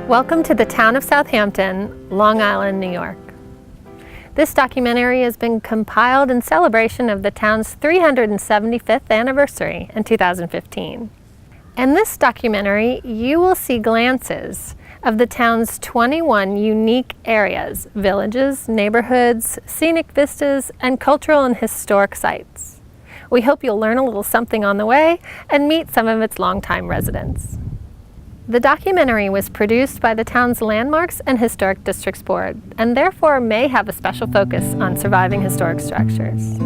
Welcome to the town of Southampton, Long Island, New York. This documentary has been compiled in celebration of the town's 375th anniversary in 2015. In this documentary, you will see glances of the town's 21 unique areas, villages, neighborhoods, scenic vistas, and cultural and historic sites. We hope you'll learn a little something on the way and meet some of its longtime residents. The documentary was produced by the town's Landmarks and Historic Districts Board, and therefore may have a special focus on surviving historic structures.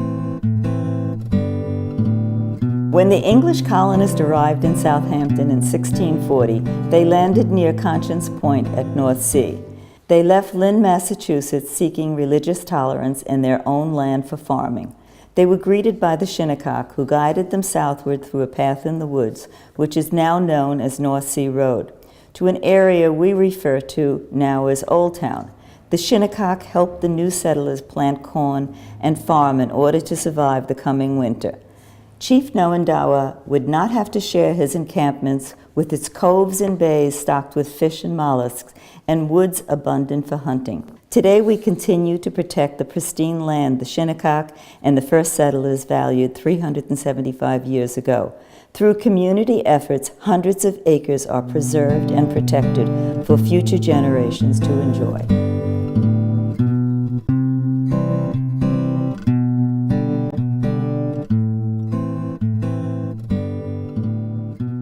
When the English colonists arrived in Southampton in 1640, they landed near Conscience Point at North Sea. They left Lynn, Massachusetts, seeking religious tolerance and their own land for farming. They were greeted by the Shinnecock, who guided them southward through a path in the woods, which is now known as North Sea Road, to an area we refer to now as Old Town. The Shinnecock helped the new settlers plant corn and farm in order to survive the coming winter. Chief Noindawa would not have to share his encampments with its coves and bays stocked with fish and mollusks and woods abundant for hunting. Today we continue to protect the pristine land the Shinnecock and the first settlers valued 375 years ago. Through community efforts, hundreds of acres are preserved and protected for future generations to enjoy.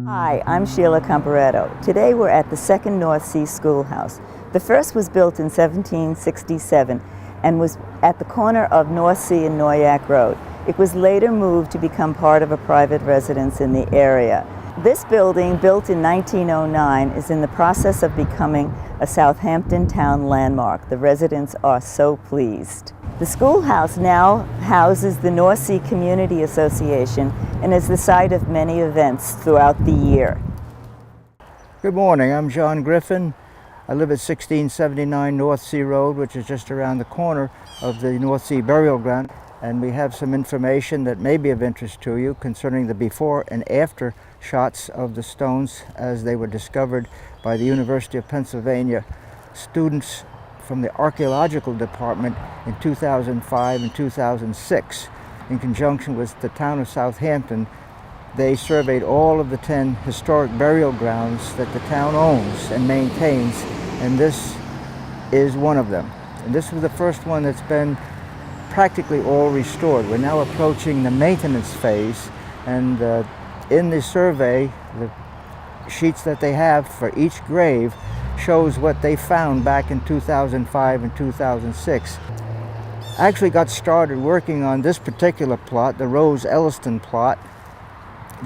Hi, I'm Sheila Comparetto. Today we're at the second North Sea Schoolhouse. The first was built in 1767 and was at the corner of North Sea and Noyac Road. It was later moved to become part of a private residence in the area. This building, built in 1909, is in the process of becoming a Southampton town landmark. The residents are so pleased. The schoolhouse now houses the North Sea Community Association and is the site of many events throughout the year. Good morning, I'm John Griffin. I live at 1679 North Sea Road, which is just around the corner of the North Sea Burial Ground. And we have some information that may be of interest to you concerning the before and after shots of the stones as they were discovered by the University of Pennsylvania students from the archaeological department in 2005 and 2006. In conjunction with the town of Southampton, they surveyed all of the 10 historic burial grounds that the town owns and maintains, and this is one of them. And this was the first one that's been practically all restored. We're now approaching the maintenance phase, and in the survey, the sheets that they have for each grave shows what they found back in 2005 and 2006. I actually got started working on this particular plot, the Rose Elliston plot.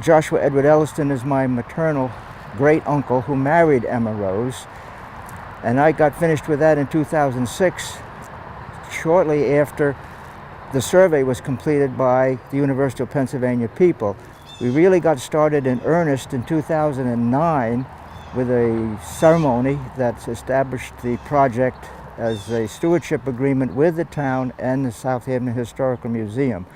Joshua Edward Elliston is my maternal great uncle who married Emma Rose, and I got finished with that in 2006, shortly after the survey was completed by the University of Pennsylvania people. We really got started in earnest in 2009 with a ceremony that established the project as a stewardship agreement with the town and the Southampton Historical Museum.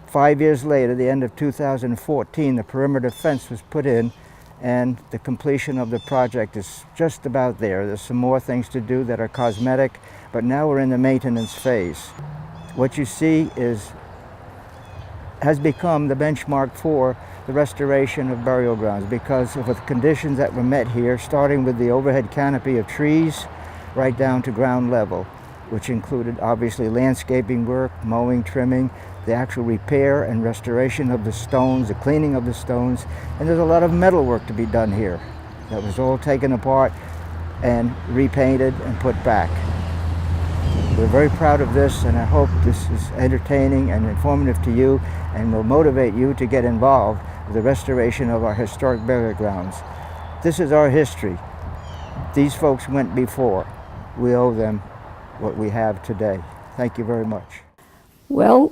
5 years later, the end of 2014, the perimeter fence was put in, and the completion of the project is just about there. There's some more things to do that are cosmetic, but now we're in the maintenance phase. What you see has become the benchmark for the restoration of burial grounds because of the conditions that were met here, starting with the overhead canopy of trees right down to ground level, which included obviously landscaping work, mowing, trimming, the actual repair and restoration of the stones, the cleaning of the stones, and there's a lot of metal work to be done here. That was all taken apart and repainted and put back. We're very proud of this, and I hope this is entertaining and informative to you and will motivate you to get involved with the restoration of our historic burial grounds. This is our history. These folks went before. We owe them what we have today. Thank you very much. Well,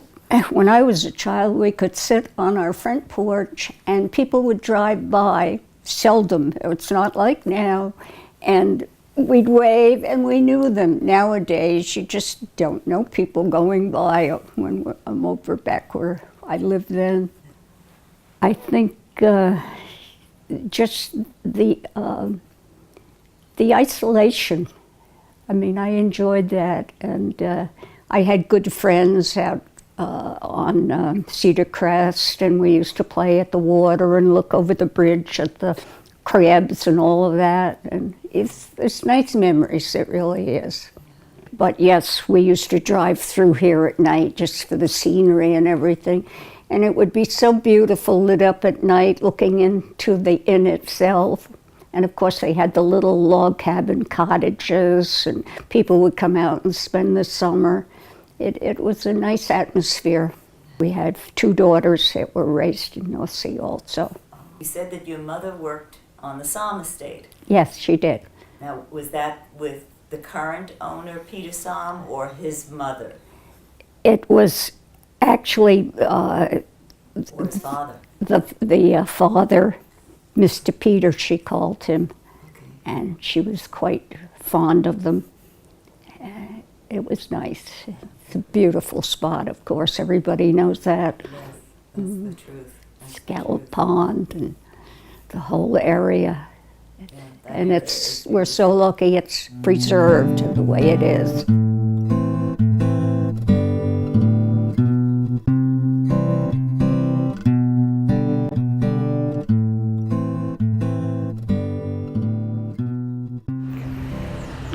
when I was a child, we could sit on our front porch and people would drive by, seldom, it's not like now, and we'd wave and we knew them. Nowadays, you just don't know people going by when I'm over back where I lived then. I think just the The isolation. I mean, I enjoyed that, and I had good friends out on Cedar Crest, and we used to play at the water and look over the bridge at the crabs and all of that, and it's nice memories, it really is. But yes, we used to drive through here at night just for the scenery and everything, and it would be so beautiful lit up at night looking into the inn itself. And of course they had the little log cabin cottages, and people would come out and spend the summer. It was a nice atmosphere. We had 2 daughters that were raised in North Sea also. You said that your mother worked on the Somm estate. Yes, she did. Now, was that with the current owner, Peter Somm, or his mother, It was actually or his father? the father, Mr. Peter, she called him, and she was quite fond of them. It was nice. It's a beautiful spot, of course. Everybody knows that. Yes, that's the truth. That's the Cedar truth. Pond and the whole area. Yeah, that And is- we're so lucky it's preserved the way it is.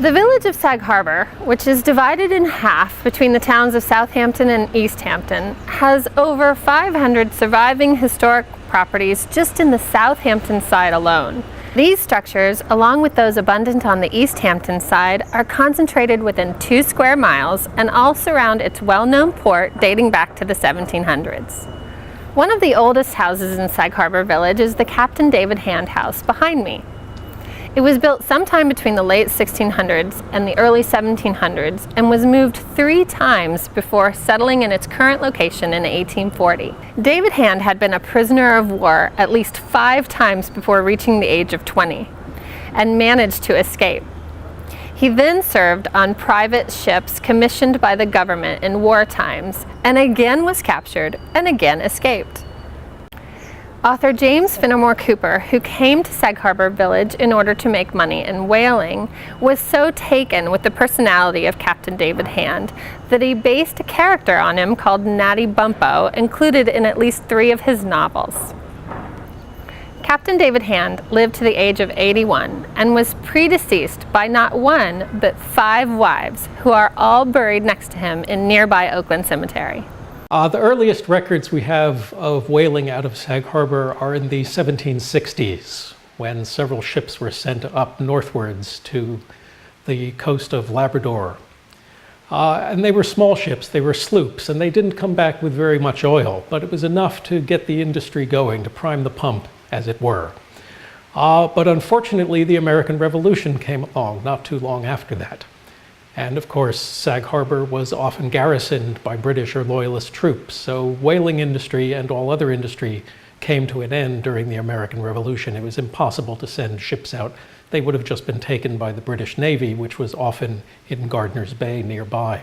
The village of Sag Harbor, which is divided in half between the towns of Southampton and East Hampton, has over 500 surviving historic properties just in the Southampton side alone. These structures, along with those abundant on the East Hampton side, are concentrated within 2 square miles and all surround its well-known port dating back to the 1700s. One of the oldest houses in Sag Harbor Village is the Captain David Hand House behind me. It was built sometime between the late 1600s and the early 1700s and was moved 3 times before settling in its current location in 1840. David Hand had been a prisoner of war at least 5 times before reaching the age of 20 and managed to escape. He then served on private ships commissioned by the government in war times and again was captured and again escaped. Author James Fenimore Cooper, who came to Sag Harbor Village in order to make money in whaling, was so taken with the personality of Captain David Hand that he based a character on him called Natty Bumppo, included in at least 3 of his novels. Captain David Hand lived to the age of 81 and was predeceased by not 1 but 5 wives, who are all buried next to him in nearby Oakland Cemetery. The earliest records we have of whaling out of Sag Harbor are in the 1760s, when several ships were sent up northwards to the coast of Labrador. And they were small ships, they were sloops, and they didn't come back with very much oil, but it was enough to get the industry going, to prime the pump, as it were. But unfortunately, the American Revolution came along not too long after that. And of course, Sag Harbor was often garrisoned by British or Loyalist troops, so whaling industry and all other industry came to an end during the American Revolution. It was impossible to send ships out. They would have just been taken by the British Navy, which was often in Gardner's Bay nearby.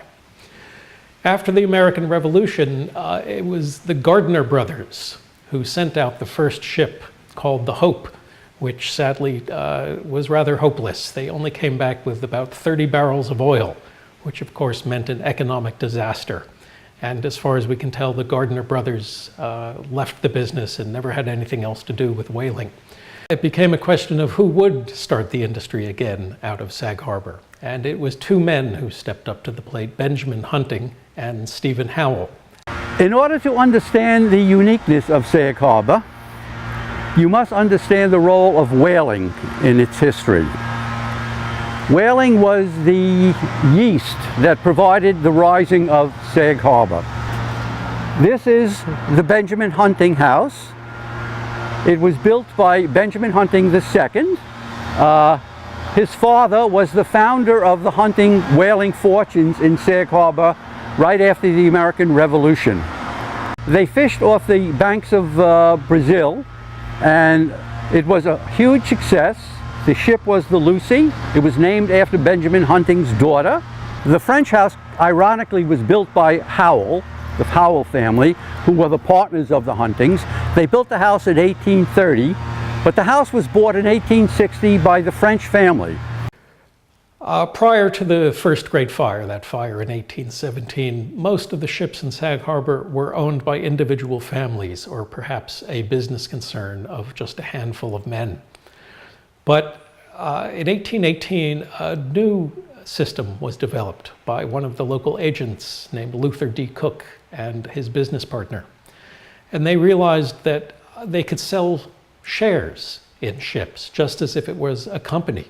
After the American Revolution, it was the Gardner brothers who sent out the first ship called the Hope, which sadly was rather hopeless. They only came back with about 30 barrels of oil, which of course meant an economic disaster. And as far as we can tell, the Gardner brothers left the business and never had anything else to do with whaling. It became a question of who would start the industry again out of Sag Harbor. And it was 2 men who stepped up to the plate, Benjamin Hunting and Stephen Howell. In order to understand the uniqueness of Sag Harbor, you must understand the role of whaling in its history. Whaling was the yeast that provided the rising of Sag Harbor. This is the Benjamin Hunting house. It was built by Benjamin Hunting II. His father was the founder of the hunting whaling fortunes in Sag Harbor right after the American Revolution. They fished off the banks of Brazil, and it was a huge success. The ship was the Lucy. It was named after Benjamin Hunting's daughter. The French house, ironically, was built by Howell, the Howell family, who were the partners of the Huntings. They built the house in 1830, but the house was bought in 1860 by the French family. Prior to the first Great Fire, that fire in 1817, most of the ships in Sag Harbor were owned by individual families or perhaps a business concern of just a handful of men. But in 1818, a new system was developed by one of the local agents named Luther D. Cook and his business partner. And they realized that they could sell shares in ships just as if it was a company.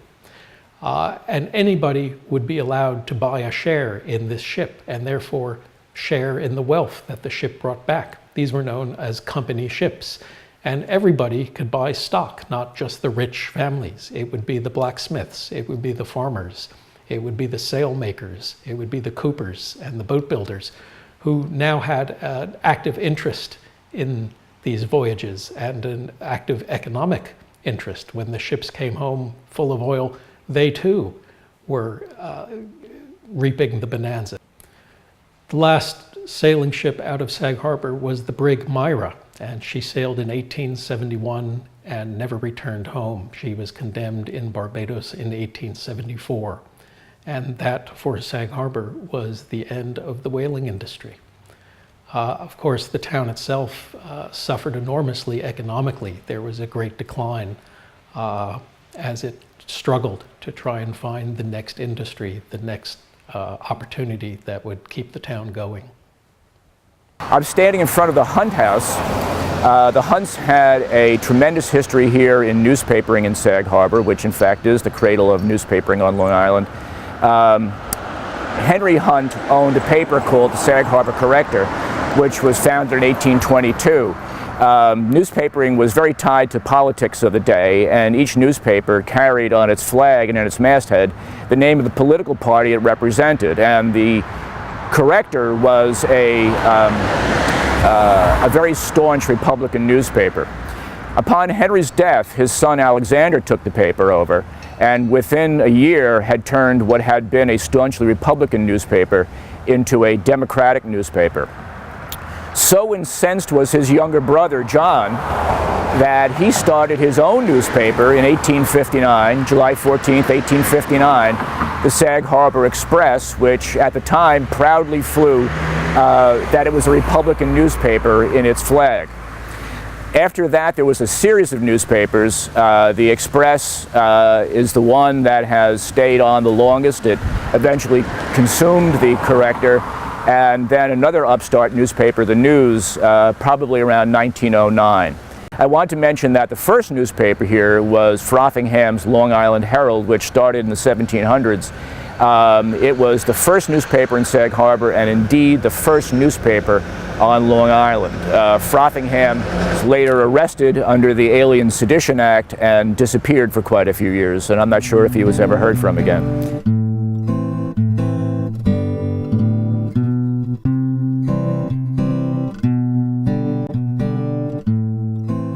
And anybody would be allowed to buy a share in this ship and therefore share in the wealth that the ship brought back. These were known as company ships. And everybody could buy stock, not just the rich families. It would be the blacksmiths, it would be the farmers, it would be the sail makers, it would be the coopers and the boat builders who now had an active interest in these voyages and an active economic interest. When the ships came home full of oil, they too were reaping the bonanza. The last sailing ship out of Sag Harbor was the brig Myra, and she sailed in 1871 and never returned home. She was condemned in Barbados in 1874. And that, for Sag Harbor, was the end of the whaling industry. Of course, the town itself suffered enormously economically. There was a great decline as it struggled to try and find the next industry, the next opportunity that would keep the town going. I'm standing in front of the Hunt House. The Hunts had a tremendous history here in newspapering in Sag Harbor, which in fact is the cradle of newspapering on Long Island. Henry Hunt owned a paper called the Sag Harbor Corrector, which was founded in 1822. Newspapering was very tied to politics of the day, and each newspaper carried on its flag and on its masthead the name of the political party it represented. And the Corrector was a very staunch Republican newspaper. Upon Henry's death, his son Alexander took the paper over, and within a year had turned what had been a staunchly Republican newspaper into a Democratic newspaper. So incensed was his younger brother, John, that he started his own newspaper in 1859, July 14th, 1859, the Sag Harbor Express, which at the time proudly flew that it was a Republican newspaper in its flag. After that, there was a series of newspapers. The Express is the one that has stayed on the longest. It eventually consumed the Corrector, and then another upstart newspaper, the News, probably around 1909. I want to mention that the first newspaper here was Frothingham's Long Island Herald, which started in the 1700s. It was the first newspaper in Sag Harbor, and indeed the first newspaper on Long Island. Frothingham was later arrested under the Alien Sedition Act and disappeared for quite a few years, and I'm not sure if he was ever heard from again.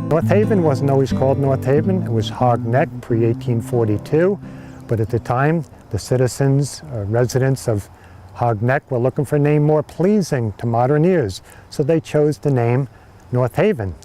North Haven wasn't always called North Haven. It was Hog Neck pre-1842, but at the time the citizens, residents of Hog Neck were looking for a name more pleasing to modern ears, so they chose the name North Haven.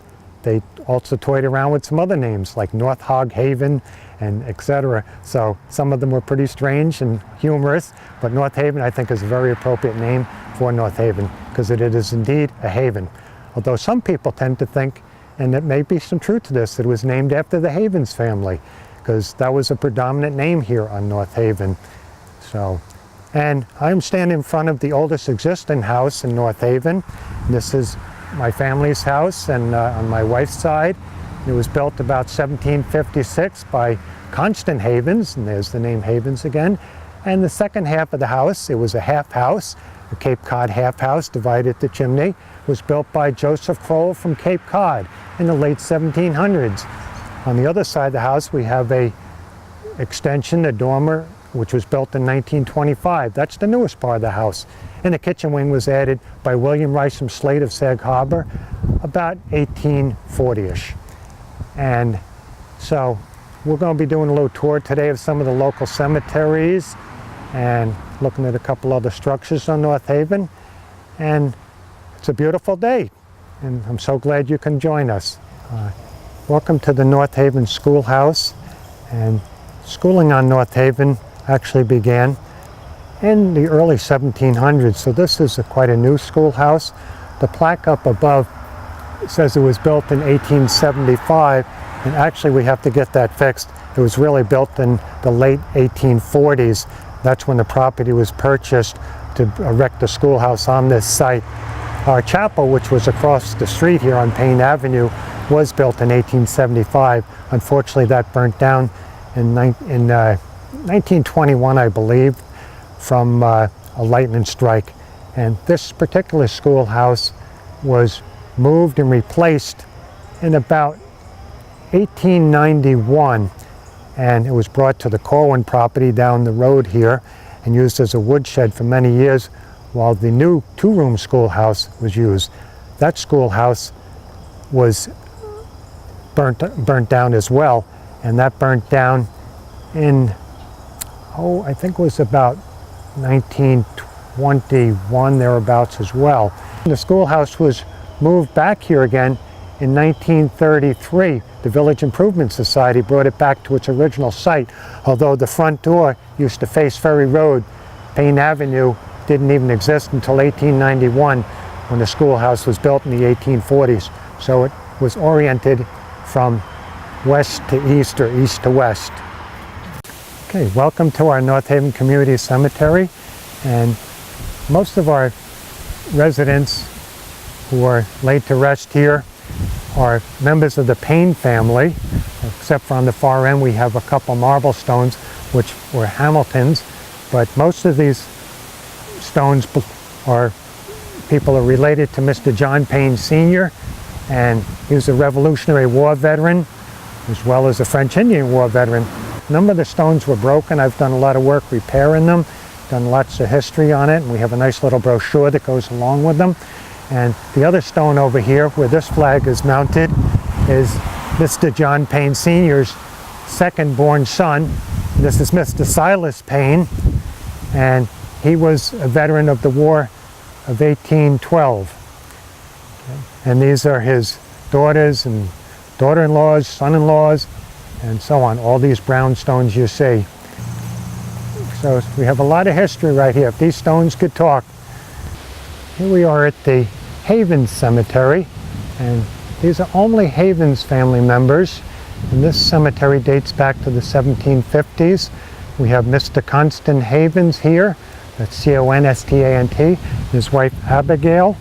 They also toyed around with some other names like North Hog Haven and etc. So some of them were pretty strange and humorous, but North Haven I think is a very appropriate name for North Haven because it is indeed a haven. Although some people tend to think, and there may be some truth to this, that it was named after the Havens family, because that was a predominant name here on North Haven. So, and I'm standing in front of the oldest existing house in North Haven. This is my family's house, and on my wife's side, it was built about 1756 by Constant Havens, and there's the name Havens again. And the second half of the house, it was a half house, a Cape Cod half house divided the chimney, was built by Joseph Kroll from Cape Cod in the late 1700s. On the other side of the house, we have a extension, a dormer, which was built in 1925. That's the newest part of the house. And the kitchen wing was added by William Rice from Slate of Sag Harbor about 1840-ish. And so we're going to be doing a little tour today of some of the local cemeteries and looking at a couple other structures on North Haven. And it's a beautiful day, and I'm so glad you can join us. Welcome to the North Haven Schoolhouse. And schooling on North Haven actually began in the early 1700s. So this is quite a new schoolhouse. The plaque up above says it was built in 1875, and actually we have to get that fixed. It was really built in the late 1840s. That's when the property was purchased to erect the schoolhouse on this site. Our chapel, which was across the street here on Payne Avenue, was built in 1875. Unfortunately, that burnt down in 1921, I believe, from a lightning strike. And this particular schoolhouse was moved and replaced in about 1891, and it was brought to the Corrigan property down the road here and used as a woodshed for many years while the new two-room schoolhouse was used. That schoolhouse was burnt down as well, and that burnt down in, I think it was about 1921, thereabouts as well. The schoolhouse was moved back here again in 1933. The Village Improvement Society brought it back to its original site, although the front door used to face Ferry Road. Payne Avenue didn't even exist until 1891 when the schoolhouse was built in the 1840s. So it was oriented from west to east or east to west. Okay, welcome to our North Haven Community Cemetery. And most of our residents who are laid to rest here are members of the Payne family, except for on the far end we have a couple marble stones which were Hamiltons, but most of these stones people are related to Mr. John Payne Sr., and he was a Revolutionary War veteran as well as a French Indian War veteran. A number of the stones were broken. I've done a lot of work repairing them, done lots of history on it, and we have a nice little brochure that goes along with them. And the other stone over here where this flag is mounted is Mr. John Payne Sr.'s second born son. This is Mr. Silas Payne, and he was a veteran of the War of 1812. And these are his daughters and daughter-in-laws, son-in-laws, and so on. All these brown stones you see. So we have a lot of history right here. If these stones could talk. Here we are at the Havens Cemetery, and these are only Havens family members. And this cemetery dates back to the 1750s. We have Mr. Constant Havens here. That's C-O-N-S-T-A-N-T. His wife Abigail.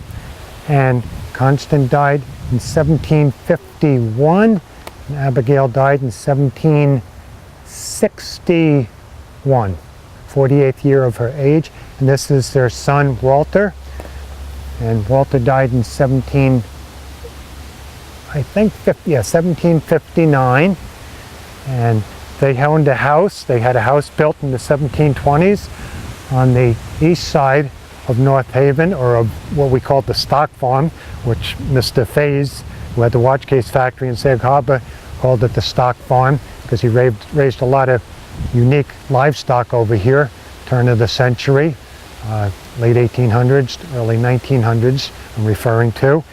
And Constant died in 1751. And Abigail died in 1761. 48th year of her age. And this is their son Walter. And Walter died in 1759. And they owned a house. They had a house built in the 1720s on the east side of North Haven, or of what we called the stock farm, which Mr. Faze, who had the watch case factory in Sag Harbor, called it the stock farm because he raised a lot of unique livestock over here, turn of the century. Late 1800s, early 1900s, I'm referring to.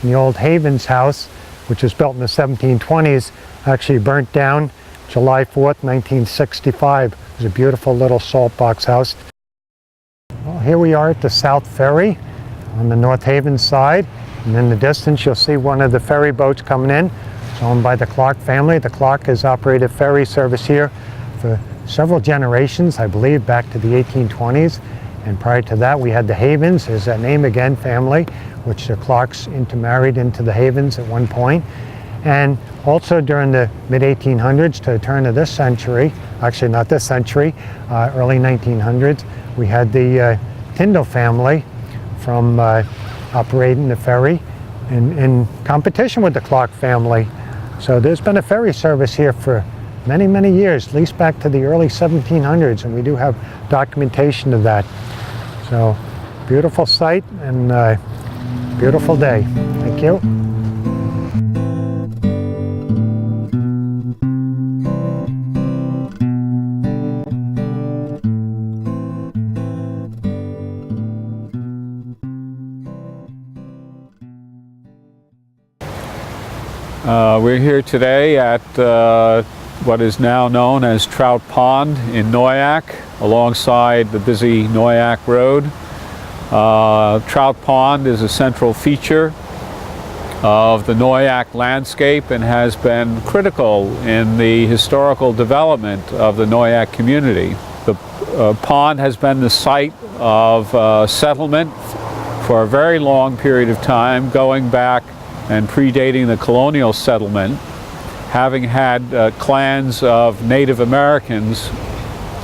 And the old Havens house, which was built in the 1720s, actually burnt down July 4th, 1965. It was a beautiful little salt box house. Well, here we are at the South Ferry on the North Haven side. And in the distance, you'll see one of the ferry boats coming in. It's owned by the Clark family. The Clark has operated ferry service here for several generations, I believe, back to the 1820s. And prior to that, we had the Havens, there's that name again, family, which the Clarks intermarried into the Havens at one point. And also during the mid-1800s to the turn of this century, actually not this century, early 1900s, we had the Tyndall family from operating the ferry in competition with the Clark family. So there's been a ferry service here for many, many years, at least back to the early 1700s, and we do have documentation of that. So, beautiful site and beautiful day. Thank you. We're here today at what is now known as Trout Pond in Noyac, alongside the busy Noyac Road. Trout Pond is a central feature of the Noyac landscape and has been critical in the historical development of the Noyac community. The pond has been the site of settlement for a very long period of time, going back and predating the colonial settlement, having had clans of Native Americans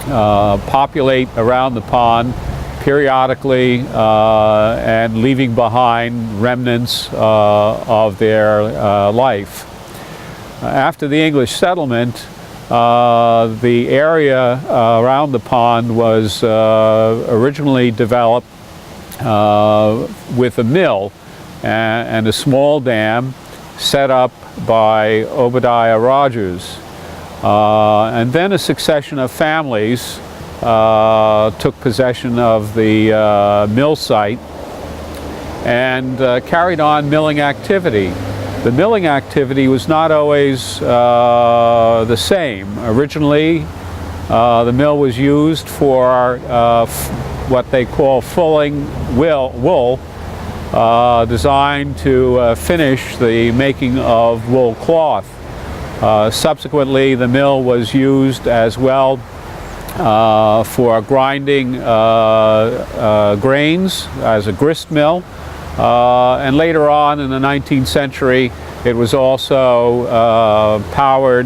populate around the pond periodically and leaving behind remnants of their life. After the English settlement, the area around the pond was originally developed with a mill and a small dam set up by Obadiah Rogers. And then a succession of families took possession of the mill site and carried on milling activity. The milling activity was not always the same. Originally, the mill was used for what they call fulling wool, designed to finish the making of wool cloth. Subsequently, the mill was used as well for grinding grains as a grist mill, and later on in the 19th century it was also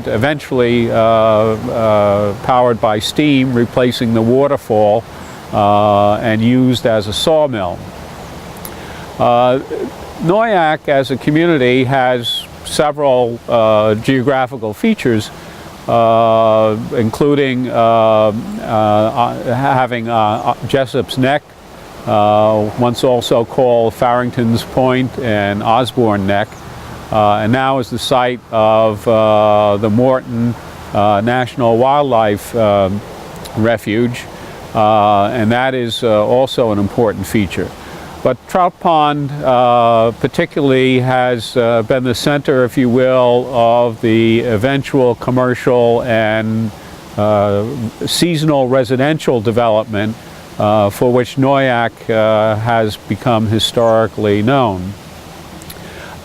eventually powered by steam, replacing the waterfall, and used as a sawmill. Noyac as a community has several geographical features, including having Jessop's Neck, once also called Farrington's Point and Osborne Neck, and now is the site of the Morton National Wildlife Refuge, and that is also an important feature. But Trout Pond particularly has been the center, if you will, of the eventual commercial and seasonal residential development for which Noyac has become historically known.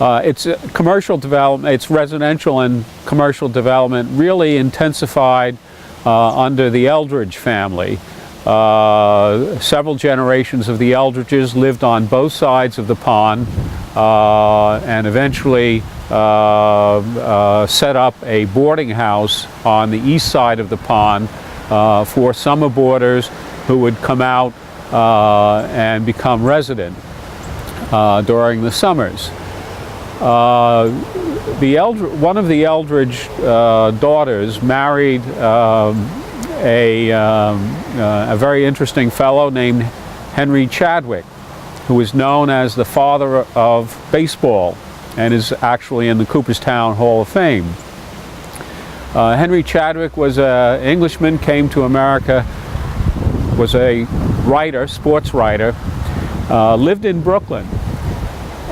Its commercial development, its residential and commercial development really intensified under the Eldridge family. Several generations of the Eldridges lived on both sides of the pond and eventually set up a boarding house on the east side of the pond for summer boarders who would come out and become resident during the summers. One of the Eldridge daughters married a very interesting fellow named Henry Chadwick, who is known as the father of baseball and is actually in the Cooperstown Hall of Fame. Henry Chadwick was an Englishman, came to America, was a writer, sports writer, lived in Brooklyn,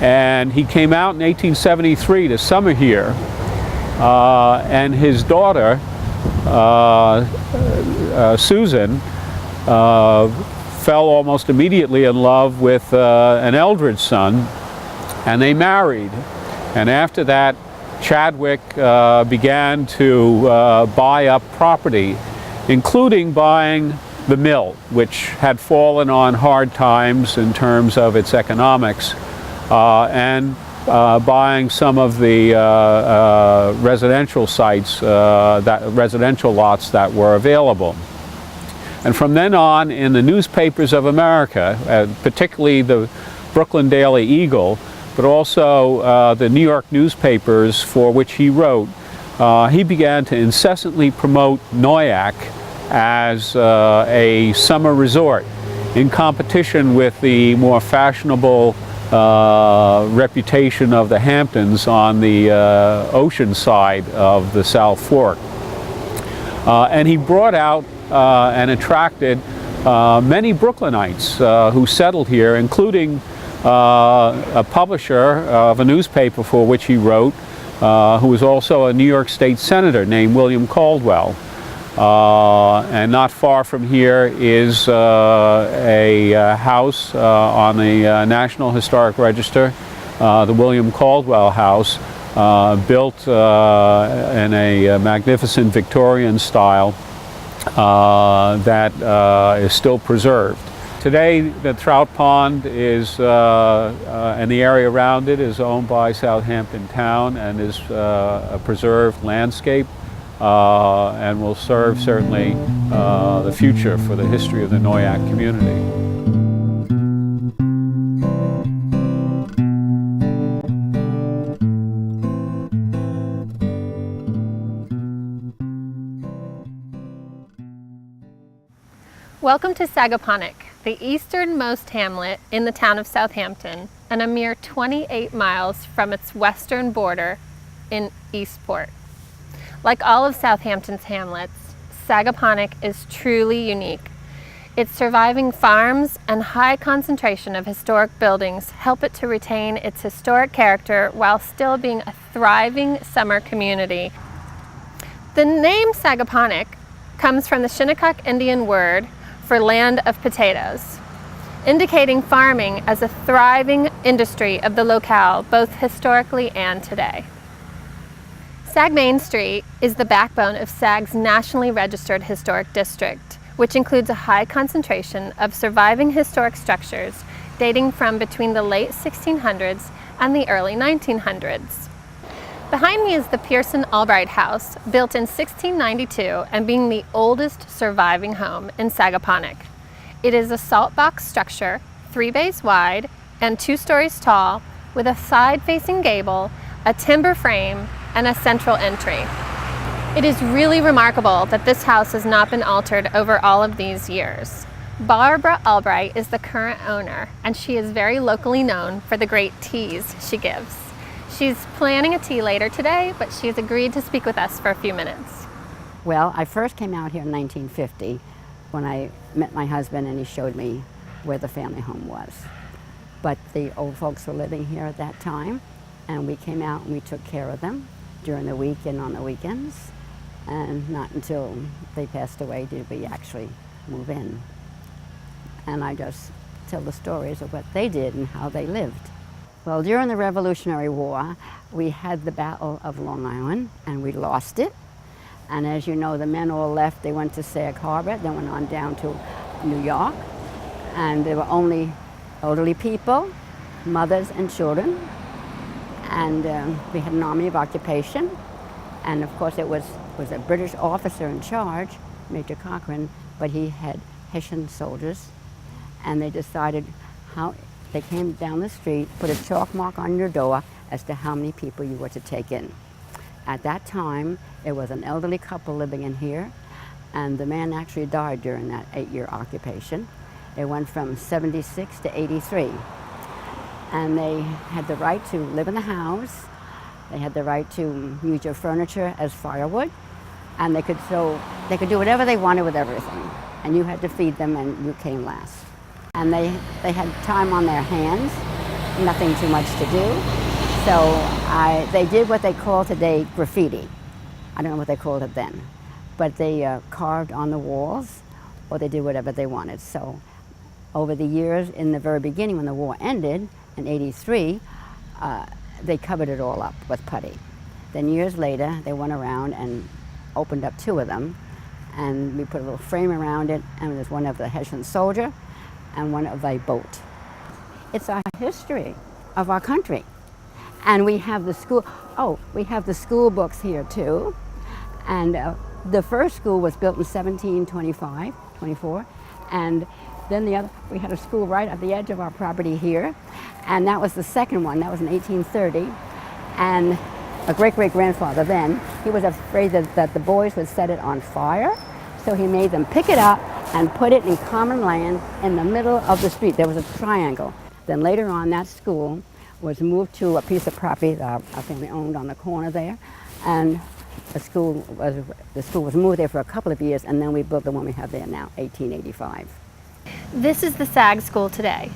and he came out in 1873 to summer here, and his daughter Susan fell almost immediately in love with an Eldridge son, and they married. And after that, Chadwick began to buy up property, including buying the mill, which had fallen on hard times in terms of its economics, and buying some of the residential sites, residential lots that were available. And from then on, in the newspapers of America, particularly the Brooklyn Daily Eagle, but also the New York newspapers for which he wrote, he began to incessantly promote Noyac as a summer resort in competition with the more fashionable reputation of the Hamptons on the ocean side of the South Fork. And he brought out and attracted many Brooklynites who settled here, including a publisher of a newspaper for which he wrote, who was also a New York State Senator named William Caldwell. And not far from here is a house on the National Historic Register, the William Caldwell House, built in a magnificent Victorian style that is still preserved. Today, the Trout Pond is, and the area around it is owned by Southampton Town and is a preserved landscape and will serve certainly the future for the history of the Noyak community. Welcome to Sagaponack, the easternmost hamlet in the town of Southampton and a mere 28 miles from its western border in Eastport. Like all of Southampton's hamlets, Sagaponack is truly unique. Its surviving farms and high concentration of historic buildings help it to retain its historic character while still being a thriving summer community. The name Sagaponack comes from the Shinnecock Indian word for land of potatoes, indicating farming as a thriving industry of the locale, both historically and today. Sag Main Street is the backbone of Sag's nationally registered historic district, which includes a high concentration of surviving historic structures dating from between the late 1600s and the early 1900s. Behind me is the Pearson Albright House, built in 1692 and being the oldest surviving home in Sagaponack. It is a salt box structure, 3 bays wide and 2 stories tall, with a side-facing gable, a timber frame, and a central entry. It is really remarkable that this house has not been altered over all of these years. Barbara Albright is the current owner, and she is very locally known for the great teas she gives. She's planning a tea later today, but she's agreed to speak with us for a few minutes. Well, I first came out here in 1950 when I met my husband and he showed me where the family home was. But the old folks were living here at that time, and we came out and we took care of them during the week and on the weekends. And not until they passed away did we actually move in. And I just tell the stories of what they did and how they lived. Well, during the Revolutionary War, we had the Battle of Long Island, and we lost it. And as you know, the men all left. They went to Sag Harbor, then went on down to New York. And there were only elderly people, mothers and children. And we had an army of occupation. And of course, it was a British officer in charge, Major Corrigan, but he had Hessian soldiers. And they decided how. They came down the street, put a chalk mark on your door as to how many people you were to take in. At that time, it was an elderly couple living in here, and the man actually died during that 8-year occupation. It went from 76 to 83. And they had the right to live in the house, they had the right to use your furniture as firewood, and they could do whatever they wanted with everything. And you had to feed them, and you came last. And they had time on their hands, nothing too much to do. So they did what they call today graffiti. I don't know what they called it then. But they carved on the walls, or they did whatever they wanted. So over the years, in the very beginning when the war ended, in 83, they covered it all up with putty. Then years later, they went around and opened up 2 of them, and we put a little frame around it, and there's one of the Hessian soldier, and one of a boat. It's our history of our country. And we have the school books here too. And the first school was built in 1724, and then we had a school right at the edge of our property here, and that was the second one. That was in 1830, and a great-great-grandfather then, he was afraid that the boys would set it on fire, so he made them pick it up and put it in common land in the middle of the street. There was a triangle. Then later on, that school was moved to a piece of property that our family owned on the corner there, and the school was moved there for a couple of years, and then we built the one we have there now, 1885. This is the Sag School today.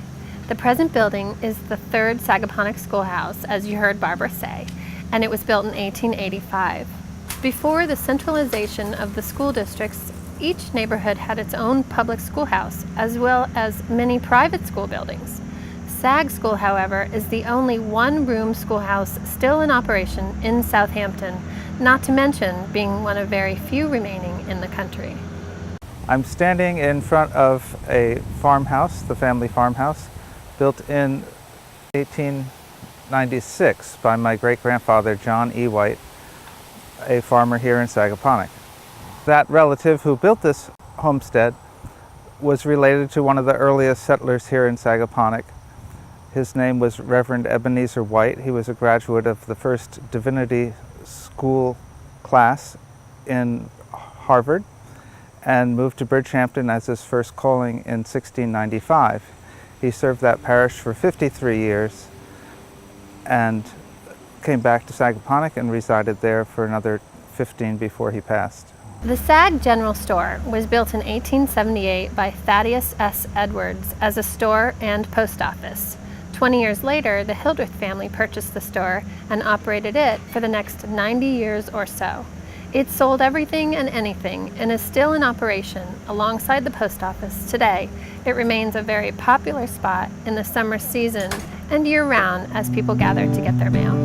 The present building is the 3rd Sagaponack schoolhouse, as you heard Barbara say, and it was built in 1885. Before the centralization of the school districts, each neighborhood had its own public schoolhouse, as well as many private school buildings. Sag School, however, is the only one-room schoolhouse still in operation in Southampton, not to mention being one of very few remaining in the country. I'm standing in front of a farmhouse, the family farmhouse, built in 1896 by my great-grandfather, John E. White, a farmer here in Sagaponack. That relative who built this homestead was related to one of the earliest settlers here in Sagaponack. His name was Reverend Ebenezer White. He was a graduate of the first divinity school class in Harvard and moved to Bridgehampton as his first calling in 1695. He served that parish for 53 years and came back to Sagaponack and resided there for another 15 before he passed. The Sag General Store was built in 1878 by Thaddeus S. Edwards as a store and post office. 20 years later, the Hildreth family purchased the store and operated it for the next 90 years or so. It sold everything and anything and is still in operation alongside the post office today. It remains a very popular spot in the summer season and year-round as people gather to get their mail.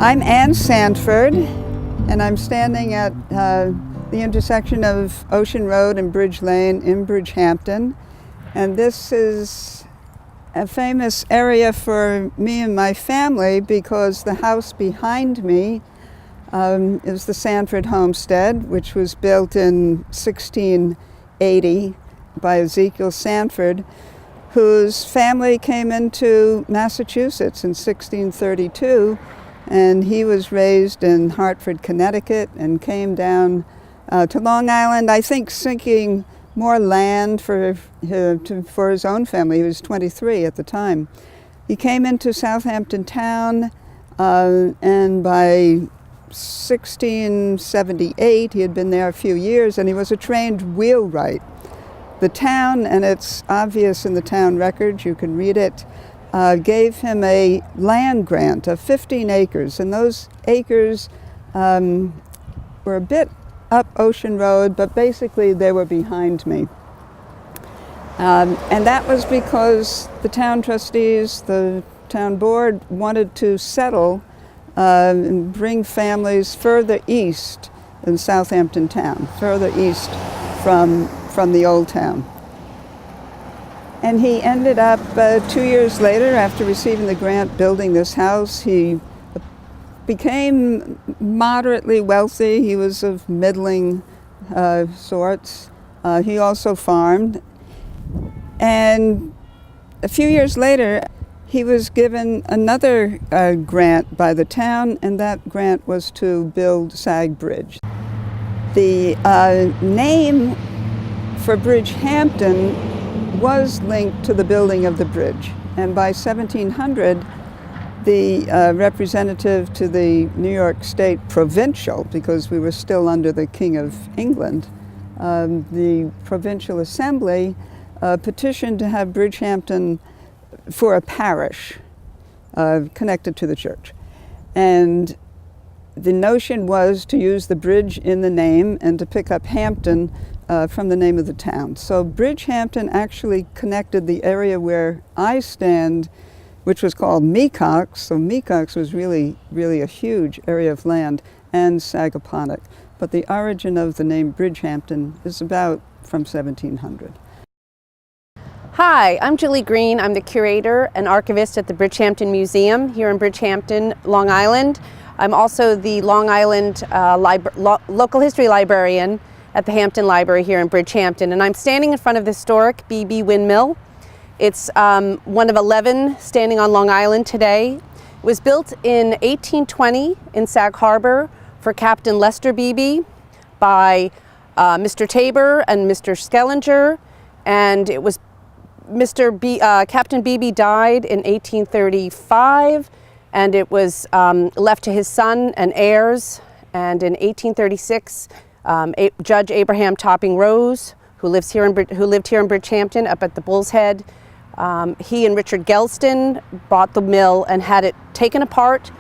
I'm Ann Sanford, and I'm standing at the intersection of Ocean Road and Bridge Lane in Bridgehampton. And this is a famous area for me and my family because the house behind me is the Sanford homestead, which was built in 1680 by Ezekiel Sanford, whose family came into Massachusetts in 1632. And he was raised in Hartford, Connecticut, and came down to Long Island, I think seeking more land for his own family. He was 23 at the time. He came into Southampton town, and by 1678, he had been there a few years, and he was a trained wheelwright. The town, and it's obvious in the town records, you can read it, gave him a land grant of 15 acres, and those acres were a bit up Ocean Road, but basically they were behind me. And that was because the town trustees, the town board, wanted to settle and bring families further east in Southampton town, further east from the old town. And he ended up 2 years later, after receiving the grant, building this house. He became moderately wealthy. He was of middling sorts. He also farmed. And a few years later, he was given another grant by the town, and that grant was to build Sag Bridge. The name for Bridgehampton was linked to the building of the bridge. And by 1700, the representative to the New York State Provincial, because we were still under the King of England, the Provincial Assembly petitioned to have Bridgehampton for a parish connected to the church. And the notion was to use the bridge in the name and to pick up Hampton from the name of the town. So Bridgehampton actually connected the area where I stand, which was called Mecox. So Mecox was really a huge area of land, and Sagaponack. But the origin of the name Bridgehampton is about from 1700. Hi, I'm Julie Green. I'm the curator and archivist at the Bridgehampton Museum here in Bridgehampton, Long Island. I'm also the Long Island local history librarian at the Hampton Library here in Bridgehampton, and I'm standing in front of the historic Bibi Windmill. It's one of 11 standing on Long Island today. It was built in 1820 in Sag Harbor for Captain Lester Bibi by Mr. Tabor and Mr. Skellinger, and it was Captain Bibi died in 1835, and it was left to his son and heirs, and in 1836 Judge Abraham Topping Rose who lived here in Bridgehampton up at the Bull's Head. He and Richard Gelston bought the mill and had it taken apart,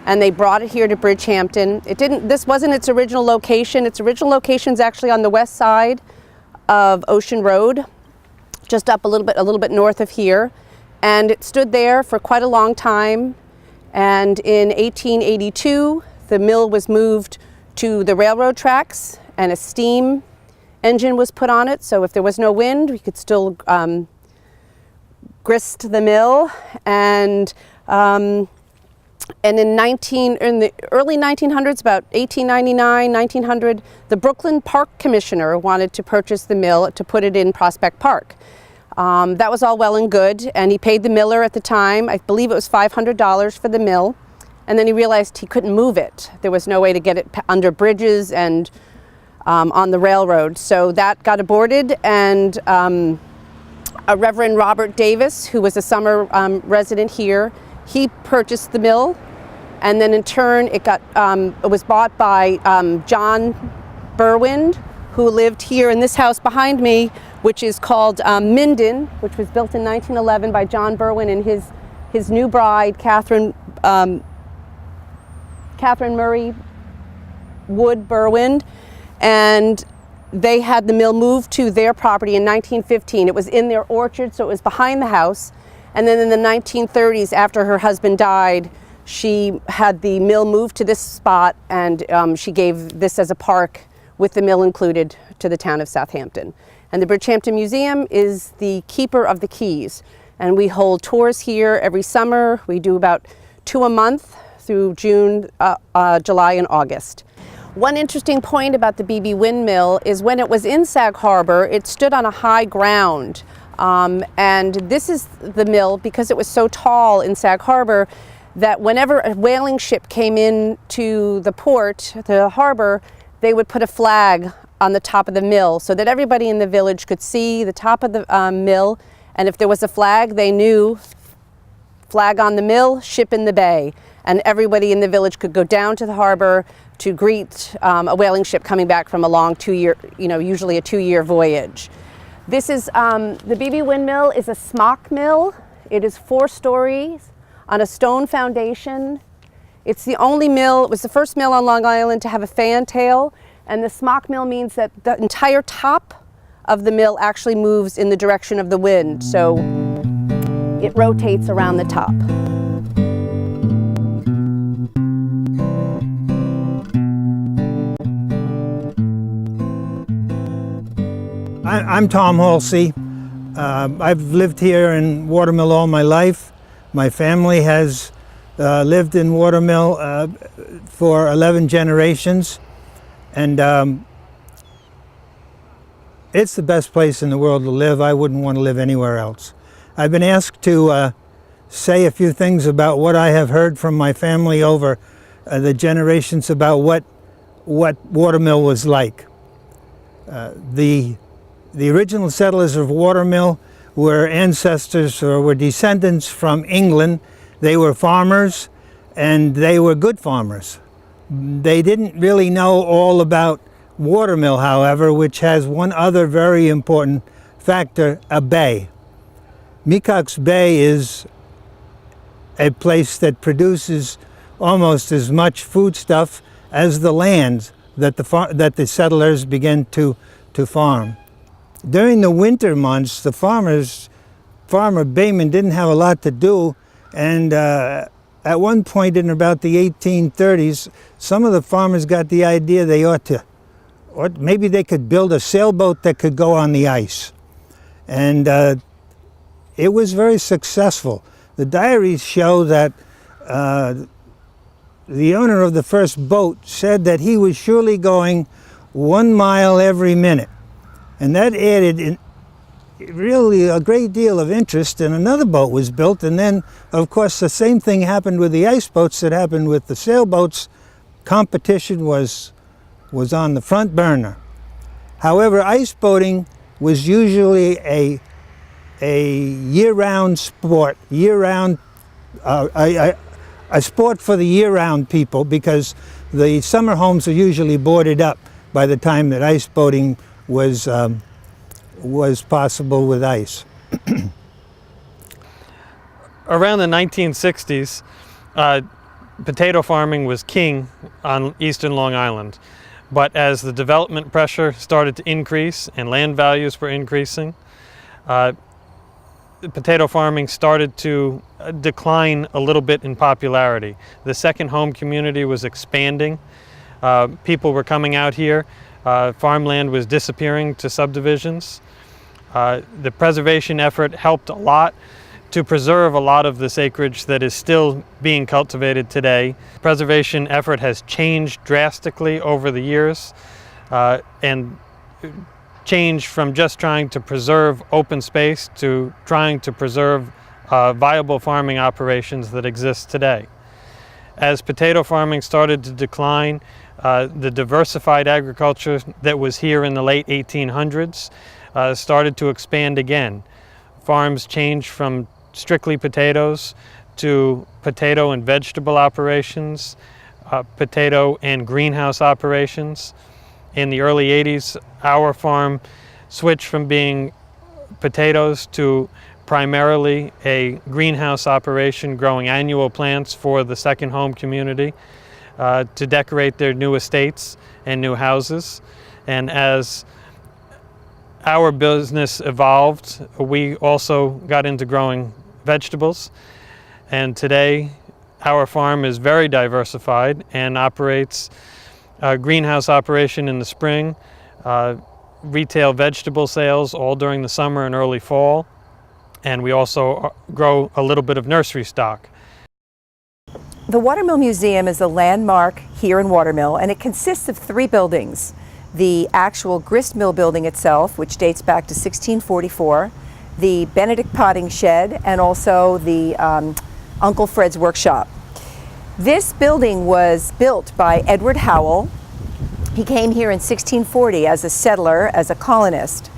and they brought it here to Bridgehampton. This wasn't its original location. Its original location is actually on the west side of Ocean Road, just up a little bit north of here. And it stood there for quite a long time. And in 1882, the mill was moved to the railroad tracks, and a steam engine was put on it. So if there was no wind, we could still grist the mill. And in the early 1900s, about 1899, 1900, the Brooklyn Park Commissioner wanted to purchase the mill to put it in Prospect Park. That was all well and good, and he paid the miller at the time, I believe it was $500 for the mill, and then he realized he couldn't move it. There was no way to get it under bridges and on the railroad. So that got aborted, and a Reverend Robert Davis, who was a summer resident here, he purchased the mill, and then in turn it was bought by John Berwind, who lived here in this house behind me, which is called Minden, which was built in 1911 by John Berwin and his new bride, Catherine Murray Wood Berwind, and they had the mill moved to their property in 1915. It was in their orchard, so it was behind the house. And then in the 1930s, after her husband died, she had the mill moved to this spot, and she gave this as a park with the mill included to the town of Southampton. And the Bridgehampton Museum is the keeper of the keys. And we hold tours here every summer. We do about 2 a month through June, July, and August. One interesting point about the Bibi Windmill is when it was in Sag Harbor, it stood on a high ground. And this is the mill because it was so tall in Sag Harbor that whenever a whaling ship came in to the port, the harbor, they would put a flag on the top of the mill so that everybody in the village could see the top of the mill, and if there was a flag, they knew flag on the mill, ship in the bay, and everybody in the village could go down to the harbor to greet a whaling ship coming back from a long usually a 2-year voyage. This is, the Bibi Windmill is a smock mill. It is 4 stories on a stone foundation. It's the only mill, it was the first mill on Long Island to have a fantail, and the smock mill means that the entire top of the mill actually moves in the direction of the wind, so it rotates around the top. I'm Tom Halsey. I've lived here in Watermill all my life. My family has lived in Watermill for 11 generations, and it's the best place in the world to live. I wouldn't want to live anywhere else. I've been asked to say a few things about what I have heard from my family over the generations about what Watermill was like. The original settlers of Watermill were ancestors or were descendants from England. They were farmers, and they were good farmers. They didn't really know all about Watermill, however, which has one other very important factor, a bay. Mecox Bay is a place that produces almost as much foodstuff as the lands that the settlers began to farm. During the winter months, the farmer baymen didn't have a lot to do, and at one point in about the 1830s, some of the farmers got the idea they or maybe they could build a sailboat that could go on the ice. And it was very successful. The diaries show that the owner of the first boat said that he was surely going 1 mile every minute. And that added really a great deal of interest, and another boat was built. And then, of course, the same thing happened with the ice boats that happened with the sailboats. Competition was on the front burner. However, ice boating was usually a year-round sport, a sport for the year-round people, because the summer homes are usually boarded up by the time that ice boating was was possible with ice. Around the 1960s, potato farming was king on eastern Long Island. But as the development pressure started to increase and land values were increasing, potato farming started to decline a little bit in popularity. The second home community was expanding. People were coming out here. Farmland was disappearing to subdivisions. The preservation effort helped a lot to preserve a lot of this acreage that is still being cultivated today. Preservation effort has changed drastically over the years and changed from just trying to preserve open space to trying to preserve viable farming operations that exist today. As potato farming started to decline, the diversified agriculture that was here in the late 1800s started to expand again. Farms changed from strictly potatoes to potato and vegetable operations, potato and greenhouse operations. In the early 80s, our farm switched from being potatoes to primarily a greenhouse operation growing annual plants for the second home community to decorate their new estates and new houses. And as our business evolved, we also got into growing vegetables. And today, our farm is very diversified and operates a greenhouse operation in the spring, retail vegetable sales all during the summer and early fall, and we also grow a little bit of nursery stock. The Watermill Museum is a landmark here in Watermill, and it consists of 3 buildings. The actual grist mill building itself, which dates back to 1644, the Benedict potting shed, and also the Uncle Fred's workshop. This building was built by Edward Howell. He came here in 1640 as a settler, as a colonist,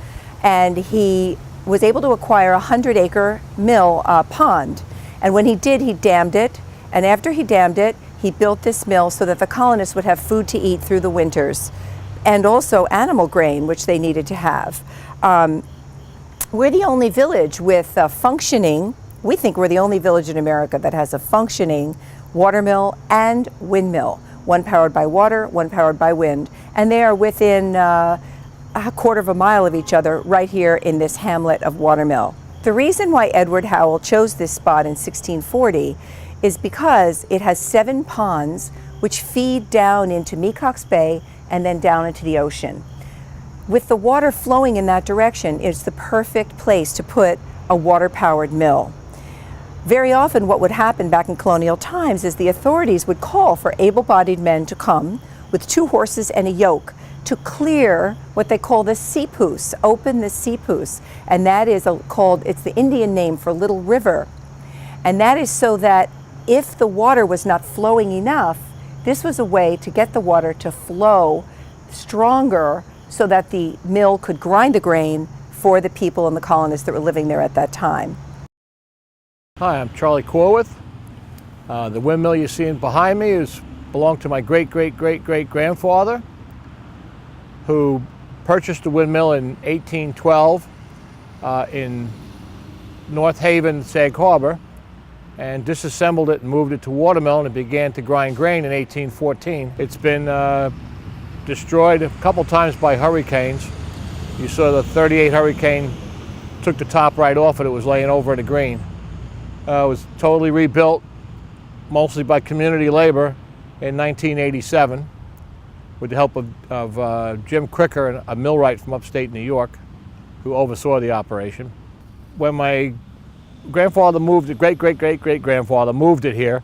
and he was able to acquire a 100-acre mill pond. And when he did, he dammed it, and after he dammed it, he built this mill so that the colonists would have food to eat through the winters, and also animal grain, which they needed to have. We're the only village with a functioning, we think we're the only village in America that has a functioning watermill and windmill, one powered by water, one powered by wind, and they are within a quarter of a mile of each other right here in this hamlet of Watermill. The reason why Edward Howell chose this spot in 1640 is because it has 7 ponds which feed down into Mecox Bay and then down into the ocean. With the water flowing in that direction, it's the perfect place to put a water-powered mill. Very often what would happen back in colonial times is the authorities would call for able-bodied men to come with 2 horses and a yoke to clear what they call the seapoos, open the seapoos. And that is it's the Indian name for little river. And that is so that if the water was not flowing enough, this was a way to get the water to flow stronger so that the mill could grind the grain for the people and the colonists that were living there at that time. Hi, I'm Charlie Corwith. The windmill you're seeing behind me belonged to my great-great-great-great-grandfather, who purchased the windmill in 1812 in North Haven, Sag Harbor, and disassembled it and moved it to Watermill, and it began to grind grain in 1814. It's been destroyed a couple times by hurricanes. You saw the 38 hurricane took the top right off it. It was laying over the green. It was totally rebuilt, mostly by community labor, in 1987 with the help of Jim Cricker, a millwright from upstate New York, who oversaw the operation. When my grandfather moved it, great-great-great-great-grandfather moved it here,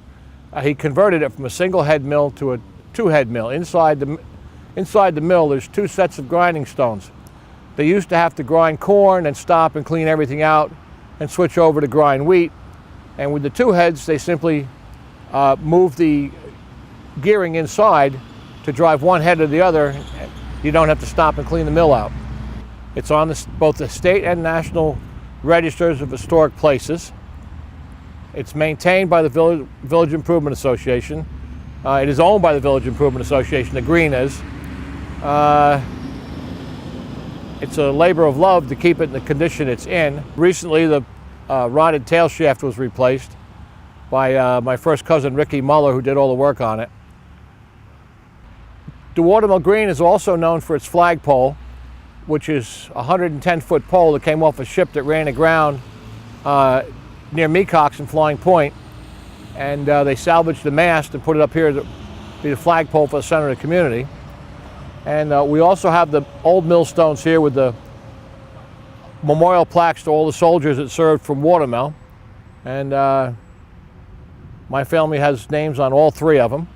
he converted it from a single head mill to a 2-head mill. Inside the mill, there's 2 sets of grinding stones. They used to have to grind corn and stop and clean everything out and switch over to grind wheat. And with the 2 heads, they simply move the gearing inside to drive one head or the other. You don't have to stop and clean the mill out. It's on both the state and national registers of historic places. It's maintained by the Village Improvement Association. It is owned by the Village Improvement Association, the green is. It's a labor of love to keep it in the condition it's in. Recently, the rotted tail shaft was replaced by my first cousin, Ricky Muller, who did all the work on it. The Watermill Green is also known for its flagpole, which is a 110-foot pole that came off a ship that ran aground near Mecox and Flying Point. And they salvaged the mast and put it up here to be the flagpole for the center of the community. And we also have the old millstones here with the memorial plaques to all the soldiers that served from Watermill. And my family has names on all three of them.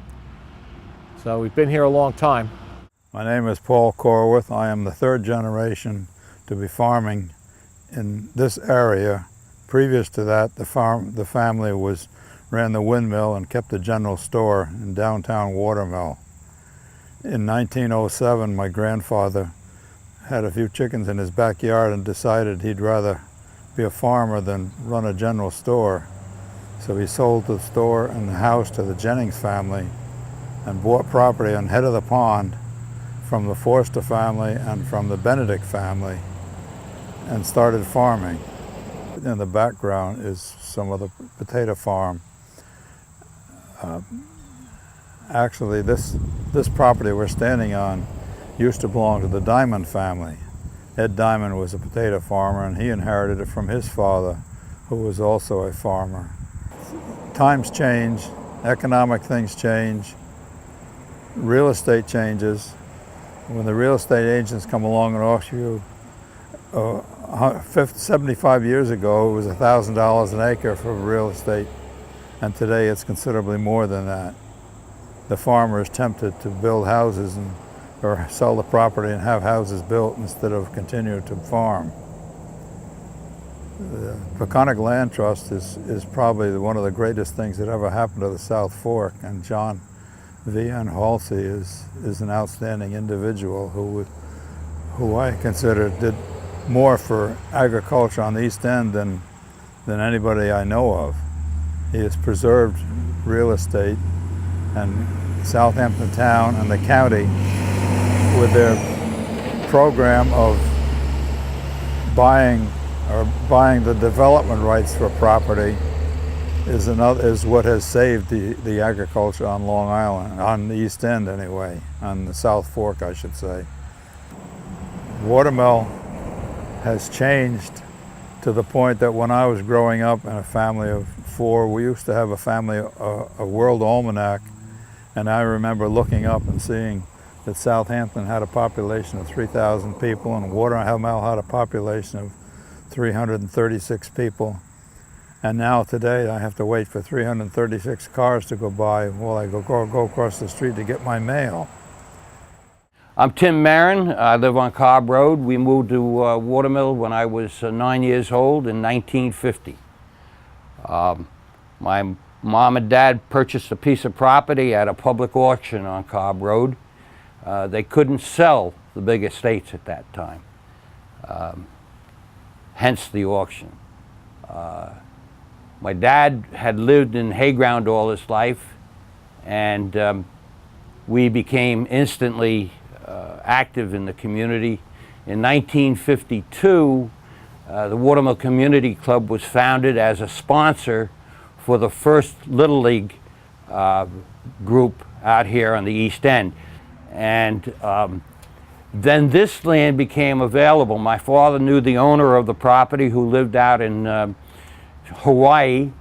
So we've been here a long time. My name is Paul Corwith. I am the third generation to be farming in this area. Previous to that, the family ran the windmill and kept a general store in downtown Watermill. In 1907, my grandfather had a few chickens in his backyard and decided he'd rather be a farmer than run a general store. So he sold the store and the house to the Jennings family and bought property on head of the pond from the Forster family and from the Benedict family and started farming. In the background is some of the potato farm. Actually, this property we're standing on used to belong to the Diamond family. Ed Diamond was a potato farmer and he inherited it from his father, who was also a farmer. Times change, economic things change, real estate changes. When the real estate agents come along and offer you 75 years ago, it was $1,000 an acre for real estate, and today it's considerably more than that. The farmer is tempted to build houses or sell the property and have houses built instead of continue to farm. The Peconic Land Trust is probably one of the greatest things that ever happened to the South Fork, and John V.N. Halsey is an outstanding individual who I consider did more for agriculture on the East End than anybody I know of. He has preserved real estate, and Southampton town and the county, with their program of buying the development rights for property, is what has saved the agriculture on Long Island, on the East End anyway, on the South Fork I should say. Watermill has changed to the point that when I was growing up in a family of 4, we used to have a World Almanac, and I remember looking up and seeing that Southampton had a population of 3,000 people and Watermill had a population of 336 people. And now today I have to wait for 336 cars to go by while I go across the street to get my mail. I'm Tim Marin. I live on Cobb Road. We moved to Watermill when I was 9 years old in 1950. My mom and dad purchased a piece of property at a public auction on Cobb Road. They couldn't sell the big estates at that time, hence the auction. My dad had lived in hayground all his life, and we became instantly active in the community. In 1952, the Watermill Community Club was founded as a sponsor for the first Little League group out here on the East End. And then this land became available. My father knew the owner of the property who lived out in Hawaii,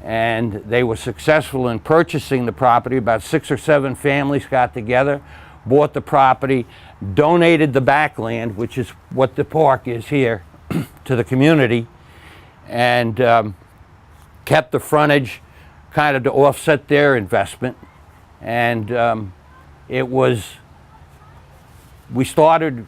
and they were successful in purchasing the property. About 6 or 7 families got together, bought the property, donated the backland, which is what the park is here, to the community, and kept the frontage kind of to offset their investment. And we started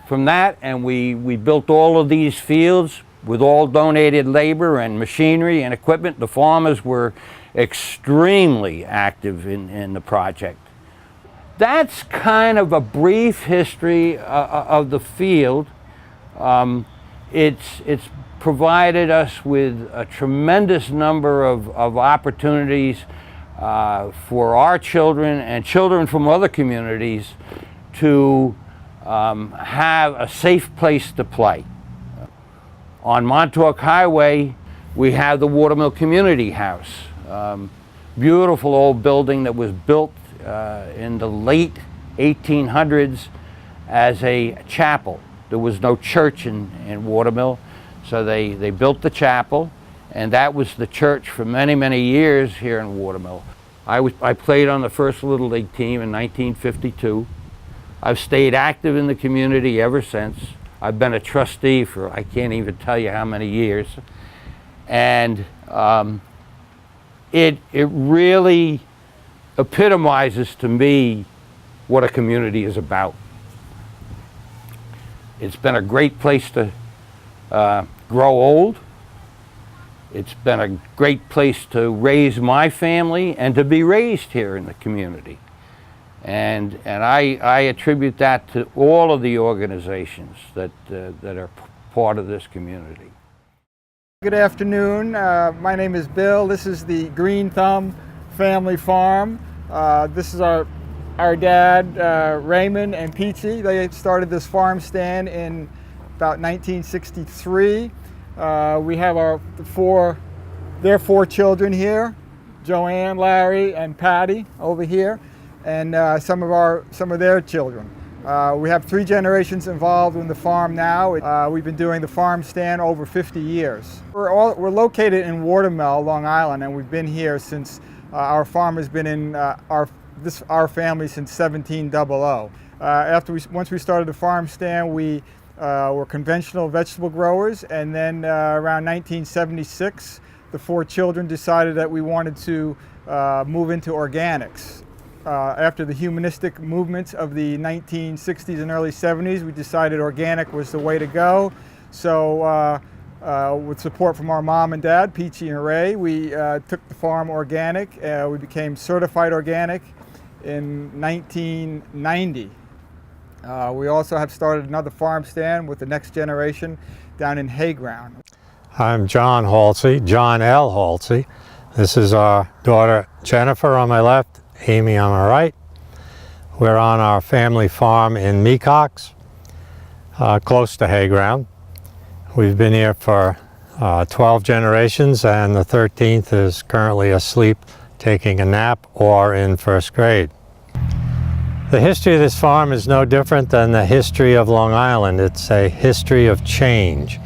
from that, and we built all of these fields with all donated labor and machinery and equipment. The farmers were extremely active in the project. That's kind of a brief history of the field. It's provided us with a tremendous number of opportunities for our children and children from other communities to have a safe place to play. On Montauk Highway, we have the Watermill Community House. Beautiful old building that was built in the late 1800s as a chapel. There was no church in Watermill, so they built the chapel, and that was the church for many, many years here in Watermill. I played on the first Little League team in 1952. I've stayed active in the community ever since. I've been a trustee for I can't even tell you how many years. And it really epitomizes to me what a community is about. It's been a great place to grow old. It's been a great place to raise my family and to be raised here in the community. And I attribute that to all of the organizations that are part of this community. Good afternoon. My name is Bill. This is the Green Thumb Family Farm. This is our dad, Raymond and Peachy. They started this farm stand in about 1963. We have their four children here, Joanne, Larry, and Patty over here, and some of their children. We have 3 generations involved in the farm now. We've been doing the farm stand over 50 years. We're located in Watermill, Long Island, and we've been here since our farm has been in our family since 1700. Once we started the farm stand, we were conventional vegetable growers, and then around 1976, the 4 children decided that we wanted to move into organics. After the humanistic movements of the 1960s and early 70s, we decided organic was the way to go. So with support from our mom and dad, Peachy and Ray, we took the farm organic. We became certified organic in 1990. We also have started another farm stand with the next generation down in Hayground. I'm John Halsey, John L. Halsey. This is our daughter Jennifer on my left, Amy on my right. We're on our family farm in Mecox, close to Hayground. We've been here for 12 generations, and the 13th is currently asleep, taking a nap, or in first grade. The history of this farm is no different than the history of Long Island. It's a history of change.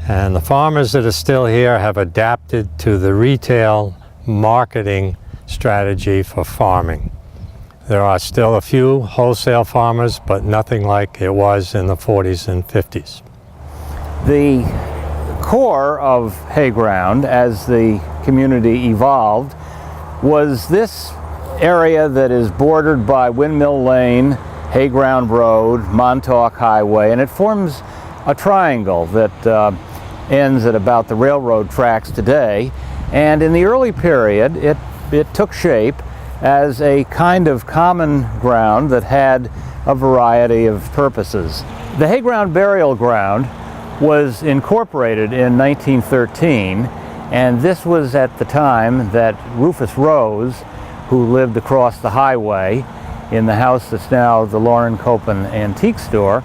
And the farmers that are still here have adapted to the retail marketing strategy for farming. There are still a few wholesale farmers, but nothing like it was in the 40s and 50s. The core of Hayground, as the community evolved, was this area that is bordered by Windmill Lane, Hayground Road, Montauk Highway, and it forms a triangle that ends at about the railroad tracks today. And in the early period, it took shape as a kind of common ground that had a variety of purposes. The Hayground Burial Ground was incorporated in 1913, and this was at the time that Rufus Rose, who lived across the highway in the house that's now the Lauren Copen Antique Store,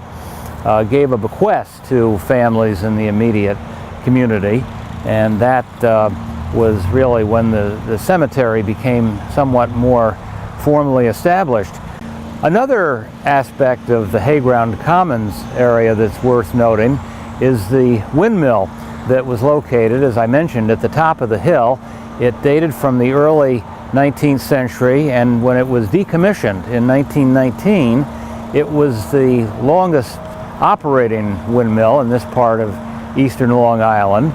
gave a bequest to families in the immediate community, and that was really when the cemetery became somewhat more formally established. Another aspect of the Hayground Commons area that's worth noting is the windmill that was located, as I mentioned, at the top of the hill. It dated from the early 19th century, and when it was decommissioned in 1919, it was the longest operating windmill in this part of eastern Long Island.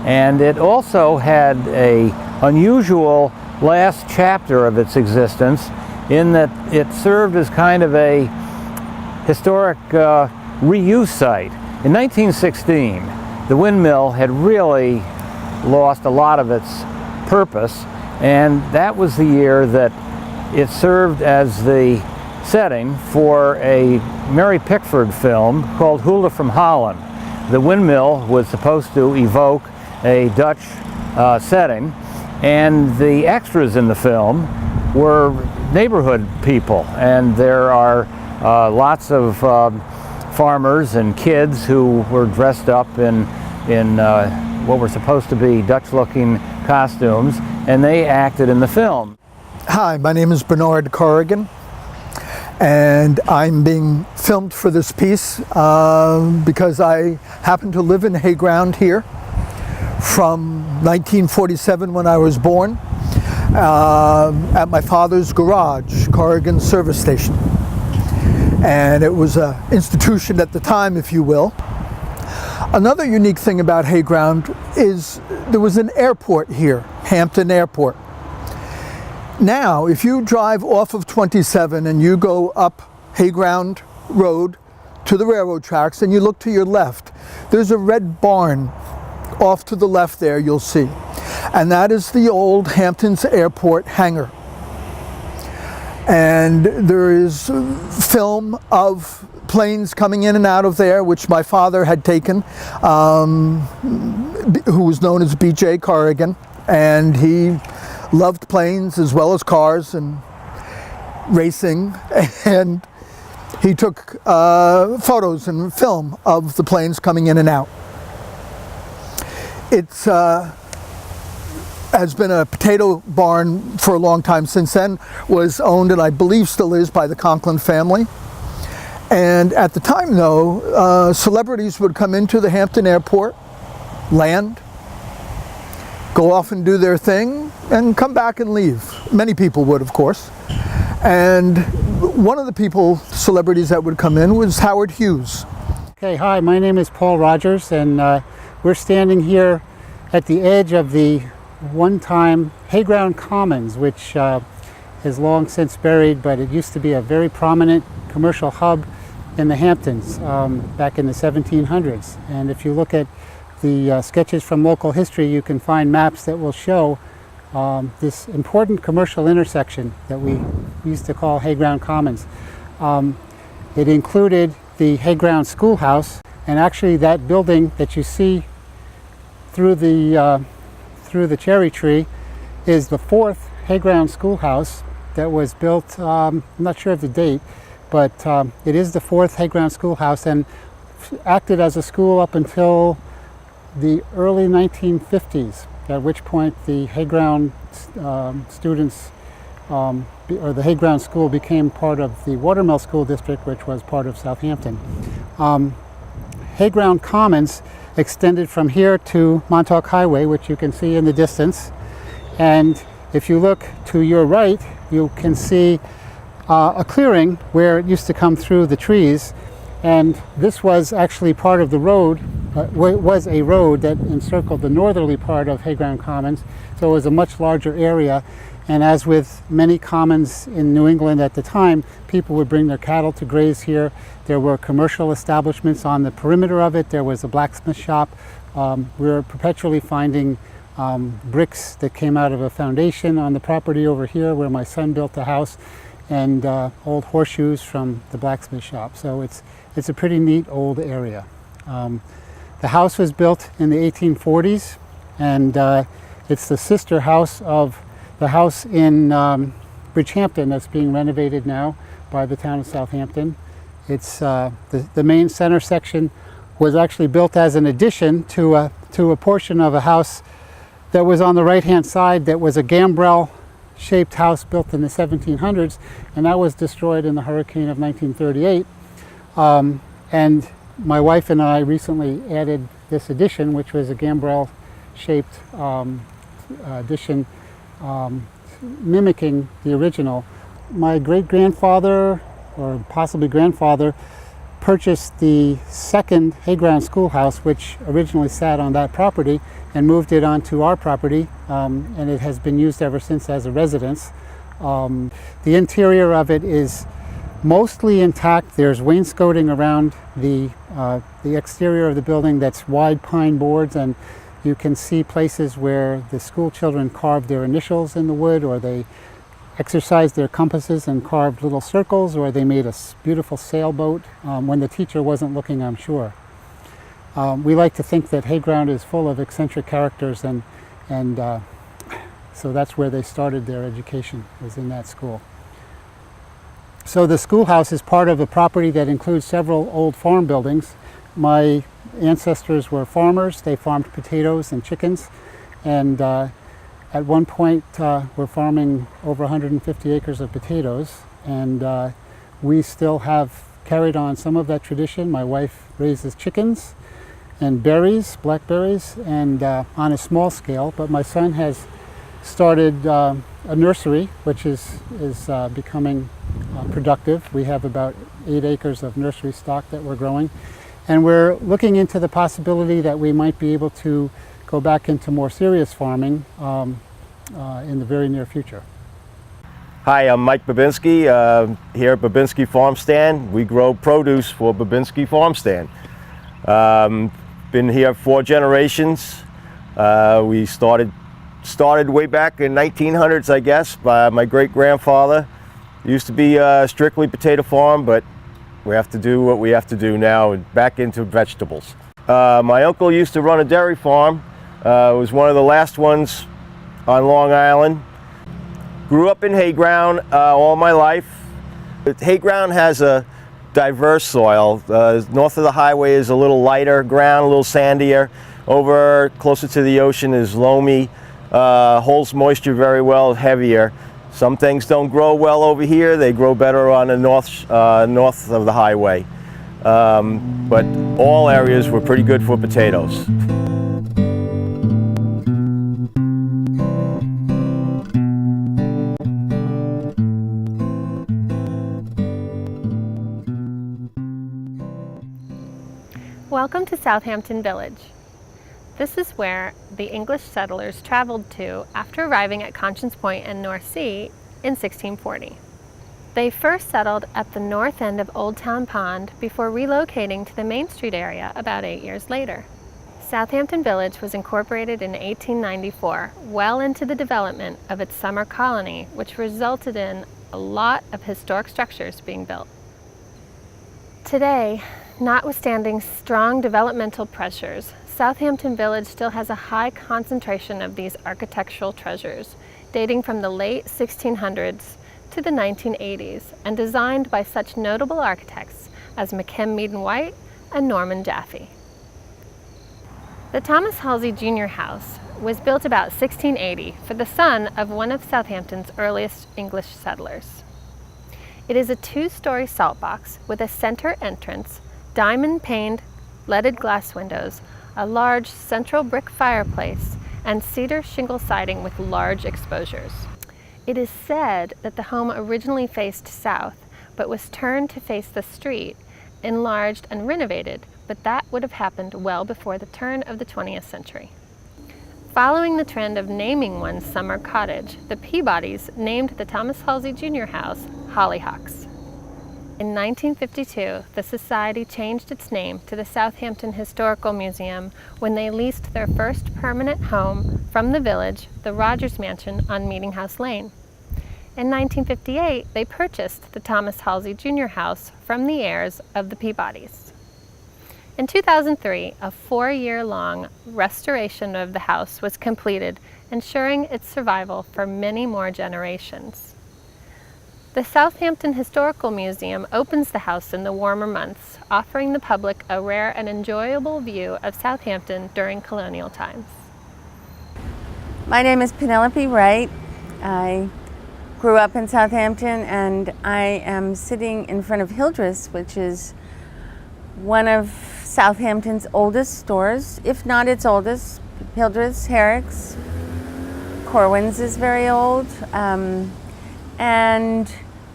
And it also had an unusual last chapter of its existence in that it served as kind of a historic reuse site. In 1916, the windmill had really lost a lot of its purpose, and that was the year that it served as the setting for a Mary Pickford film called Hulda from Holland. The windmill was supposed to evoke a Dutch setting, and the extras in the film were neighborhood people, and there are Lots of farmers and kids who were dressed up in what were supposed to be Dutch-looking costumes, and they acted in the film. Hi, my name is Bernard Corrigan, and I'm being filmed for this piece because I happen to live in Hayground here from 1947 when I was born at my father's garage, Corrigan Service Station. And it was an institution at the time, if you will. Another unique thing about Hayground is there was an airport here, Hampton Airport. Now, if you drive off of 27 and you go up Hayground Road to the railroad tracks and you look to your left, there's a red barn off to the left there you'll see. And that is the old Hamptons Airport hangar. And there is film of planes coming in and out of there, which my father had taken, who was known as B.J. Corrigan, and he loved planes as well as cars and racing, and he took photos and film of the planes coming in and out. It's has been a potato barn for a long time. Since then was owned, and I believe still is, by the Conklin family. And at the time though, celebrities would come into the Hampton Airport, land, go off and do their thing, and come back and leave. Many people would, of course. And one of the celebrities that would come in was Howard Hughes. Okay, hi, my name is Paul Rogers, and we're standing here at the edge of the one-time Hayground Commons, which is long since buried, but it used to be a very prominent commercial hub in the Hamptons back in the 1700s. And if you look at the sketches from local history, you can find maps that will show this important commercial intersection that we used to call Hayground Commons. It included the Hayground Schoolhouse, and actually that building that you see through the cherry tree is the fourth Hayground Schoolhouse that was built, I'm not sure of the date, but it is the fourth Hayground Schoolhouse and acted as a school up until the early 1950s, at which point the Hayground students, or the Hayground School, became part of the Watermill School District, which was part of Southampton. Hayground Commons extended from here to Montauk Highway, which you can see in the distance. And if you look to your right, you can see a clearing where it used to come through the trees. And this was actually part of the road, was a road that encircled the northerly part of Hayground Commons. So it was a much larger area. And as with many commons in New England at the time, people would bring their cattle to graze here. There were commercial establishments on the perimeter of it. There was a blacksmith shop. We were perpetually finding bricks that came out of a foundation on the property over here where my son built the house, and old horseshoes from the blacksmith shop. So it's a pretty neat old area. The house was built in the 1840s, and it's the sister house of the house in Bridgehampton that's being renovated now by the town of Southampton. It's the main center section was actually built as an addition to a portion of a house that was on the right-hand side that was a gambrel-shaped house built in the 1700s, and that was destroyed in the hurricane of 1938. And my wife and I recently added this addition, which was a gambrel-shaped addition mimicking the original. My great-grandfather, or possibly grandfather, purchased the second Hayground Schoolhouse, which originally sat on that property, and moved it onto our property, and it has been used ever since as a residence. The interior of it is mostly intact. There's wainscoting around the exterior of the building that's wide pine boards, and you can see places where the school children carved their initials in the wood, or they exercised their compasses and carved little circles, or they made a beautiful sailboat when the teacher wasn't looking, I'm sure. We like to think that Hayground is full of eccentric characters, and so that's where they started their education, was in that school. So the schoolhouse is part of a property that includes several old farm buildings. My ancestors were farmers. They farmed potatoes and chickens, and at one point we're farming over 150 acres of potatoes, and we still have carried on some of that tradition. My wife raises chickens and berries, blackberries, and on a small scale, but my son has started a nursery, which is becoming productive. We have about 8 acres of nursery stock that we're growing, and we're looking into the possibility that we might be able to go back into more serious farming in the very near future. Hi, I'm Mike Babinski here at Babinski Farm Stand. We grow produce for Babinski Farm Stand. Been here 4 generations. We started way back in 1900s, I guess, by my great-grandfather. It used to be a strictly potato farm, but we have to do what we have to do now and back into vegetables. My uncle used to run a dairy farm. It was one of the last ones on Long Island. Grew up in hayground all my life. Hayground has a diverse soil. North of the highway is a little lighter ground, a little sandier. Over closer to the ocean is loamy, holds moisture very well, heavier. Some things don't grow well over here. They grow better on the north of the highway. But all areas were pretty good for potatoes. Welcome to Southampton Village. This is where the English settlers traveled to after arriving at Conscience Point and North Sea in 1640. They first settled at the north end of Old Town Pond before relocating to the Main Street area about 8 years later. Southampton Village was incorporated in 1894, well into the development of its summer colony, which resulted in a lot of historic structures being built. Today, notwithstanding strong developmental pressures, Southampton Village still has a high concentration of these architectural treasures, dating from the late 1600s to the 1980s, and designed by such notable architects as McKim Mead and White and Norman Jaffe. The Thomas Halsey Jr. House was built about 1680 for the son of one of Southampton's earliest English settlers. It is a 2-story salt box with a center entrance, diamond-paned leaded glass windows, a large central brick fireplace, and cedar shingle siding with large exposures. It is said that the home originally faced south, but was turned to face the street, enlarged and renovated, but that would have happened well before the turn of the 20th century. Following the trend of naming one's summer cottage, the Peabodys named the Thomas Halsey Jr. House Hollyhocks. In 1952, the Society changed its name to the Southampton Historical Museum when they leased their first permanent home from the village, the Rogers Mansion on Meeting House Lane. In 1958, they purchased the Thomas Halsey Jr. House from the heirs of the Peabodys. In 2003, a 4-year-long restoration of the house was completed, ensuring its survival for many more generations. The Southampton Historical Museum opens the house in the warmer months, offering the public a rare and enjoyable view of Southampton during colonial times. My name is Penelope Wright. I grew up in Southampton, and I am sitting in front of Hildreth's, which is one of Southampton's oldest stores, if not its oldest. Hildreth's, Herrick's, Corwin's is very old. And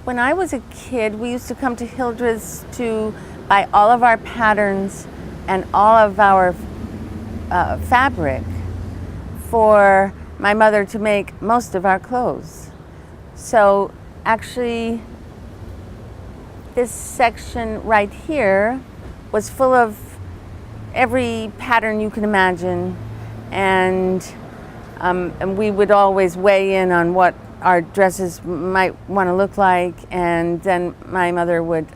when I was a kid, we used to come to Hildreth's to buy all of our patterns and all of our fabric for my mother to make most of our clothes. So actually, this section right here was full of every pattern you can imagine, and we would always weigh in on what our dresses might want to look like, and then my mother would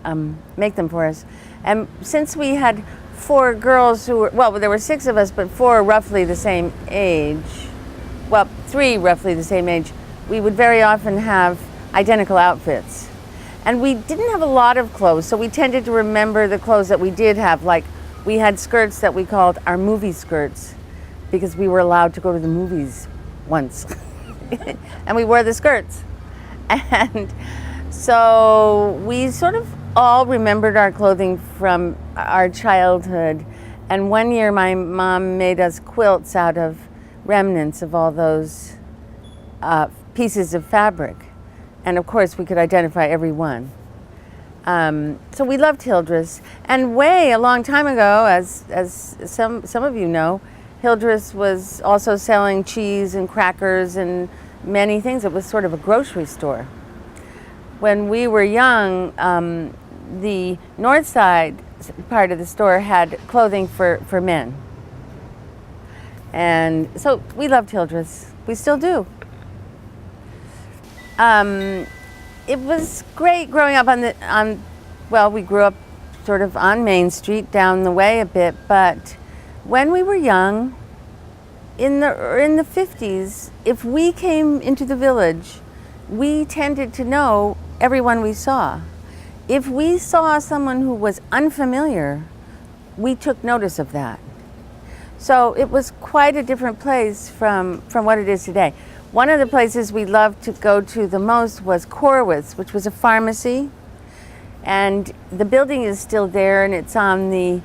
make them for us. And since we had 4 girls who were, well, there were 6 of us, but 4 roughly the same age, well, 3 roughly the same age, we would very often have identical outfits. And we didn't have a lot of clothes, so we tended to remember the clothes that we did have. Like, we had skirts that we called our movie skirts because we were allowed to go to the movies once. And we wore the skirts. And so we sort of all remembered our clothing from our childhood. And one year my mom made us quilts out of remnants of all those pieces of fabric. And of course we could identify every one. So we loved Hildreth. And way a long time ago, as some of you know, Hildreth was also selling cheese and crackers and many things. It was sort of a grocery store. When we were young, the north side part of the store had clothing for men. And so we loved Hildreth. We still do. It was great growing up well, we grew up sort of on Main Street, down the way a bit, but when we were young, in the 50s, if we came into the village, we tended to know everyone we saw. If we saw someone who was unfamiliar, we took notice of that. So it was quite a different place from what it is today. One of the places we loved to go to the most was Corwith's, which was a pharmacy. And the building is still there, and it's on the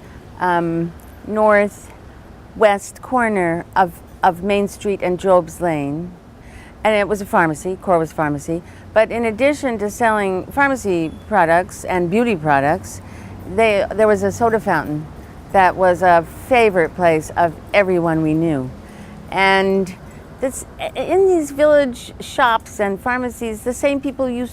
northwest corner of Main Street and Job's Lane. And it was a pharmacy, Corwith's Pharmacy. But in addition to selling pharmacy products and beauty products, there was a soda fountain that was a favorite place of everyone we knew. And in these village shops and pharmacies, the same people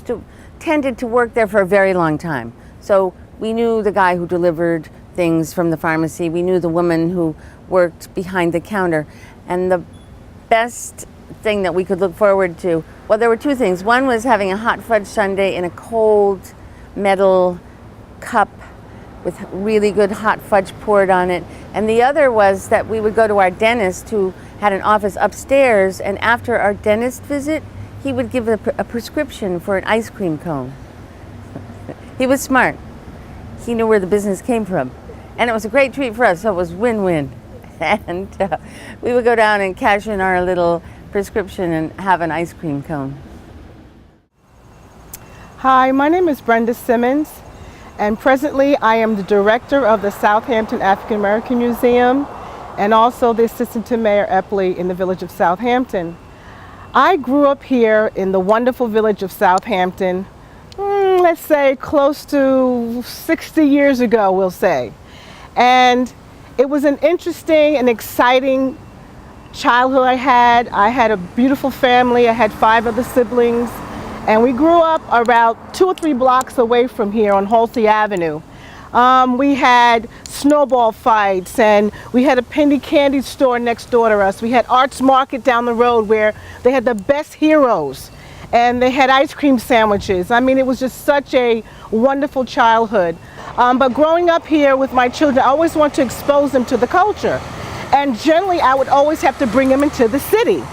tended to work there for a very long time. So we knew the guy who delivered things from the pharmacy. We knew the woman who worked behind the counter. And the best thing that we could look forward to, well, there were two things. One was having a hot fudge sundae in a cold metal cup with really good hot fudge poured on it. And the other was that we would go to our dentist, who had an office upstairs, and after our dentist visit, he would give a prescription for an ice cream cone. He was smart. He knew where the business came from. And it was a great treat for us, so it was win-win. And we would go down and cash in our little prescription and have an ice cream cone. Hi, my name is Brenda Simmons, and presently I am the director of the Southampton African American Museum and also the assistant to Mayor Epley in the village of Southampton. I grew up here in the wonderful village of Southampton, let's say close to 60 years ago, we'll say. And it was an interesting and exciting childhood I had. I had a beautiful family. I had 5 other siblings. And we grew up about 2 or 3 blocks away from here on Halsey Avenue. We had snowball fights, and we had a penny candy store next door to us. We had Arts Market down the road where they had the best heroes, and they had ice cream sandwiches. I mean, it was just such a wonderful childhood. But growing up here with my children, I always want to expose them to the culture. And generally, I would always have to bring them into the city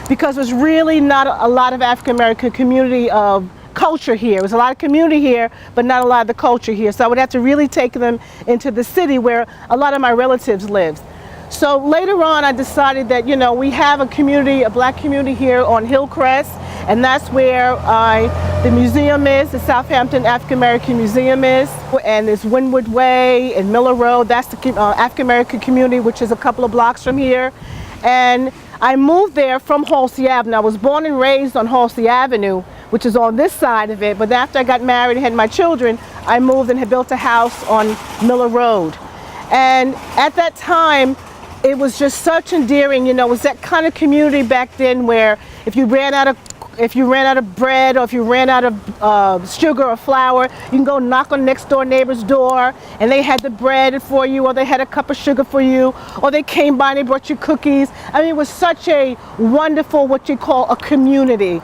because there's really not a lot of African American community of culture here. There's a lot of community here, but not a lot of the culture here. So I would have to really take them into the city where a lot of my relatives lived. So later on, I decided that, you know, we have a community, a black community here on Hillcrest, and that's where the museum is, the Southampton African American Museum is, and it's Wynwood Way and Miller Road. That's the African American community, which is a couple of blocks from here. And I moved there from Halsey Avenue. I was born and raised on Halsey Avenue, which is on this side of it, but after I got married and had my children, I moved and had built a house on Miller Road. And at that time, it was just such endearing, you know, it was that kind of community back then where if you ran out of bread, or if you ran out of sugar or flour, you can go knock on next door neighbor's door and they had the bread for you, or they had a cup of sugar for you, or they came by and they brought you cookies. I mean, it was such a wonderful, what you call a community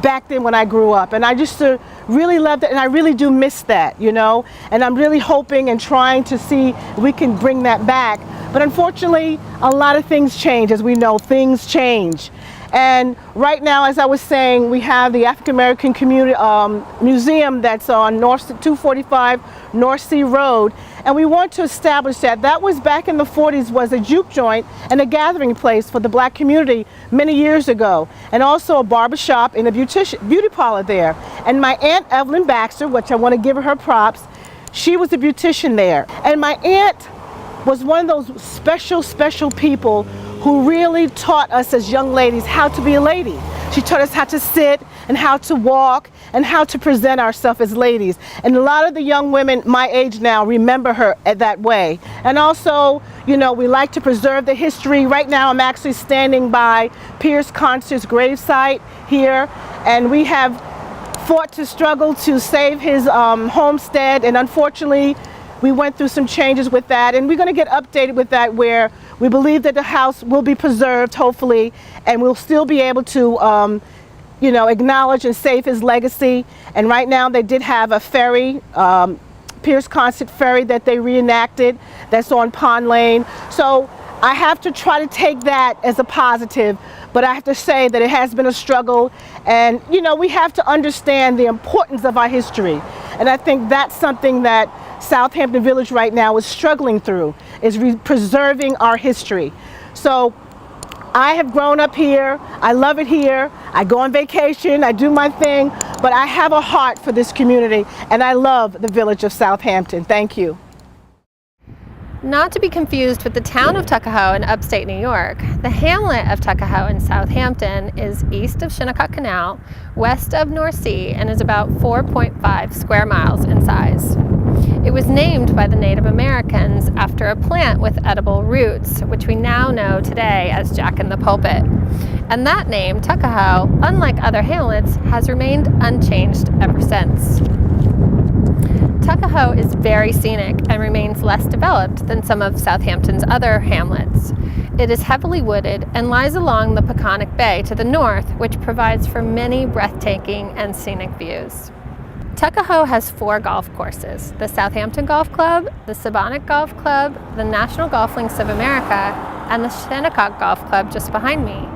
back then when I grew up. And I just really loved it, and I really do miss that, you know, and I'm really hoping and trying to see if we can bring that back. But unfortunately, a lot of things change. As we know, things change. And right now, as I was saying, we have the African American Community Museum that's on 245 North Sea Road. And we want to establish that that was back in the 40s was a juke joint and a gathering place for the black community many years ago. And also a barber shop and a beauty parlor there. And my Aunt Evelyn Baxter, which I want to give her props, she was a beautician there. And my aunt was one of those special people who really taught us as young ladies how to be a lady. She taught us how to sit and how to walk and how to present ourselves as ladies. And a lot of the young women my age now remember her that way. And also, you know, we like to preserve the history. Right now I'm actually standing by Pierce Concert's gravesite here, and we have fought to struggle to save his homestead, and unfortunately we went through some changes with that, and we're going to get updated with that, where we believe that the house will be preserved, hopefully, and we'll still be able to you know, acknowledge and save his legacy. And right now they did have a ferry, Pierce Concert Ferry, that they reenacted, that's on Pond Lane. So I have to try to take that as a positive, but I have to say that it has been a struggle, and you know, we have to understand the importance of our history. And I think that's something that Southampton Village right now is struggling through, is preserving our history. So I have grown up here, I love it here, I go on vacation, I do my thing, but I have a heart for this community, and I love the village of Southampton. Thank you. Not to be confused with the town of Tuckahoe in upstate New York, the hamlet of Tuckahoe in Southampton is east of Shinnecock Canal, west of North Sea, and is about 4.5 square miles in size. It was named by the Native Americans after a plant with edible roots, which we now know today as Jack in the Pulpit. And that name, Tuckahoe, unlike other hamlets, has remained unchanged ever since. Tuckahoe is very scenic and remains less developed than some of Southampton's other hamlets. It is heavily wooded and lies along the Peconic Bay to the north, which provides for many breathtaking and scenic views. Tuckahoe has 4 golf courses: the Southampton Golf Club, the Sagaponack Golf Club, the National Golf Links of America, and the Shinnecock Golf Club just behind me.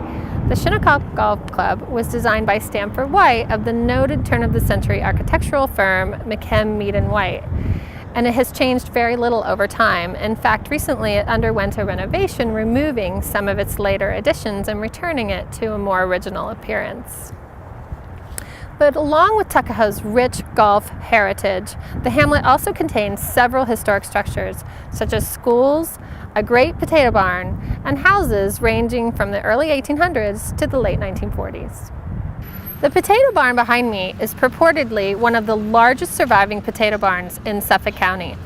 The Shinnecock Golf Club was designed by Sanford White of the noted turn-of-the-century architectural firm McKim, Mead & White, and it has changed very little over time. In fact, recently it underwent a renovation, removing some of its later additions and returning it to a more original appearance. But along with Tuckahoe's rich golf heritage, the hamlet also contains several historic structures, such as schools, a great potato barn, and houses ranging from the early 1800s to the late 1940s. The potato barn behind me is purportedly one of the largest surviving potato barns in Suffolk County.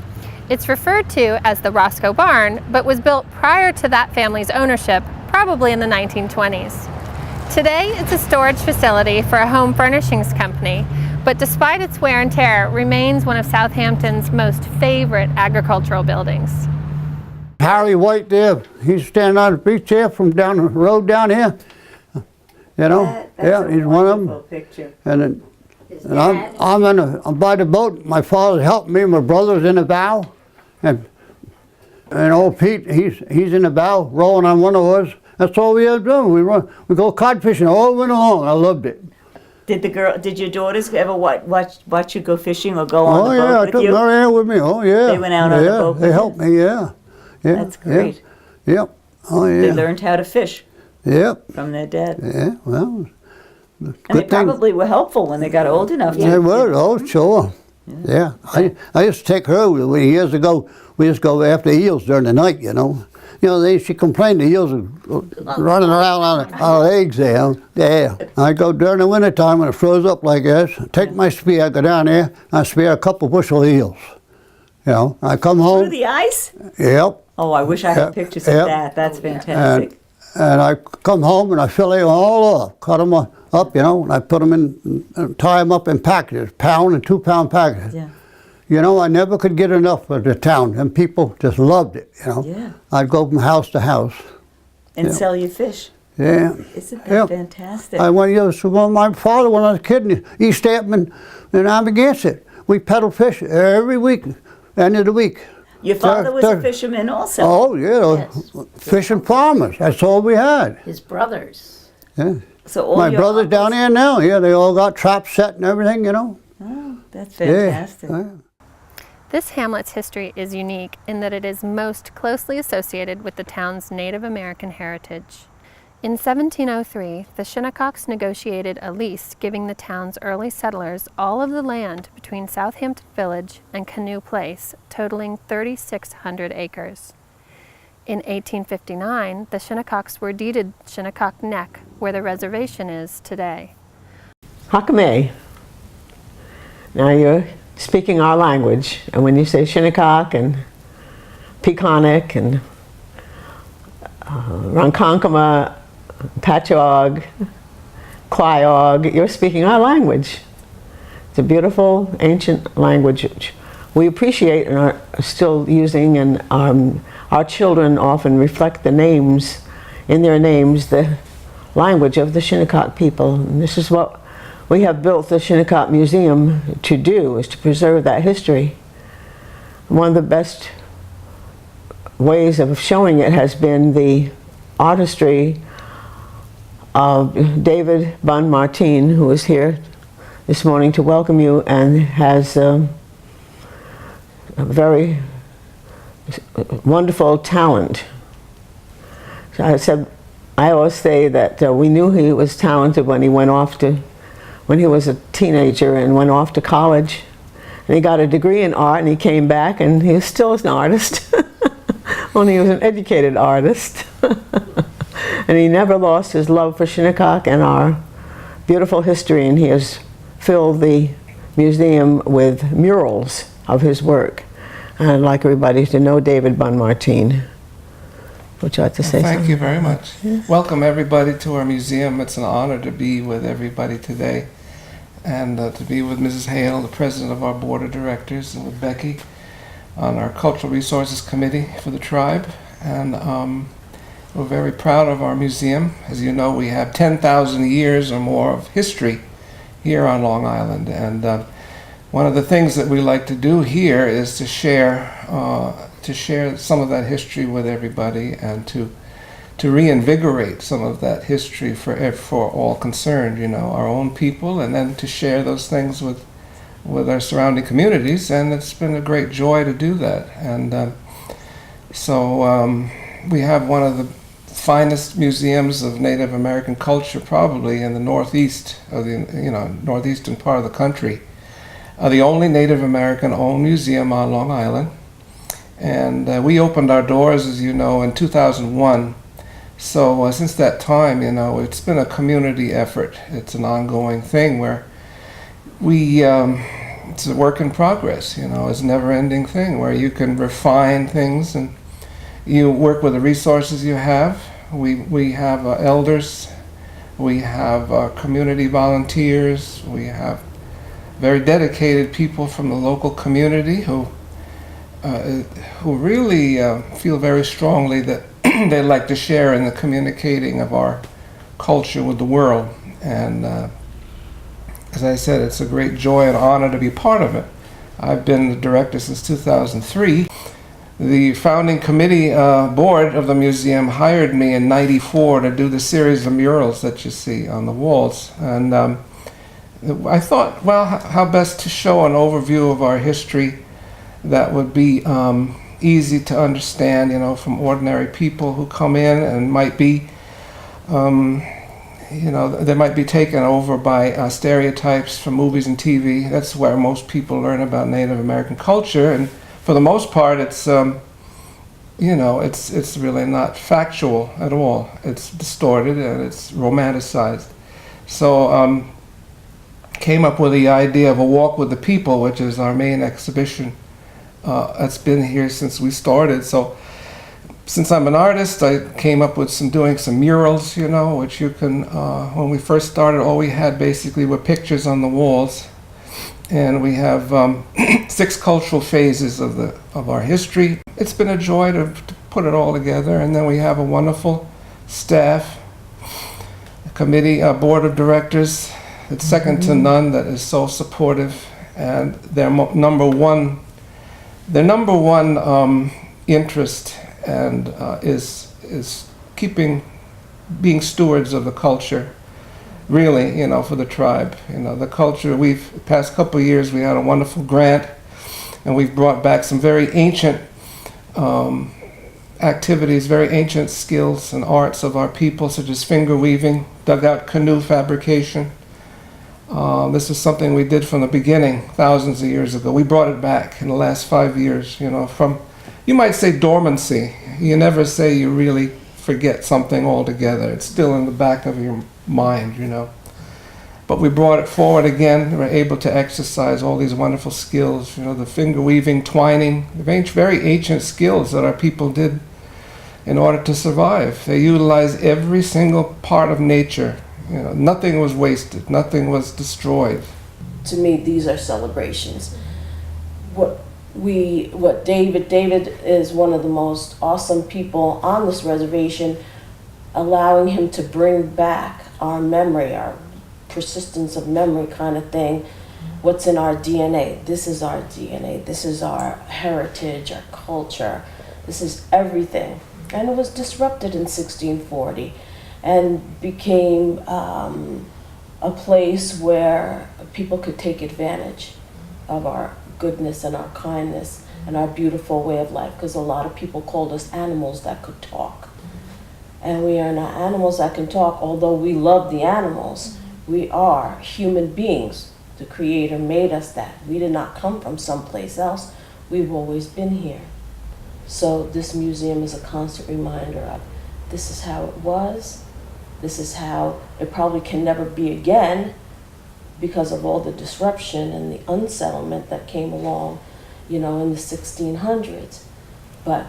It's referred to as the Roscoe Barn, but was built prior to that family's ownership, probably in the 1920s. Today, it's a storage facility for a home furnishings company, but despite its wear and tear, remains one of Southampton's most favorite agricultural buildings. Harry White there, he's standing on the beach here from down the road down here. You know, yeah, he's one of them. Picture. And I'm by the boat. My father's helping me. My brother's in the bow, and old Pete, he's in the bow, rowing on one of oars. That's all we ever do. We go cod fishing all winter long. I loved it. Did your daughters ever watch you go fishing or go on the boat with you? Oh yeah, I took Marin with me. Oh yeah. They went out on the boat with they helped me. Yeah. That's great. Yeah. Yep. Oh yeah. They learned how to fish. Yep. From their dad. Yeah. Well. And they probably were helpful when they got old enough. They were. Oh sure. Yeah. I used to take her years ago. We used to go after eels during the night. You know. She complained the eels were running around on our eggs there. Yeah. I go during the winter time when it froze up like this, take my spear, go down there, I spear a couple bushel of eels. You know, I come home. Through the ice? Yep. Oh, I wish I had pictures of that. That's fantastic. And I come home and I fillet them all up, cut them up, you know, and I put them in, tie them up in packages, £1 and £2 packages. Yeah. You know, I never could get enough of the town, and people just loved it, you know. Yeah. I'd go from house to house. And sell your fish. Yeah. Isn't that fantastic? My father, when I was a kid in East Hampton, and I'm against it. We peddled fish every week, end of the week. Your father was a fisherman also. Oh, yeah. Yes. Fishing farmers. That's all we had. His brothers. Yeah. So all My your brother's down here now. Yeah, they all got traps set and everything, you know. Oh, that's fantastic. Yeah. This hamlet's history is unique in that it is most closely associated with the town's Native American heritage. In 1703, the Shinnecocks negotiated a lease giving the town's early settlers all of the land between Southampton Village and Canoe Place, totaling 3,600 acres. In 1859, the Shinnecocks were deeded Shinnecock Neck, where the reservation is today. Hakame. Now you're speaking our language, and when you say Shinnecock and Peconic and Ronkonkoma, Patchogue, Cliog, you're speaking our language. It's a beautiful ancient language which we appreciate and are still using, and our children often reflect the names, in their names, the language of the Shinnecock people. And this is what we have built the Shinnecock Museum to do, is to preserve that history. One of the best ways of showing it has been the artistry of David Bun Martin, who is here this morning to welcome you and has a very wonderful talent. So I always say that we knew he was talented when he was a teenager and went off to college. And he got a degree in art and he came back and he still is an artist. Only he was an educated artist. And he never lost his love for Shinnecock and our beautiful history, and he has filled the museum with murals of his work. And I'd like everybody to know David Bun Martin. Would you like to say something? Thank you very much. Yeah. Welcome everybody to our museum. It's an honor to be with everybody today, and to be with Mrs. Hale, the president of our board of directors, and with Becky on our Cultural Resources Committee for the tribe. And we're very proud of our museum. As you know, we have 10,000 years or more of history here on Long Island. And one of the things that we like to do here is to share some of that history with everybody, and to reinvigorate some of that history for all concerned, you know, our own people, and then to share those things with our surrounding communities. And it's been a great joy to do that. And so we have one of the finest museums of Native American culture probably in the northeast of the northeastern part of the country. The only Native American owned museum on Long Island. And we opened our doors, as you know, in 2001. So since that time, you know, it's been a community effort. It's an ongoing thing where it's a work in progress, you know. It's a never-ending thing where you can refine things and you work with the resources you have. We have elders, we have community volunteers, we have very dedicated people from the local community who really feel very strongly that they like to share in the communicating of our culture with the world. And as I said, it's a great joy and honor to be part of it. I've been the director since 2003. The founding committee board of the museum hired me in '94 to do the series of murals that you see on the walls. And I thought, well, how best to show an overview of our history that would be easy to understand, you know, from ordinary people who come in and might be, you know, they might be taken over by stereotypes from movies and TV. That's where most people learn about Native American culture, and for the most part, it's you know, it's really not factual at all. It's distorted and it's romanticized. So came up with the idea of a walk with the people, which is our main exhibition. That's been here since we started. So since I'm an artist, I came up with doing some murals, you know, which you can, when we first started, all we had basically were pictures on the walls. And we have 6 cultural phases of our history. It's been a joy to put it all together. And then we have a wonderful staff, a committee, a board of directors. It's second to none, that is so supportive. And their number one interest and is keeping being stewards of the culture, really, you know, for the tribe. You know, the culture, the past couple of years we had a wonderful grant, and we've brought back some very ancient activities, very ancient skills and arts of our people, such as finger weaving, dugout canoe fabrication. This is something we did from the beginning, thousands of years ago. We brought it back in the last 5 years, you know, from, you might say, dormancy. You never say you really forget something altogether. It's still in the back of your mind, you know. But we brought it forward again. We were able to exercise all these wonderful skills, you know, the finger weaving, twining, very ancient skills that our people did in order to survive. They utilized every single part of nature. You know, nothing was wasted, nothing was destroyed. To me, these are celebrations. David is one of the most awesome people on this reservation, allowing him to bring back our memory, our persistence of memory kind of thing. What's in our DNA? This is our DNA. This is our heritage, our culture. This is everything. And it was disrupted in 1640 and became a place where people could take advantage of our goodness and our kindness and our beautiful way of life, because a lot of people called us animals that could talk. And we are not animals that can talk, although we love the animals. We are human beings. The Creator made us that. We did not come from someplace else. We've always been here. So this museum is a constant reminder of this is how it was, this is how it probably can never be again because of all the disruption and the unsettlement that came along, you know, in the 1600s. But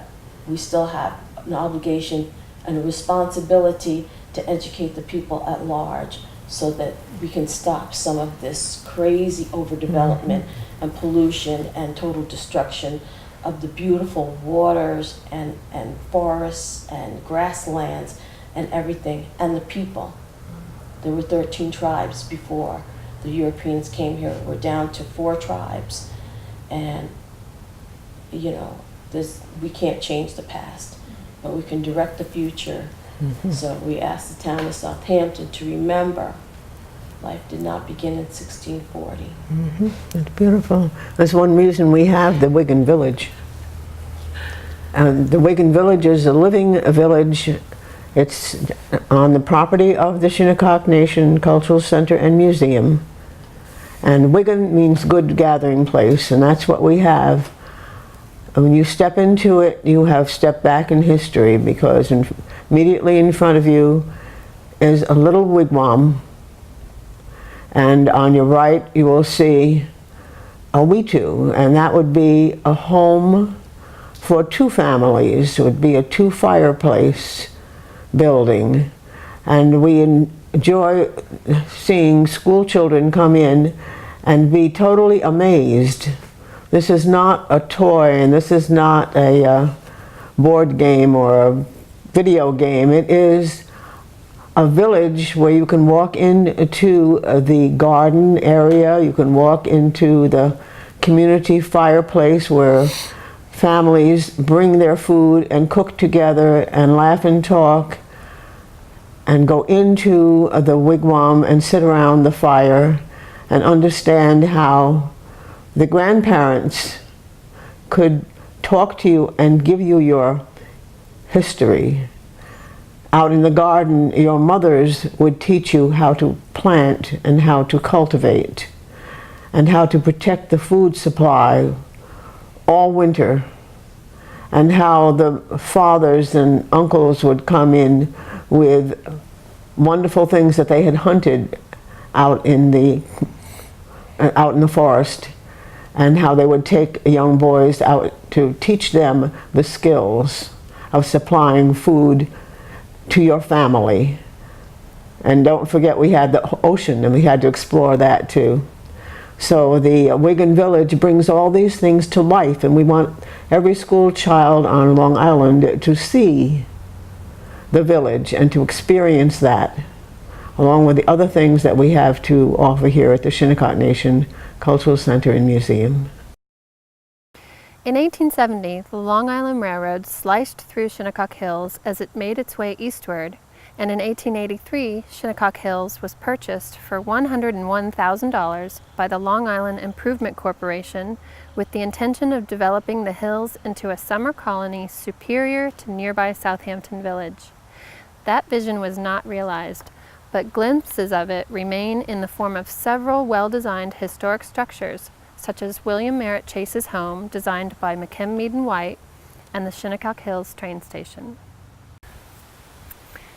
we still have an obligation and a responsibility to educate the people at large so that we can stop some of this crazy overdevelopment and pollution and total destruction of the beautiful waters and forests and grasslands and everything, and the people. There were 13 tribes before the Europeans came here. We're down to 4 tribes. And, you know, we can't change the past, but we can direct the future. So we ask the town of Southampton to remember life did not begin in 1640. That's beautiful. That's one reason we have the Wigan Village. And the Wigan Village is a living village. It's on the property of the Shinnecock Nation Cultural Center and Museum. And Wigan means good gathering place, and that's what we have. And when you step into it, you have stepped back in history, because immediately in front of you is a little wigwam, and on your right you will see a wetu, and that would be a home for 2 families. It would be a 2-fireplace building, and we enjoy seeing school children come in and be totally amazed. This is not a toy, and this is not a board game or a video game. It is a village where you can walk into the garden area, you can walk into the community fireplace where families bring their food and cook together and laugh and talk, and go into the wigwam and sit around the fire and understand how the grandparents could talk to you and give you your history. Out in the garden, your mothers would teach you how to plant and how to cultivate and how to protect the food supply all winter, and how the fathers and uncles would come in with wonderful things that they had hunted out in the forest, and how they would take young boys out to teach them the skills of supplying food to your family. And don't forget, we had the ocean, and we had to explore that too. So the Wigan Village brings all these things to life, and we want every school child on Long Island to see the village and to experience that, along with the other things that we have to offer here at the Shinnecock Nation Cultural Center and Museum. In 1870, the Long Island Railroad sliced through Shinnecock Hills as it made its way eastward and in 1883, Shinnecock Hills was purchased for $101,000 by the Long Island Improvement Corporation with the intention of developing the hills into a summer colony superior to nearby Southampton Village. That vision was not realized, but glimpses of it remain in the form of several well-designed historic structures, such as William Merritt Chase's home, designed by McKim, Mead and White, and the Shinnecock Hills train station.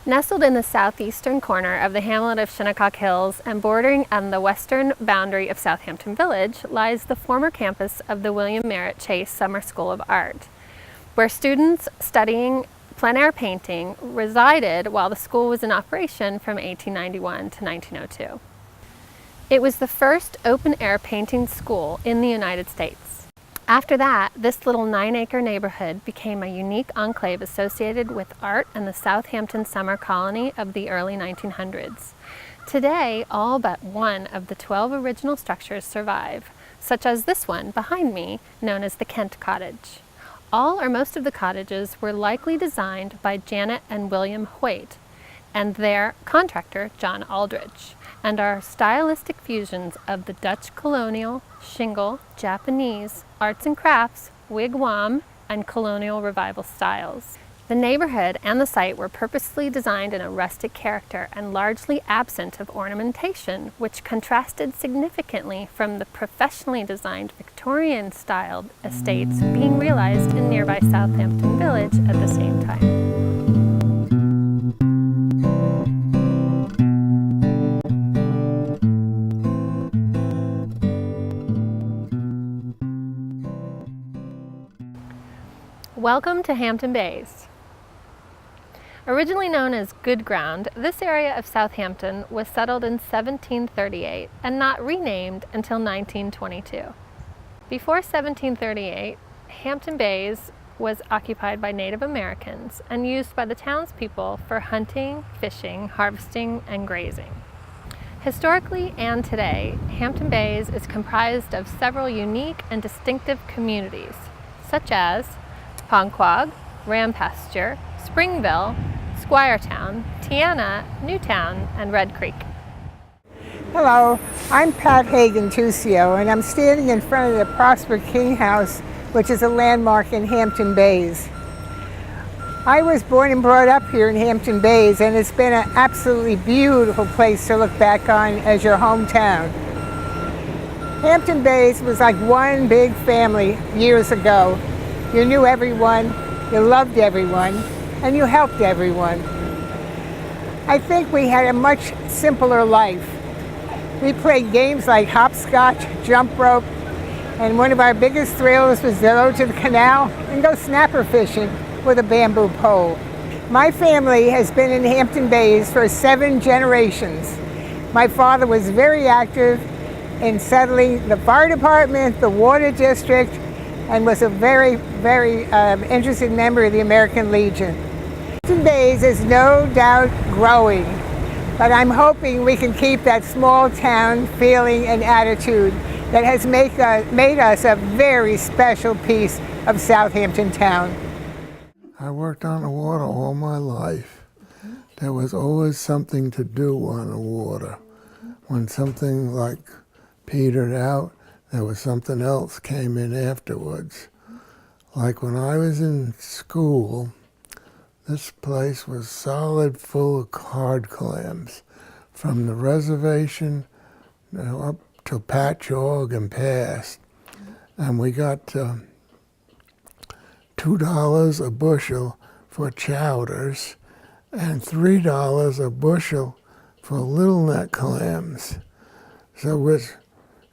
Nestled in the southeastern corner of the hamlet of Shinnecock Hills and bordering on the western boundary of Southampton Village lies the former campus of the William Merritt Chase Summer School of Art, where students studying plein air painting resided while the school was in operation from 1891 to 1902. It was the first open-air painting school in the United States. After that, this little 9-acre neighborhood became a unique enclave associated with art and the Southampton summer colony of the early 1900s. Today, all but one of the 12 original structures survive, such as this one behind me, known as the Kent Cottage. All or most of the cottages were likely designed by Janet and William Hoyt and their contractor, John Aldrich, and are stylistic fusions of the Dutch colonial, shingle, Japanese, arts and crafts, wigwam, and colonial revival styles. The neighborhood and the site were purposely designed in a rustic character and largely absent of ornamentation, which contrasted significantly from the professionally designed Victorian-styled estates being realized in nearby Southampton Village at the same time. Welcome to Hampton Bays. Originally known as Good Ground, this area of Southampton was settled in 1738 and not renamed until 1922. Before 1738, Hampton Bays was occupied by Native Americans and used by the townspeople for hunting, fishing, harvesting, and grazing. Historically and today, Hampton Bays is comprised of several unique and distinctive communities, such as Ponquag, Rampasture, Springville, Squiretown, Tiana, Newtown, and Red Creek. Hello, I'm Pat Hagen-Tucio, and I'm standing in front of the Prosper King House, which is a landmark in Hampton Bays. I was born and brought up here in Hampton Bays, and it's been an absolutely beautiful place to look back on as your hometown. Hampton Bays was like one big family years ago. You knew everyone, you loved everyone, and you helped everyone. I think we had a much simpler life. We played games like hopscotch, jump rope, and one of our biggest thrills was to go to the canal and go snapper fishing with a bamboo pole. My family has been in Hampton Bays for 7 generations. My father was very active in settling the fire department, the water district, and was a very, very interested member of the American Legion. Hampton Bays is no doubt growing, but I'm hoping we can keep that small town feeling and attitude that has made us a very special piece of Southampton town. I worked on the water all my life. There was always something to do on the water. When something like petered out, there was something else came in afterwards. Like when I was in school, this place was solid full of hard clams. From the reservation up to Patchogue and past. And we got $2 a bushel for chowders and $3 a bushel for little neck clams. So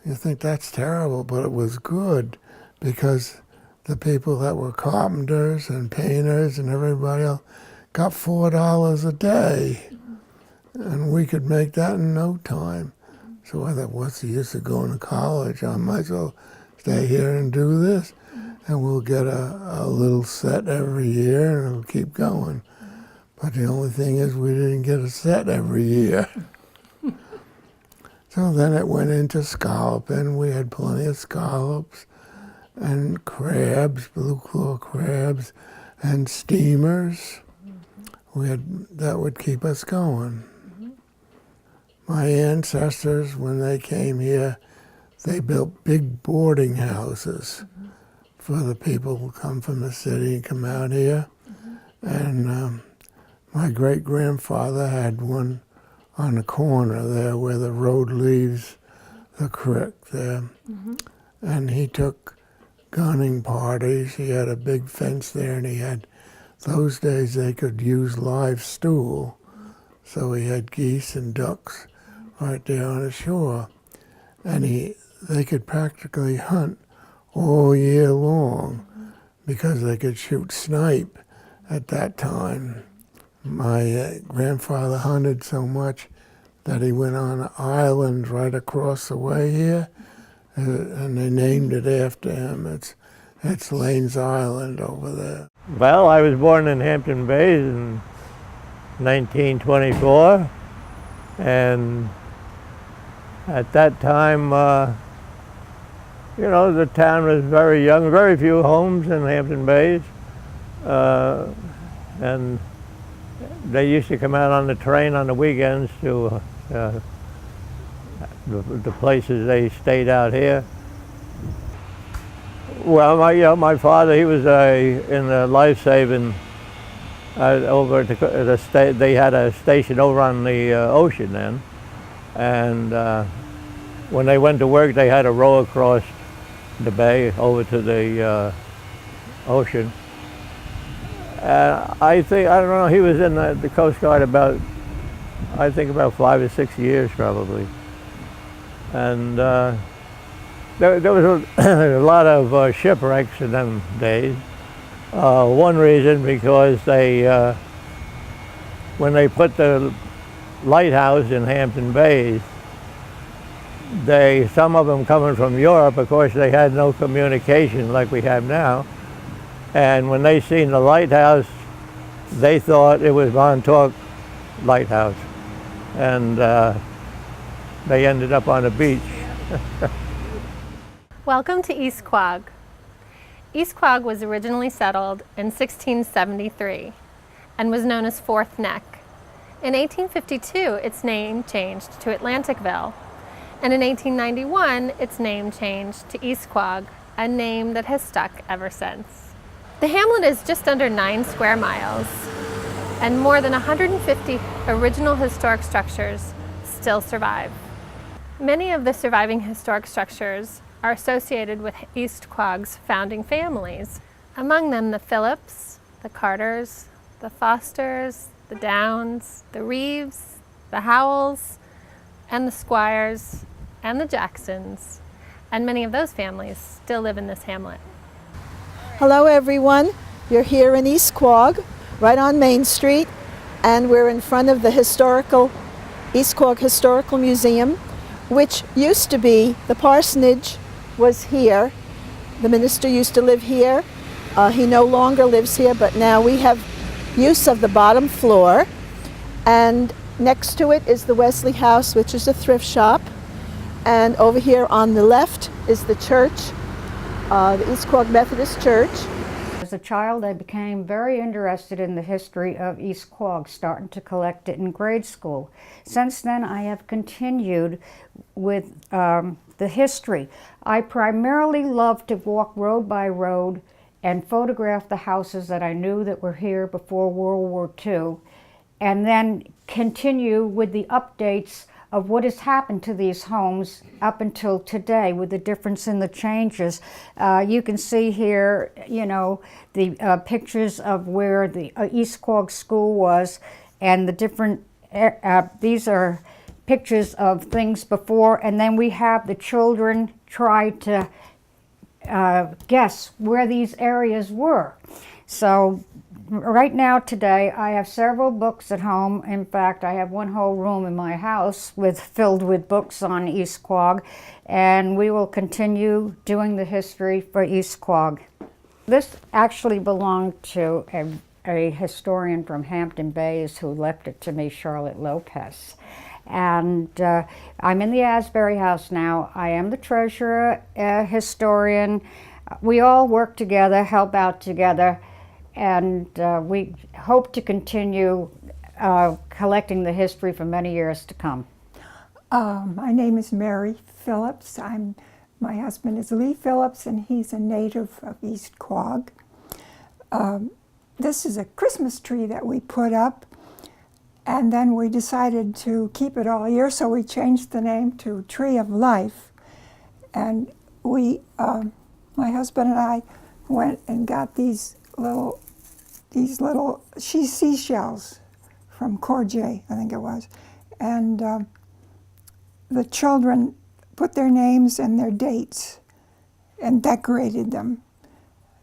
you think that's terrible, but it was good because the people that were carpenters and painters and everybody else got $4 a day. And we could make that in no time. So I thought, what's the use of going to college? I might as well stay here and do this. And we'll get a little set every year and it'll keep going. But the only thing is we didn't get a set every year. So then it went into scalloping. We had plenty of scallops and crabs, blue claw crabs, and steamers. that would keep us going. My ancestors, when they came here, they built big boarding houses for the people who come from the city and come out here. And my great-grandfather had one on the corner there where the road leaves the creek there. And he took gunning parties. He had a big fence there, and he had, those days they could use live stool. So he had geese and ducks right there on the shore. And they could practically hunt all year long because they could shoot snipe at that time. My grandfather hunted so much that he went on an island right across the way here, and they named it after him. It's Lane's Island over there. Well, I was born in Hampton Bays in 1924, and at that time, you know, the town was very young, very few homes in Hampton Bays, and they used to come out on the train on the weekends to the places they stayed out here. Well, my father, he was in the life-saving over at they had a station over on the ocean then, and when they went to work, they had to row across the bay over to the ocean. I don't know, he was in the Coast Guard about 5 or 6 years probably. And there was a lot of shipwrecks in them days. One reason because when they put the lighthouse in Hampton Bays, some of them coming from Europe, of course they had no communication like we have now. And when they seen the lighthouse, they thought it was Montauk Lighthouse. And they ended up on a beach. Welcome to East Quogue. East Quogue was originally settled in 1673 and was known as Fourth Neck. In 1852, its name changed to Atlanticville, and in 1891, its name changed to East Quogue, a name that has stuck ever since. The hamlet is just under 9 square miles, and more than 150 original historic structures still survive. Many of the surviving historic structures are associated with East Quogue's founding families, among them the Phillips, the Carters, the Fosters, the Downs, the Reeves, the Howells, and the Squires, and the Jacksons, and many of those families still live in this hamlet. Hello everyone, you're here in East Quogue, right on Main Street, and we're in front of the East Quogue Historical Museum, which used to be, the parsonage was here. The minister used to live here. He no longer lives here, but now we have use of the bottom floor. And next to it is the Wesley House, which is a thrift shop. And over here on the left is the church, the East Quogue Methodist Church. As a child, I became very interested in the history of East Quogue, starting to collect it in grade school. Since then, I have continued with the history. I primarily loved to walk road by road and photograph the houses that I knew that were here before World War II, and then continue with the updates of what has happened to these homes up until today with the difference in the changes. You can see here, you know, the pictures of where the East Quogue School was, and the different, these are pictures of things before, and then we have the children try to guess where these areas were. So right now today I have several books at home. In fact, I have one whole room in my house filled with books on East Quogue, and we will continue doing the history for East Quogue. This actually belonged to a historian from Hampton Bays who left it to me, Charlotte Lopez. And I'm in the Asbury House now. I am the treasurer, historian. We all work together, help out together. and we hope to continue collecting the history for many years to come. My name is Mary Phillips. My husband is Lee Phillips, and he's a native of East Quogue. This is a Christmas tree that we put up, and then we decided to keep it all year, so we changed the name to Tree of Life. And we, my husband and I, went and got these little seashells from Corrigan, I think it was, and the children put their names and their dates and decorated them.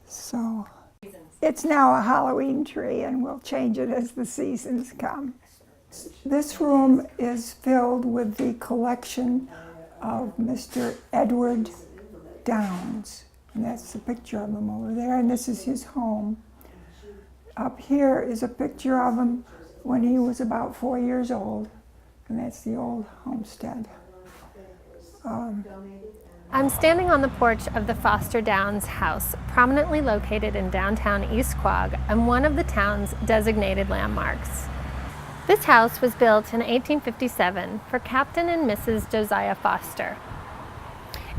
So it's now a Halloween tree, and we'll change it as the seasons come. This room is filled with the collection of Mr. Edward Downs, and that's a picture of him over there, and this is his home. Up here is a picture of him when he was about 4 years old, and that's the old homestead. I'm standing on the porch of the Foster Downs house, prominently located in downtown East Quogue and one of the town's designated landmarks. This house was built in 1857 for Captain and Mrs. Josiah Foster.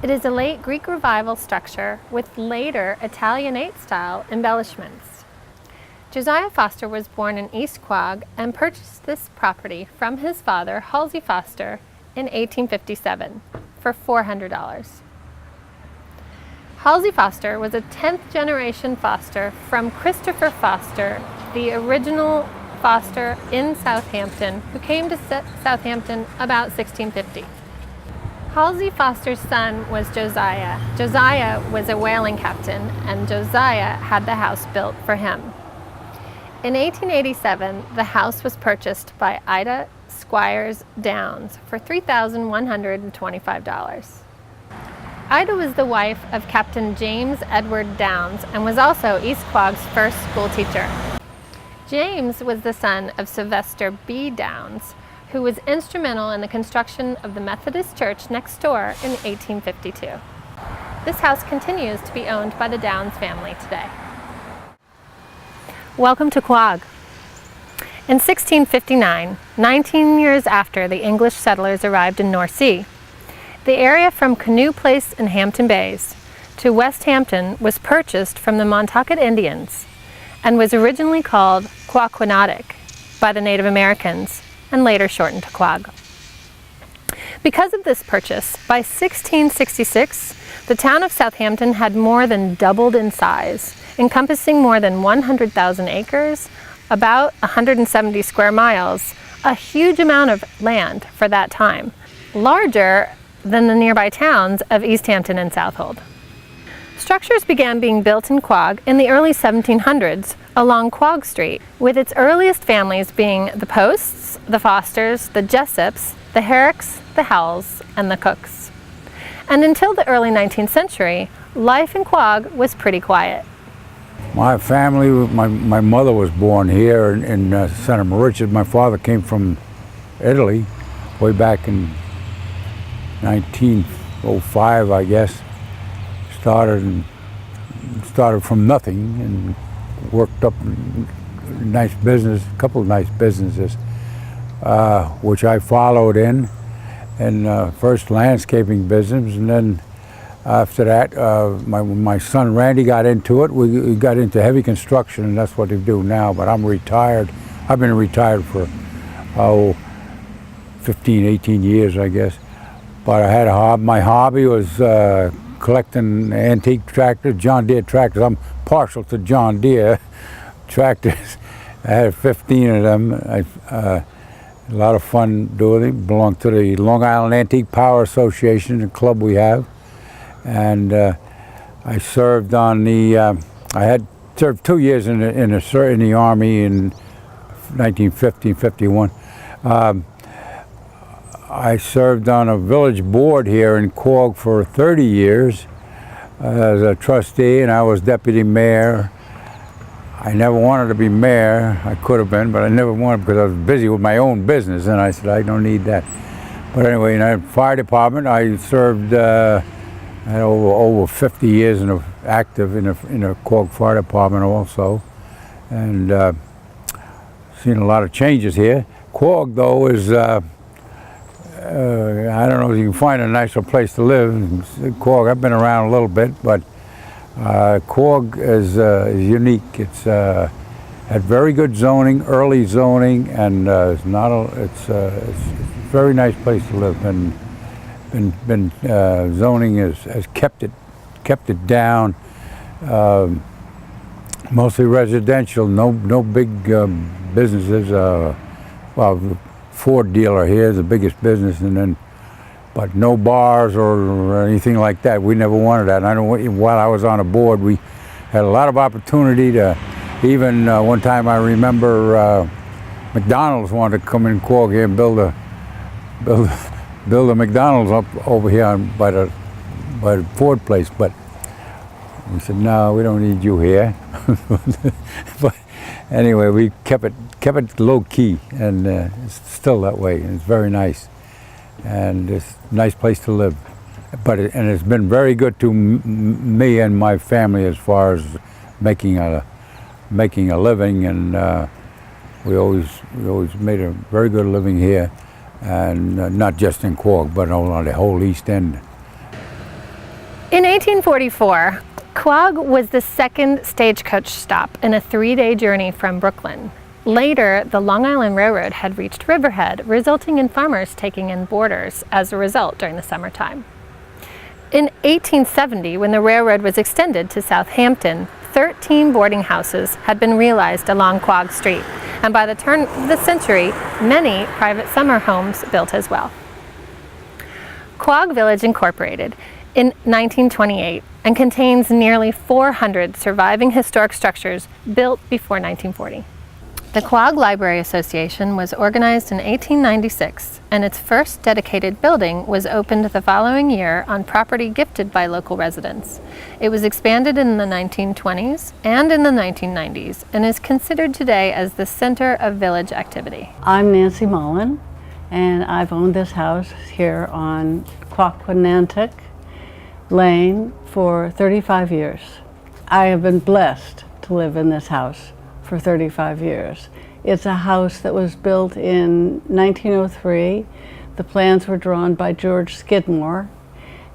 It is a late Greek Revival structure with later Italianate-style embellishments. Josiah Foster was born in East Quogue and purchased this property from his father, Halsey Foster, in 1857 for $400. Halsey Foster was a 10th generation Foster from Christopher Foster, the original Foster in Southampton, who came to Southampton about 1650. Halsey Foster's son was Josiah. Josiah was a whaling captain, and Josiah had the house built for him. In 1887, the house was purchased by Ida Squires Downs for $3,125. Ida was the wife of Captain James Edward Downs and was also East Quogue's first school teacher. James was the son of Sylvester B. Downs, who was instrumental in the construction of the Methodist Church next door in 1852. This house continues to be owned by the Downs family today. Welcome to Quogue. In 1659, 19 years after the English settlers arrived in North Sea, the area from Canoe Place in Hampton Bays to West Hampton was purchased from the Montaukett Indians and was originally called Quaquanotic by the Native Americans and later shortened to Quogue. Because of this purchase, by 1666, the town of Southampton had more than doubled in size, encompassing more than 100,000 acres, about 170 square miles, a huge amount of land for that time, larger than the nearby towns of East Hampton and Southold. Structures began being built in Quogue in the early 1700s along Quogue Street, with its earliest families being the Posts, the Fosters, the Jessops, the Herricks, the Howells, and the Cooks. And until the early 19th century, life in Quogue was pretty quiet. My family, my mother was born here in Santa Maria. My father came from Italy way back in 1905, I guess. Started from nothing and worked up a nice business, a couple of nice businesses, which I followed in first landscaping business, and then after that, my son Randy got into it. We got into heavy construction, and that's what they do now, but I'm retired. I've been retired for, 15, 18 years, I guess. But I had a hobby. My hobby was collecting antique tractors, John Deere tractors. I'm partial to John Deere tractors. I had 15 of them. A lot of fun doing it. Belonged to the Long Island Antique Power Association, the club we have. And I served on the, I had served 2 years in the Army in 1950-51. I served on a village board here in Quogue for 30 years as a trustee, and I was deputy mayor. I never wanted to be mayor. I could have been, but I never wanted because I was busy with my own business, and I said, I don't need that. But anyway, in the fire department, I served I had over 50 years active in the Quogue Fire Department also. and seen a lot of changes here. Quogue, though, is I don't know if you can find a nicer place to live. Quogue, I've been around a little bit, but Quogue is unique. It's had very good zoning, early zoning, and it's a very nice place to live. Zoning has kept it down. Mostly residential, no big businesses. Well, the Ford dealer here is the biggest business, but no bars or anything like that. We never wanted that. And I know while I was on a board, we had a lot of opportunity to. Even one time I remember McDonald's wanted to come in Quogue here and build a McDonald's up over here by the Ford place, but we said no, we don't need you here. But anyway, we kept it low key, and it's still that way. And it's very nice, and it's a nice place to live. And it's been very good to me and my family as far as making a living, and we always made a very good living here, and not just in Quogue, but on the whole East End. In 1844, Quogue was the second stagecoach stop in a 3-day journey from Brooklyn. Later, the Long Island Railroad had reached Riverhead, resulting in farmers taking in boarders as a result during the summertime. In 1870, when the railroad was extended to Southampton, 13 boarding houses had been realized along Quogue Street, and by the turn of the century, many private summer homes built as well. Quogue Village incorporated in 1928 and contains nearly 400 surviving historic structures built before 1940. The Quogue Library Association was organized in 1896, and its first dedicated building was opened the following year on property gifted by local residents. It was expanded in the 1920s and in the 1990s and is considered today as the center of village activity. I'm Nancy Mullen, and I've owned this house here on Quaquanantuck Lane for 35 years. I have been blessed to live in this house for 35 years. It's a house that was built in 1903. The plans were drawn by George Skidmore,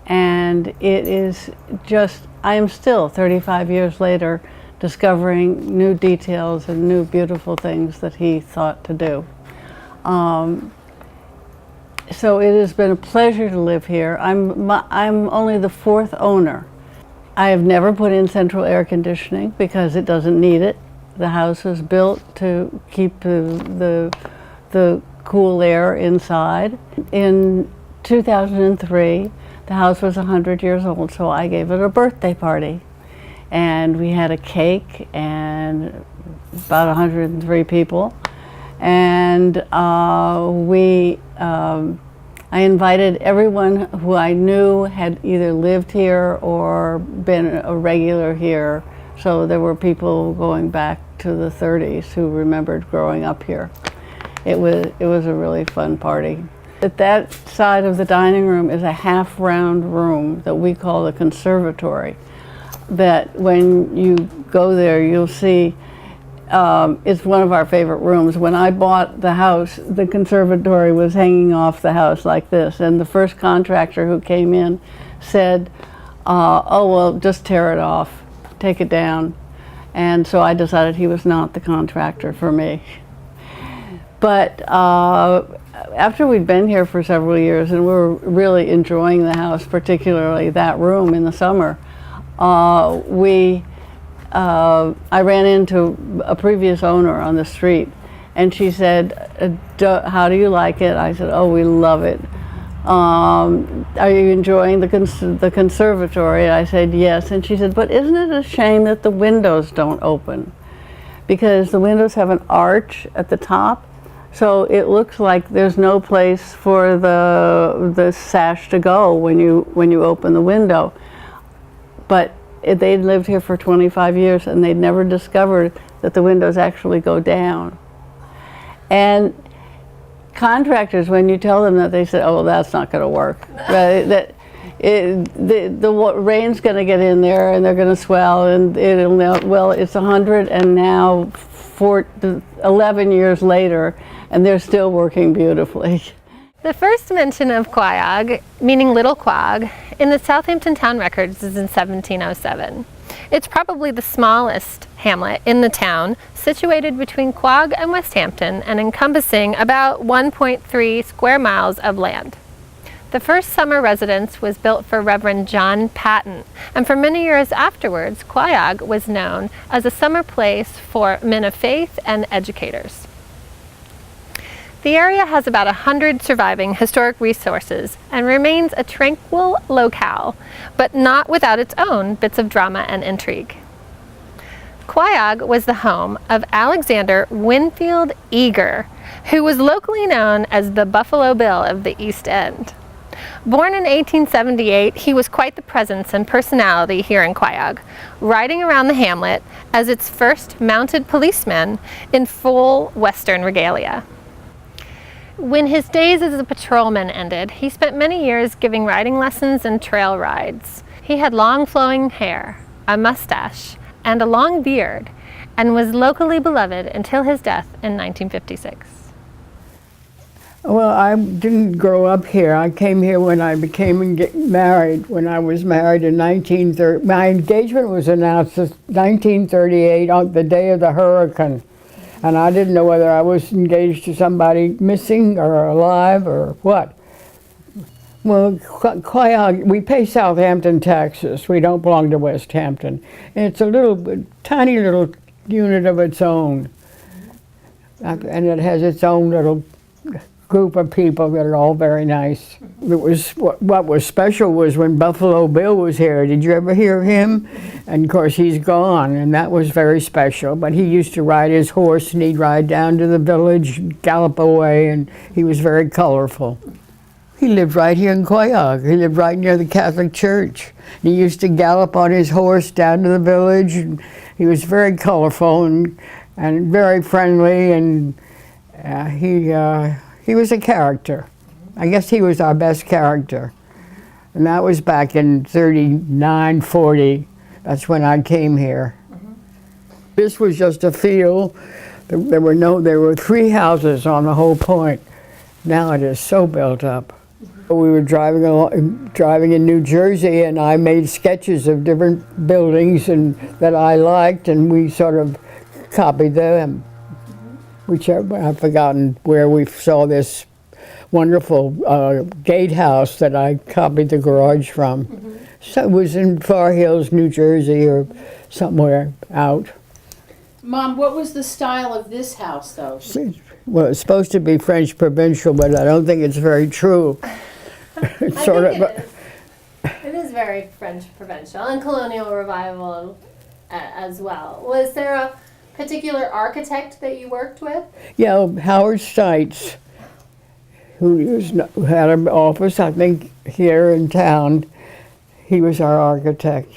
and it is just, I am still 35 years later discovering new details and new beautiful things that he thought to do. So it has been a pleasure to live here. I'm only the 4th owner. I have never put in central air conditioning because it doesn't need it. The house was built to keep the cool air inside. In 2003, the house was 100 years old, so I gave it a birthday party. And we had a cake and about 103 people. And I invited everyone who I knew had either lived here or been a regular here. So there were people going back to the 30s who remembered growing up here. It was a really fun party. At that side of the dining room is a half-round room that we call the conservatory. That when you go there, you'll see it's one of our favorite rooms. When I bought the house, the conservatory was hanging off the house like this, and the first contractor who came in said, oh, well, just tear it off, take it down. And so I decided he was not the contractor for me. But after we'd been here for several years and we were really enjoying the house, particularly that room in the summer, I ran into a previous owner on the street, and she said, how do you like it? I said, oh, we love it. Are you enjoying the conservatory? I said, yes. And she said, but isn't it a shame that the windows don't open? Because the windows have an arch at the top, so it looks like there's no place for the sash to go when you open the window. But they'd lived here for 25 years and they'd never discovered that the windows actually go down. And contractors, when you tell them that, they say, oh, well, that's not going to work. The rain's going to get in there and they're going to swell and it'll melt. Well, it's 100 and now 11 years later, and they're still working beautifully. The first mention of Quogue, meaning Little Quogue, in the Southampton town records is in 1707. It's probably the smallest hamlet in the town, situated between Quogue and Westhampton and encompassing about 1.3 square miles of land. The first summer residence was built for Reverend John Patton, and for many years afterwards, Quogue was known as a summer place for men of faith and educators. The area has about 100 surviving historic resources and remains a tranquil locale, but not without its own bits of drama and intrigue. Quogue was the home of Alexander Winfield Eager, who was locally known as the Buffalo Bill of the East End. Born in 1878, he was quite the presence and personality here in Quogue, riding around the hamlet as its first mounted policeman in full Western regalia. When his days as a patrolman ended, he spent many years giving riding lessons and trail rides. He had long flowing hair, a mustache, and a long beard, and was locally beloved until his death in 1956. Well, I didn't grow up here. I came here when I became married. When I was married in 1930, my engagement was announced in 1938 on the day of the hurricane. And I didn't know whether I was engaged to somebody missing or alive or what. Well, Quogue, we pay Southampton taxes. We don't belong to Westhampton. And it's a tiny little unit of its own. And it has its own little group of people that are all very nice. What was special was when Buffalo Bill was here. Did you ever hear him? And of course he's gone, and that was very special. But he used to ride his horse, and he'd ride down to the village, gallop away, and he was very colorful. He lived right here in Quogue. He lived right near the Catholic Church. He used to gallop on his horse down to the village, and he was very colorful and very friendly, and he was a character. I guess he was our best character. And that was back in 39, 40. That's when I came here. This was just a field. There were 3 houses on the whole point. Now it is so built up. We were driving in New Jersey, and I made sketches of different buildings that I liked, and we sort of copied them. I've forgotten where we saw this wonderful gatehouse that I copied the garage from. So it was in Far Hills, New Jersey, or somewhere out. Mom, what was the style of this house, though? Well, it's supposed to be French provincial, but I don't think it's very true. It is very French provincial and colonial revival as well. Was there a particular architect that you worked with? Yeah, Howard Stites, who had an office, I think, here in town. He was our architect.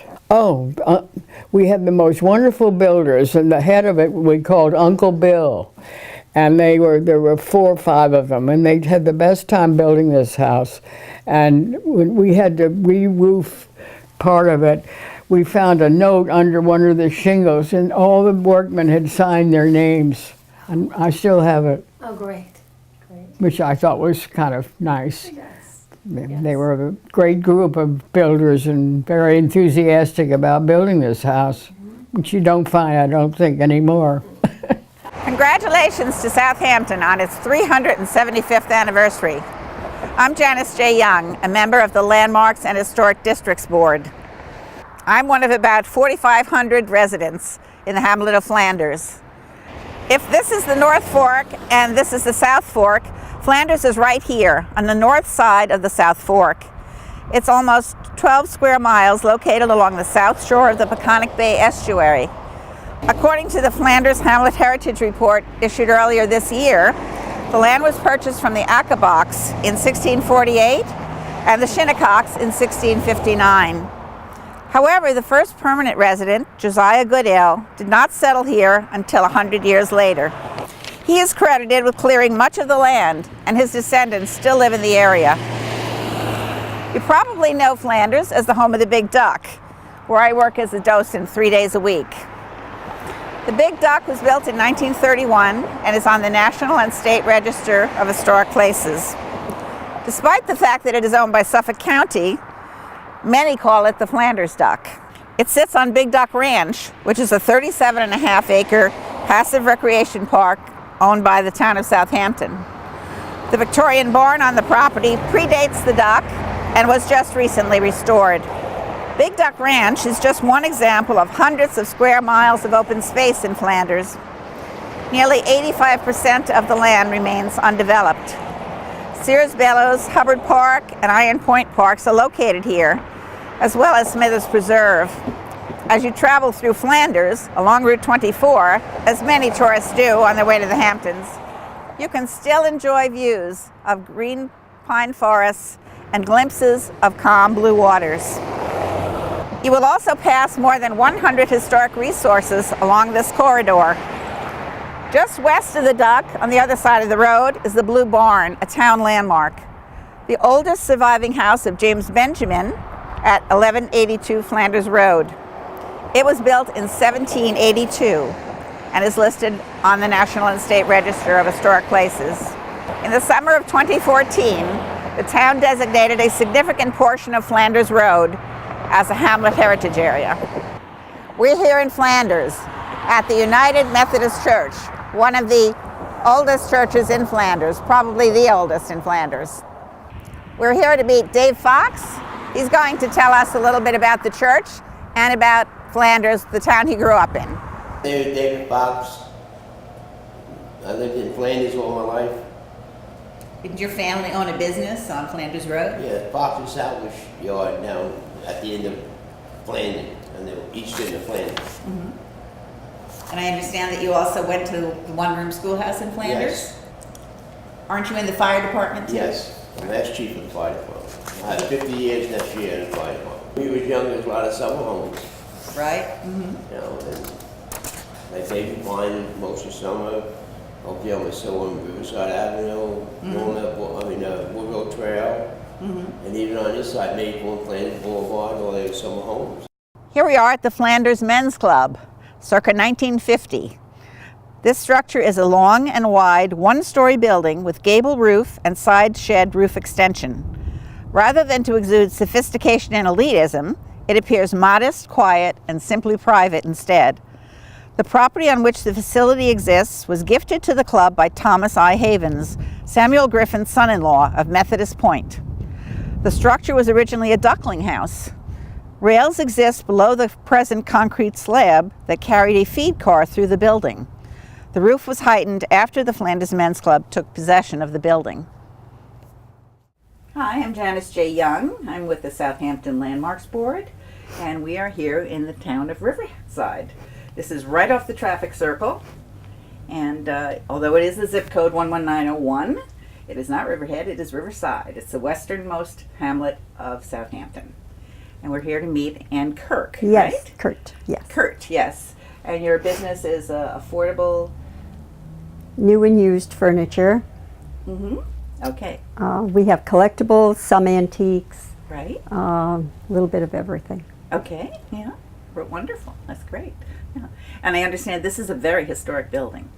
We had the most wonderful builders, and the head of it we called Uncle Bill. And there were 4 or 5 of them, and they had the best time building this house. And when we had to re-roof part of it, we found a note under one of the shingles, and all the workmen had signed their names. And I still have it. Oh, great. Which I thought was kind of nice. Yes. They were a great group of builders and very enthusiastic about building this house, which you don't find, I don't think, anymore. Congratulations to Southampton on its 375th anniversary. I'm Janice J. Young, a member of the Landmarks and Historic Districts Board. I'm one of about 4,500 residents in the hamlet of Flanders. If this is the North Fork and this is the South Fork, Flanders is right here on the north side of the South Fork. It's almost 12 square miles located along the south shore of the Peconic Bay estuary. According to the Flanders Hamlet Heritage Report issued earlier this year, the land was purchased from the Accabots in 1648 and the Shinnecocks in 1659. However, the first permanent resident, Josiah Goodale, did not settle here until 100 years later. He is credited with clearing much of the land, and his descendants still live in the area. You probably know Flanders as the home of the Big Duck, where I work as a docent 3 days a week. The Big Duck was built in 1931 and is on the National and State Register of Historic Places. Despite the fact that it is owned by Suffolk County, many call it the Flanders Duck. It sits on Big Duck Ranch, which is a 37.5-acre passive recreation park owned by the town of Southampton. The Victorian barn on the property predates the duck and was just recently restored. Big Duck Ranch is just one example of hundreds of square miles of open space in Flanders. Nearly 85% of the land remains undeveloped. Sears Bellows, Hubbard Park, and Iron Point Parks are located here, as well as Smithers Preserve. As you travel through Flanders along Route 24, as many tourists do on their way to the Hamptons, you can still enjoy views of green pine forests and glimpses of calm blue waters. You will also pass more than 100 historic resources along this corridor. Just west of the Duck, on the other side of the road, is the Blue Barn, a town landmark. The oldest surviving house of James Benjamin at 1182 Flanders Road. It was built in 1782 and is listed on the National and State Register of Historic Places. In the summer of 2014, the town designated a significant portion of Flanders Road as a Hamlet Heritage Area. We're here in Flanders at the United Methodist Church, one of the oldest churches in Flanders, probably the oldest in Flanders. We're here to meet Dave Fox. He's going to tell us a little bit about the church and about Flanders, the town he grew up in. My name is David Fox. I lived in Flanders all my life. Did your family own a business on Flanders Road? Yeah, Fox and Salvage Yard now at the end of Flanders, on the east end of Flanders. Mm-hmm. And I understand that you also went to the one-room schoolhouse in Flanders? Yes. Aren't you in the fire department too? Yes, I'm ex-chief of the fire department. I have 50 years next year in the fire department. When we was young, there was a lot of summer homes. Right? Mm-hmm. You know, and like Baby Pine most of summer, up there on the Hill on Riverside Avenue, going up, Woodrow Trail, and even on this side, Maple and Flanders Boulevard, all those summer homes. Here we are at the Flanders Men's Club, circa 1950. This structure is a long and wide one-story building with gable roof and side shed roof extension. Rather than to exude sophistication and elitism, it appears modest, quiet, and simply private instead. The property on which the facility exists was gifted to the club by Thomas I. Havens, Samuel Griffin's son-in-law of Methodist Point. The structure was originally a duckling house. Rails exist below the present concrete slab that carried a feed car through the building. The roof was heightened after the Flanders Men's Club took possession of the building. Hi, I'm Janice J. Young. I'm with the Southampton Landmarks Board, and we are here in the town of Riverside. This is right off the traffic circle, and although it is the zip code 11901, it is not Riverhead, it is Riverside. It's the westernmost hamlet of Southampton. And we're here to meet Ann Kirk, yes, right? Kurt, yes. Kurt, yes. And your business is affordable? New and used furniture. Mm-hmm. Okay. We have collectibles, some antiques. Right. A little bit of everything. Okay, yeah. Wonderful. That's great. Yeah. And I understand this is a very historic building.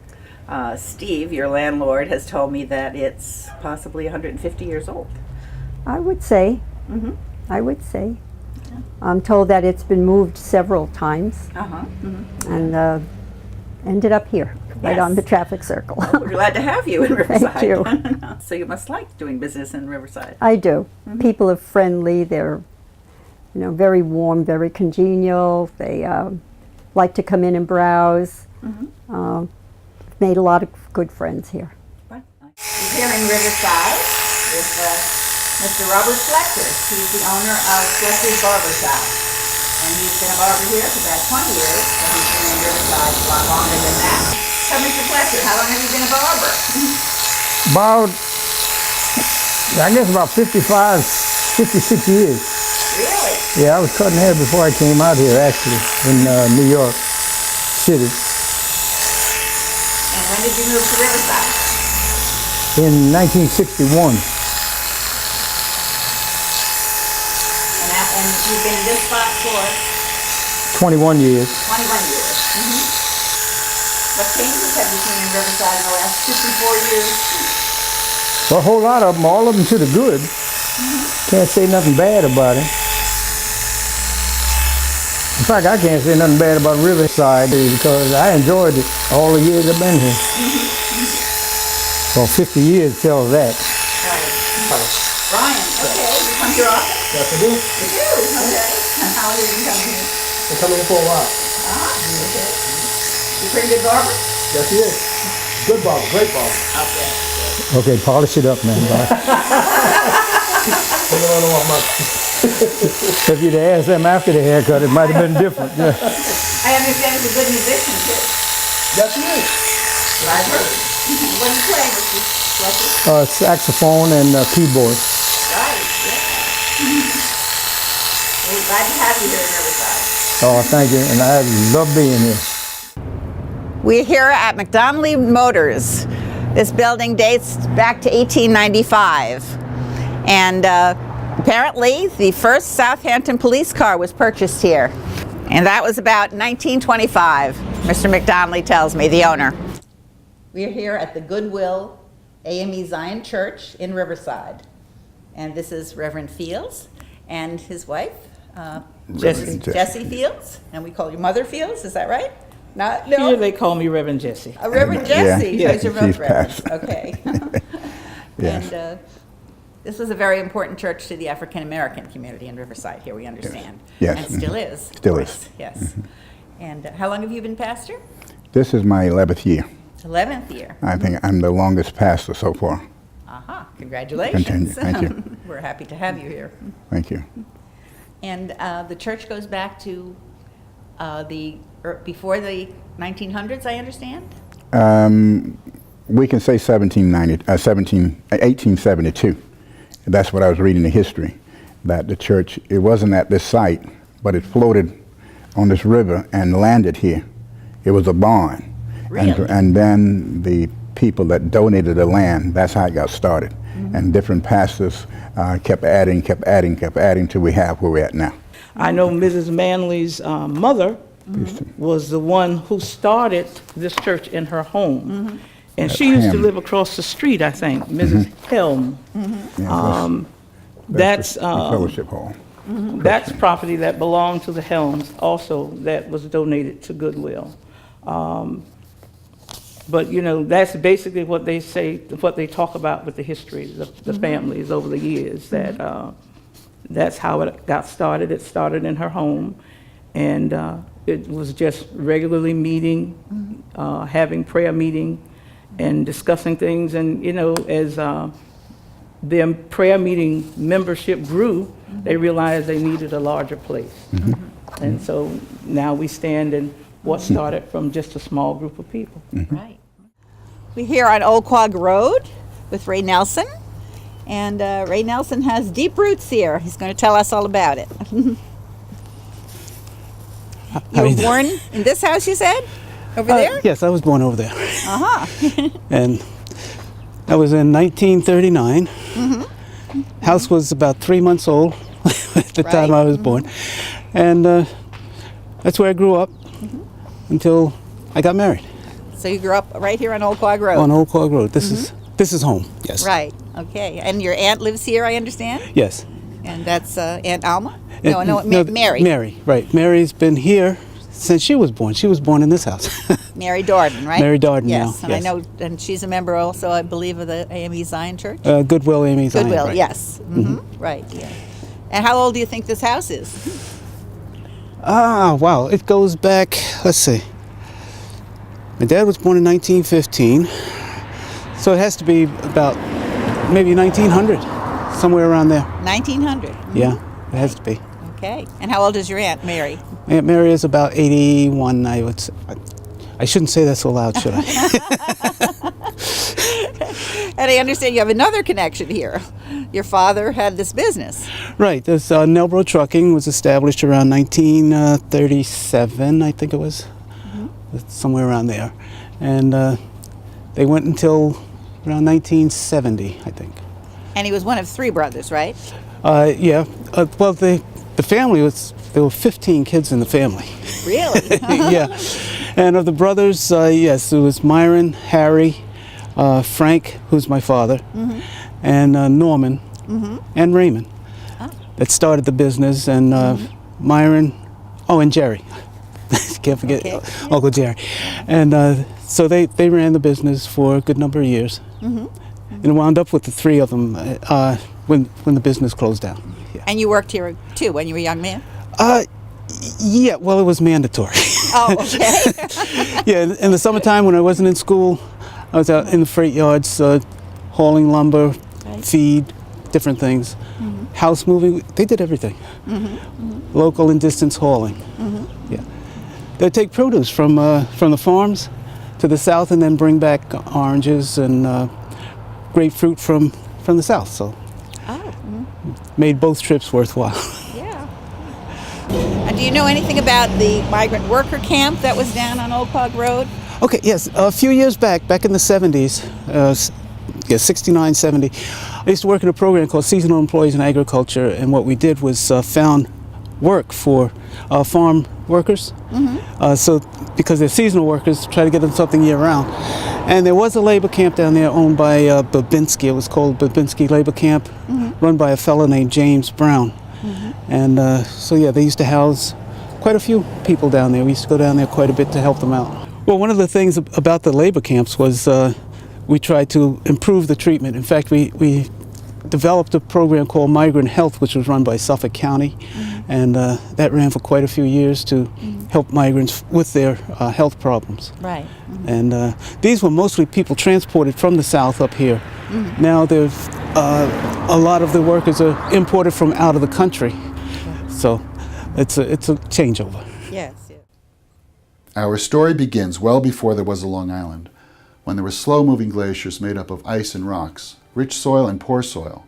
Steve, your landlord, has told me that it's possibly 150 years old. I would say. Mm-hmm. I would say. Yeah. I'm told that it's been moved several times. Uh-huh. Mm-hmm. And ended up here, right on the traffic circle. Well, we're glad to have you in Riverside. Thank you. So you must like doing business in Riverside. I do. Mm-hmm. People are friendly. They're, very warm, very congenial. They like to come in and browse. Mm-hmm. Made a lot of good friends here. We're here in Riverside with Mr. Robert Fletcher. He's the owner of Fletcher's Barber Shop. And he's been a barber here for about 20 years, but he's been in Riverside a lot longer than that. So, Mr. Fletcher, how long have you been a barber? About 56 years. Really? Yeah, I was cutting hair before I came out here, actually, in New York City. And when did you move to Riverside? In 1961. And you've been in this spot for? 21 years. 21 years. Mm-hmm. What changes have you seen in Riverside in the last 54 years? Well, a whole lot of them, all of them to the good. Can't say nothing bad about it. In fact, I can't say nothing bad about Riverside because I enjoyed it all the years I've been here. Well, 50 years tells that. Ryan, okay, you come here often? Yes, I do. You do? Okay. And how long have you come here? Been coming here for a while. Okay. You pretty good barber? Yes, he is. Good barber, great barber. Okay. Okay, polish it up, man. If you'd asked them after the haircut, it might have been different. Yeah. I understand he's a good musician, too. Yes, he is. What I've heard. What do you play, Mr. Fletcher? Saxophone and keyboard. Right, yeah. We're glad to have you here in Riverside. Oh, thank you, and I love being here. We're here at McDonley Motors. This building dates back to 1895. And apparently, the first Southampton police car was purchased here. And that was about 1925, Mr. McDonley tells me, the owner. We're here at the Goodwill AME Zion Church in Riverside. And this is Reverend Fields and his wife, Jessie Fields. And we call you Mother Fields, is that right? No. Here they call me Reverend Jessie. Reverend Jessie. Yeah. You're both reverends. Pastor. Okay. Yes. And this was a very important church to the African American community in Riverside, here we understand. Yes. And still is. Still is. Yes. And how long have you been pastor? This is my 11th year. 11th year. I think I'm the longest pastor so far. Aha, congratulations. Continue. Thank you. We're happy to have you here. Thank you. And the church goes back to before the 1900s, I understand? We can say 1872. That's what I was reading the history, that the church, it wasn't at this site, but it floated on this river and landed here. It was a barn. Really? And then the people that donated the land, that's how it got started. Mm-hmm. And different pastors kept adding till we have where we're at now. I know Mrs. Manley's mother was the one who started this church in her home. And she used to live across the street, I think, Mrs. Helm. That's the fellowship hall. That's property that belonged to the Helms also that was donated to Goodwill. But you know, that's basically what they say, what they talk about with the history, the families over the years, that that's how it got started. It started in her home, and it was just regularly meeting, having prayer meeting, and discussing things. And you know, as their prayer meeting membership grew, they realized they needed a larger place. And so now we stand in what started from just a small group of people. Right. We're here on Old Quag Road with Ray Nelson. And Ray Nelson has deep roots here. He's going to tell us all about it. You were born in this house, you said? Over there? Yes, I was born over there. Uh-huh. And that was in 1939. House was about 3 months old at the time I was born. And that's where I grew up until I got married. So you grew up right here on Old Quag Road? On Old Quag Road. This is home, yes. Right, okay. And your aunt lives here, I understand? Yes. And that's Aunt Alma? No, Mary. Mary, right. Mary's been here since she was born. She was born in this house. Mary Darden, right? Mary Darden, yes. now, And yes. I know, and she's a member also, I believe, of the AME Zion Church? Goodwill AME Zion. Goodwill, right. yes. Right, yeah. And how old do you think this house is? Wow, it goes back, let's see. My dad was born in 1915, so it has to be about maybe 1900, somewhere around there. 1900? Yeah, it has to be. Okay. And how old is your Aunt Mary? Aunt Mary is about 81, I would say. I shouldn't say that so loud, should I? And I understand you have another connection here. Your father had this business. Right, this Nelbro Trucking was established around 1937, I think it was. Somewhere around there. And they went until around 1970, I think. And he was one of 3 brothers, right? Yeah. Well, the family was, there were 15 kids in the family. Really? Yeah. And of the brothers, yes, it was Marin, Harry, Frank, who's my father, and Norman, and Raymond that started the business, and Marin, and Jerry. Can't forget Uncle Jerry. And so they ran the business for a good number of years. And it wound up with the three of them when the business closed down. Yeah. And you worked here too when you were a young man? Yeah, well, it was mandatory. Oh, okay. Yeah, in the summertime when I wasn't in school, I was out in the freight yards hauling lumber, feed, different things. House moving, they did everything. Local and distance hauling. Yeah. They'd take produce from the farms to the south and then bring back oranges and grapefruit from the south. So made both trips worthwhile. And do you know anything about the migrant worker camp that was down on Old Pug Road? Okay, yes. A few years back in the 70s, 69, 70, I used to work in a program called Seasonal Employees in Agriculture, and what we did was found work for farm workers. So because they're seasonal workers, try to get them something year-round. And there was a labor camp down there owned by Babinski. It was called Babinski Labor Camp, run by a fellow named James Brown. And so yeah, they used to house quite a few people down there. We used to go down there quite a bit to help them out. Well, one of the things about the labor camps was we tried to improve the treatment. In fact, we developed a program called Migrant Health, which was run by Suffolk County, and that ran for quite a few years to help migrants with their health problems. Right. And these were mostly people transported from the south up here. Now there's a lot of the workers are imported from out of the country, so it's a changeover. Yes. Our story begins well before there was a Long Island, when there were slow-moving glaciers made up of ice and rocks, rich soil and poor soil.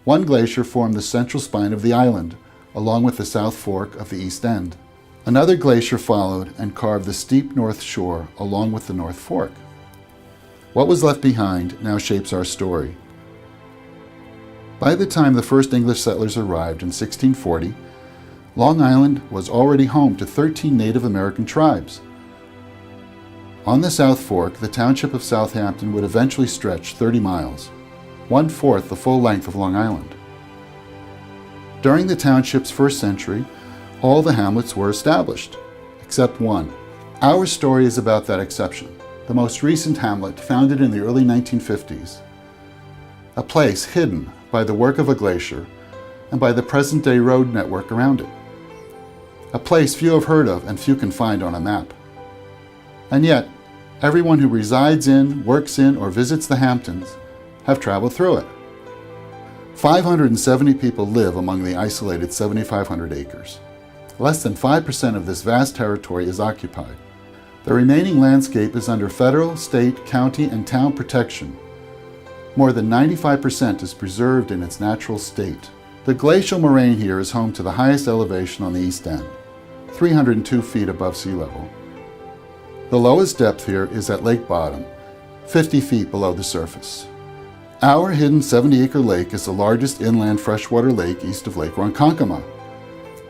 One glacier formed the central spine of the island, along with the south fork of the east end. Another glacier followed and carved the steep north shore along with the north fork. What was left behind now shapes our story. By the time the first English settlers arrived in 1640, Long Island was already home to 13 Native American tribes. On the South Fork, the township of Southampton would eventually stretch 30 miles, 1/4 the full length of Long Island. During the township's first century, all the hamlets were established, except one. Our story is about that exception, the most recent hamlet founded in the early 1950s, a place hidden by the work of a glacier and by the present-day road network around it. A place few have heard of and few can find on a map. And yet, everyone who resides in, works in, or visits the Hamptons have traveled through it. 570 people live among the isolated 7,500 acres. Less than 5% of this vast territory is occupied. The remaining landscape is under federal, state, county, and town protection. More than 95% is preserved in its natural state. The glacial moraine here is home to the highest elevation on the east end, 302 feet above sea level. The lowest depth here is at lake bottom, 50 feet below the surface. Our hidden 70-acre lake is the largest inland freshwater lake east of Lake Ronkonkoma.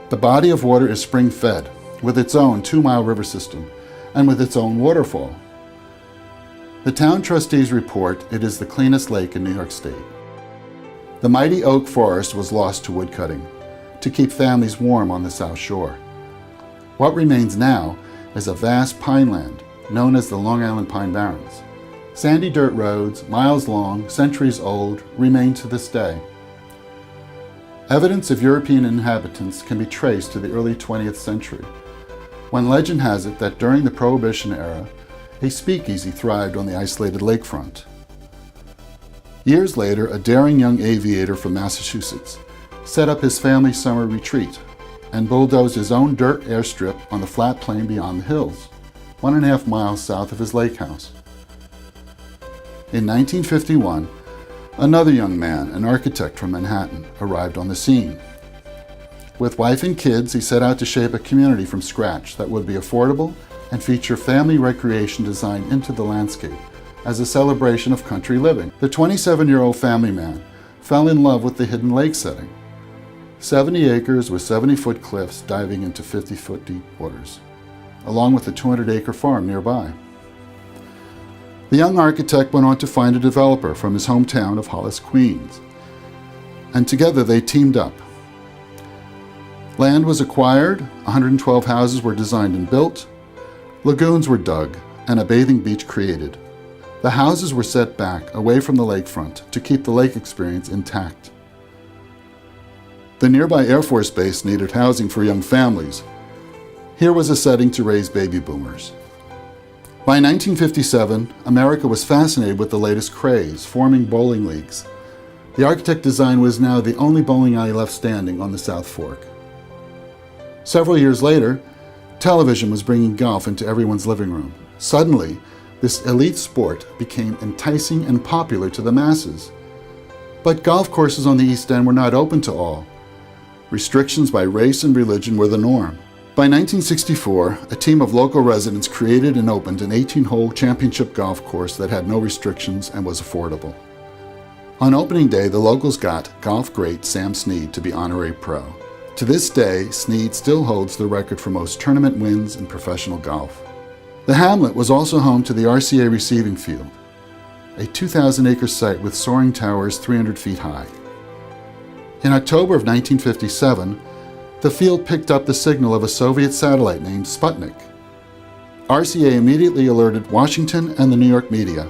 The body of water is spring-fed, with its own 2-mile river system, and with its own waterfall. The town trustees report it is the cleanest lake in New York State. The mighty oak forest was lost to woodcutting, to keep families warm on the South Shore. What remains now is a vast pine land, known as the Long Island Pine Barrens. Sandy dirt roads, miles long, centuries old, remain to this day. Evidence of European inhabitants can be traced to the early 20th century, when legend has it that during the Prohibition era, a speakeasy thrived on the isolated lakefront. Years later, a daring young aviator from Massachusetts set up his family summer retreat and bulldozed his own dirt airstrip on the flat plain beyond the hills, 1.5 miles south of his lake house. In 1951, another young man, an architect from Manhattan, arrived on the scene. With wife and kids, he set out to shape a community from scratch that would be affordable and feature family recreation design into the landscape as a celebration of country living. The 27-year-old family man fell in love with the hidden lake setting. 70 acres with 70-foot cliffs diving into 50-foot deep waters. along with a 200-acre farm nearby. The young architect went on to find a developer from his hometown of Hollis, Queens, and together they teamed up. Land was acquired, 112 houses were designed and built, lagoons were dug, and a bathing beach created. The houses were set back, away from the lakefront, to keep the lake experience intact. The nearby Air Force Base needed housing for young families. Here was a setting to raise baby boomers. By 1957, America was fascinated with the latest craze, forming bowling leagues. The architect design was now the only bowling alley left standing on the South Fork. Several years later, television was bringing golf into everyone's living room. Suddenly, this elite sport became enticing and popular to the masses. But golf courses on the East End were not open to all. Restrictions by race and religion were the norm. By 1964, a team of local residents created and opened an 18-hole championship golf course that had no restrictions and was affordable. On opening day, the locals got golf great Sam Snead to be honorary pro. To this day, Snead still holds the record for most tournament wins in professional golf. The hamlet was also home to the RCA receiving field, a 2,000-acre site with soaring towers 300 feet high. In October of 1957, the field picked up the signal of a Soviet satellite named Sputnik. RCA immediately alerted Washington and the New York media.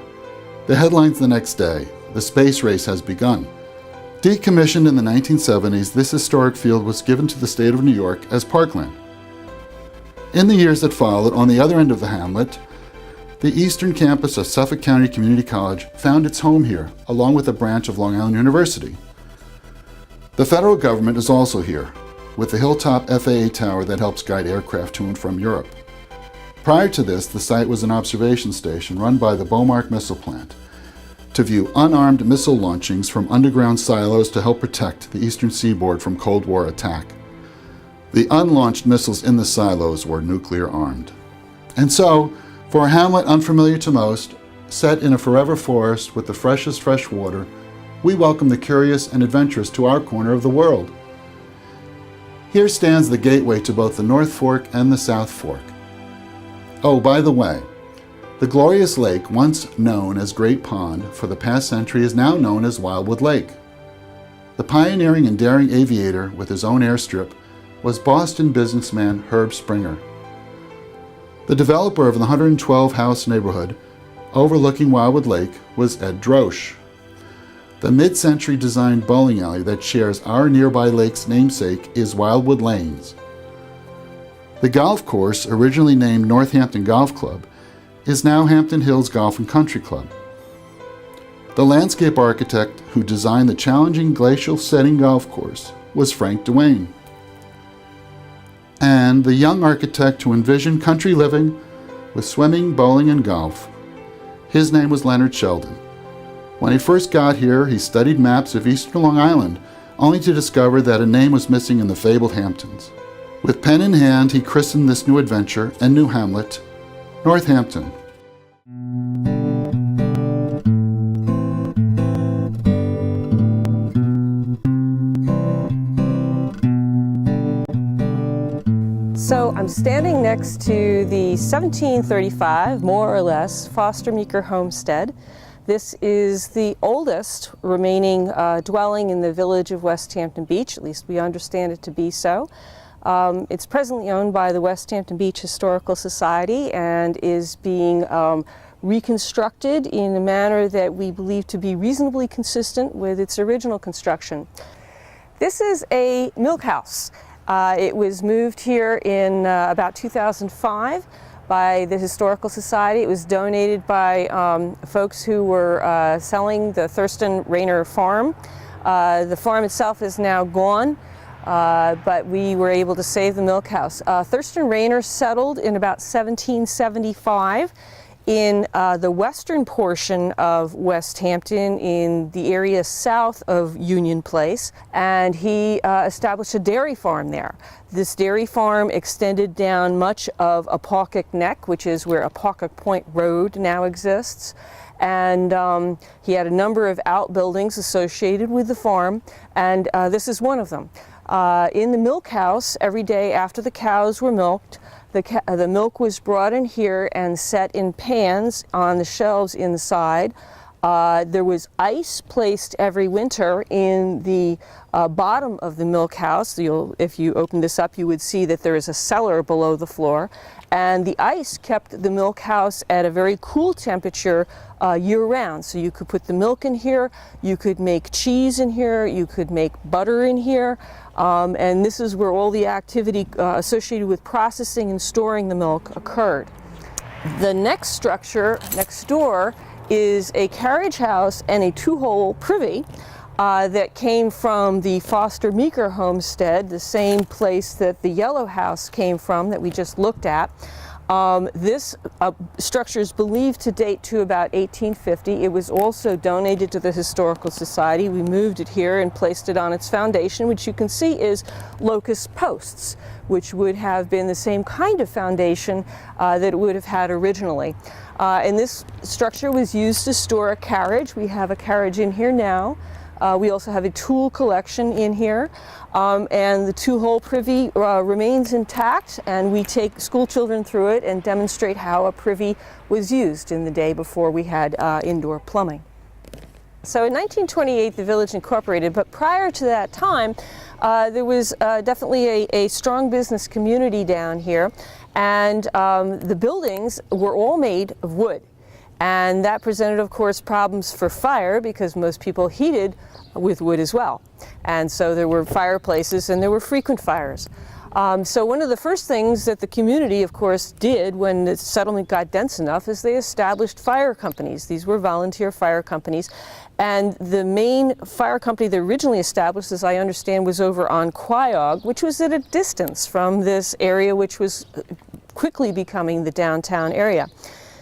The headlines the next day: "The space race has begun." Decommissioned in the 1970s, this historic field was given to the state of New York as parkland. In the years that followed, on the other end of the hamlet, the eastern campus of Suffolk County Community College found its home here, along with a branch of Long Island University. The federal government is also here, with the hilltop FAA tower that helps guide aircraft to and from Europe. Prior to this, the site was an observation station run by the Beaumark Missile Plant to view unarmed missile launchings from underground silos to help protect the eastern seaboard from Cold War attack. The unlaunched missiles in the silos were nuclear armed. And so, for a hamlet unfamiliar to most, set in a forever forest with the freshest fresh water, we welcome the curious and adventurous to our corner of the world. Here stands the gateway to both the North Fork and the South Fork. Oh, by the way, the glorious lake, once known as Great Pond for the past century, is now known as Wildwood Lake. The pioneering and daring aviator with his own airstrip was Boston businessman Herb Springer. The developer of the 112-house neighborhood overlooking Wildwood Lake was Ed Drosch. The mid-century designed bowling alley that shares our nearby lake's namesake is Wildwood Lanes. The golf course, originally named Northampton Golf Club, is now Hampton Hills Golf and Country Club. The landscape architect who designed the challenging glacial setting golf course was Frank Duane. And the young architect who envisioned country living with swimming, bowling, and golf, his name was Leonard Sheldon. When he first got here, he studied maps of eastern Long Island, only to discover that a name was missing in the fabled Hamptons. With pen in hand, he christened this new adventure and new hamlet Northampton. So I'm standing next to the 1735, more or less, Foster Meeker homestead. This is the oldest remaining dwelling in the village of West Hampton Beach, at least we understand it to be so. It's presently owned by the West Hampton Beach Historical Society and is being reconstructed in a manner that we believe to be reasonably consistent with its original construction. This is a milk house. It was moved here in about 2005 by the Historical Society. It was donated by folks who were selling the Thurston Rayner farm. The farm itself is now gone, but we were able to save the milk house. Thurston Rayner settled in about 1775 in the western portion of West Hampton in the area south of Union Place, and he established a dairy farm there. This dairy farm extended down much of Apawkuck Neck, which is where Apawkuck Point Road now exists, and he had a number of outbuildings associated with the farm, and this is one of them. In the milk house, every day after the cows were milked, The milk was brought in here and set in pans on the shelves inside. There was ice placed every winter in the bottom of the milk house. If you open this up, you would see that there is a cellar below the floor. And the ice kept the milk house at a very cool temperature year-round. So you could put the milk in here, you could make cheese in here, you could make butter in here. And this is where all the activity associated with processing and storing the milk occurred. The next structure next door is a carriage house and a two-hole privy that came from the Foster Meeker homestead, the same place that the yellow house came from that we just looked at. This structure is believed to date to about 1850. It was also donated to the Historical Society. We moved it here and placed it on its foundation, which you can see is locust posts, which would have been the same kind of foundation that it would have had originally. And this structure was used to store a carriage. We have a carriage in here now. We also have a tool collection in here, and the two-hole privy remains intact, and we take school children through it and demonstrate how a privy was used in the day before we had indoor plumbing. So in 1928 the village incorporated, but prior to that time there was definitely a strong business community down here, and the buildings were all made of wood. And that presented, of course, problems for fire because most people heated with wood as well. And so there were fireplaces and there were frequent fires. So one of the first things that the community, of course, did when the settlement got dense enough is they established fire companies. These were volunteer fire companies. And the main fire company they originally established, as I understand, was over on Quayog, which was at a distance from this area, which was quickly becoming the downtown area.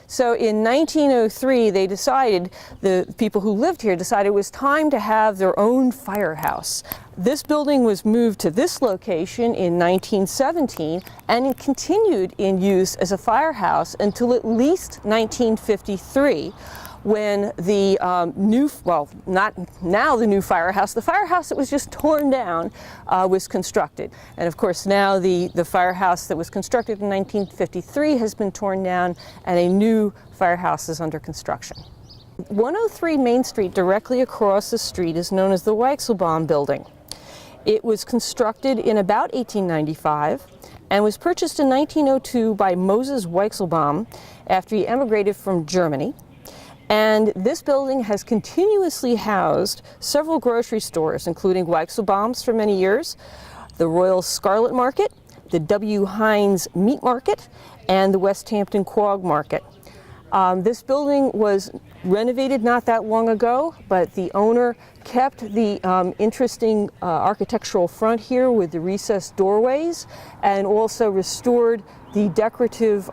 So in 1903, they decided, the people who lived here decided it was time to have their own firehouse. This building was moved to this location in 1917, and it continued in use as a firehouse until at least 1953, when the not now the new firehouse, the firehouse that was just torn down was constructed. And of course now the firehouse that was constructed in 1953 has been torn down and a new firehouse is under construction. 103 Main Street, directly across the street, is known as the Weichselbaum Building. It was constructed in about 1895 and was purchased in 1902 by Moses Weichselbaum after he emigrated from Germany. And this building has continuously housed several grocery stores, including Weichselbaum's for many years, the Royal Scarlet Market, the W. Hines Meat Market, and the West Hampton Quag Market. This building was renovated not that long ago, but the owner kept the interesting architectural front here with the recessed doorways, and also restored the decorative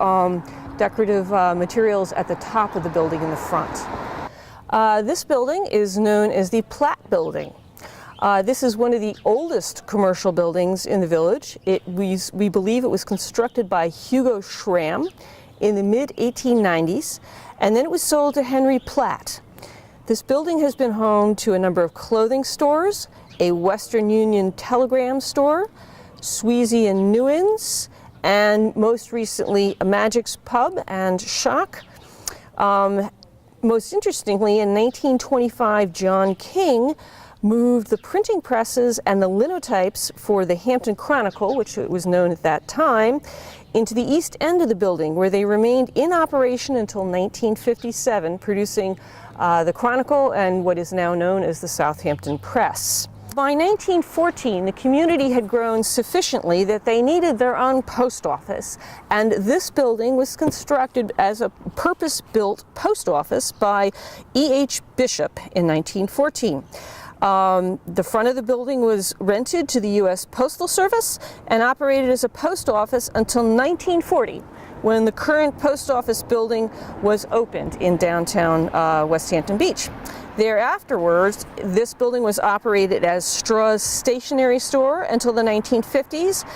materials at the top of the building in the front. This building is known as the Platt Building. This is one of the oldest commercial buildings in the village. We believe it was constructed by Hugo Schramm in the mid-1890s, and then it was sold to Henry Platt. This building has been home to a number of clothing stores, a Western Union telegram store, Sweezy and Newins, and most recently a Magic's Pub and Shock. Most interestingly, in 1925, John King moved the printing presses and the linotypes for the Hampton Chronicle, which it was known at that time, into the east end of the building, where they remained in operation until 1957, producing the Chronicle and what is now known as the Southampton Press. By 1914, the community had grown sufficiently that they needed their own post office, and this building was constructed as a purpose-built post office by E.H. Bishop in 1914. The front of the building was rented to the U.S. Postal Service and operated as a post office until 1940, when the current post office building was opened in downtown West Hampton Beach. Thereafterwards, this building was operated as Straw's stationery store until the 1950s,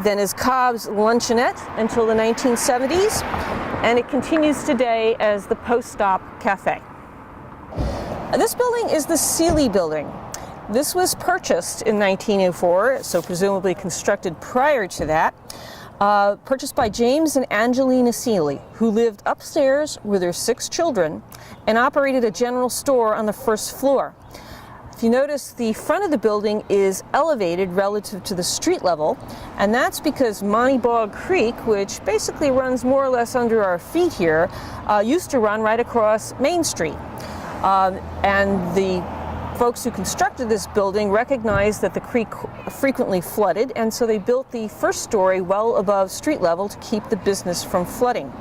then as Cobb's Luncheonette until the 1970s, and it continues today as the Post Stop Cafe. This building is the Seeley Building. This was purchased in 1904, so presumably constructed prior to that. purchased by James and Angelina Seeley, who lived upstairs with their 6 children and operated a general store on the first floor. If you notice, the front of the building is elevated relative to the street level, and that's because Moneybog Creek, which basically runs more or less under our feet here, used to run right across Main Street. And the folks who constructed this building recognized that the creek frequently flooded, and so they built the first story well above street level to keep the business from flooding.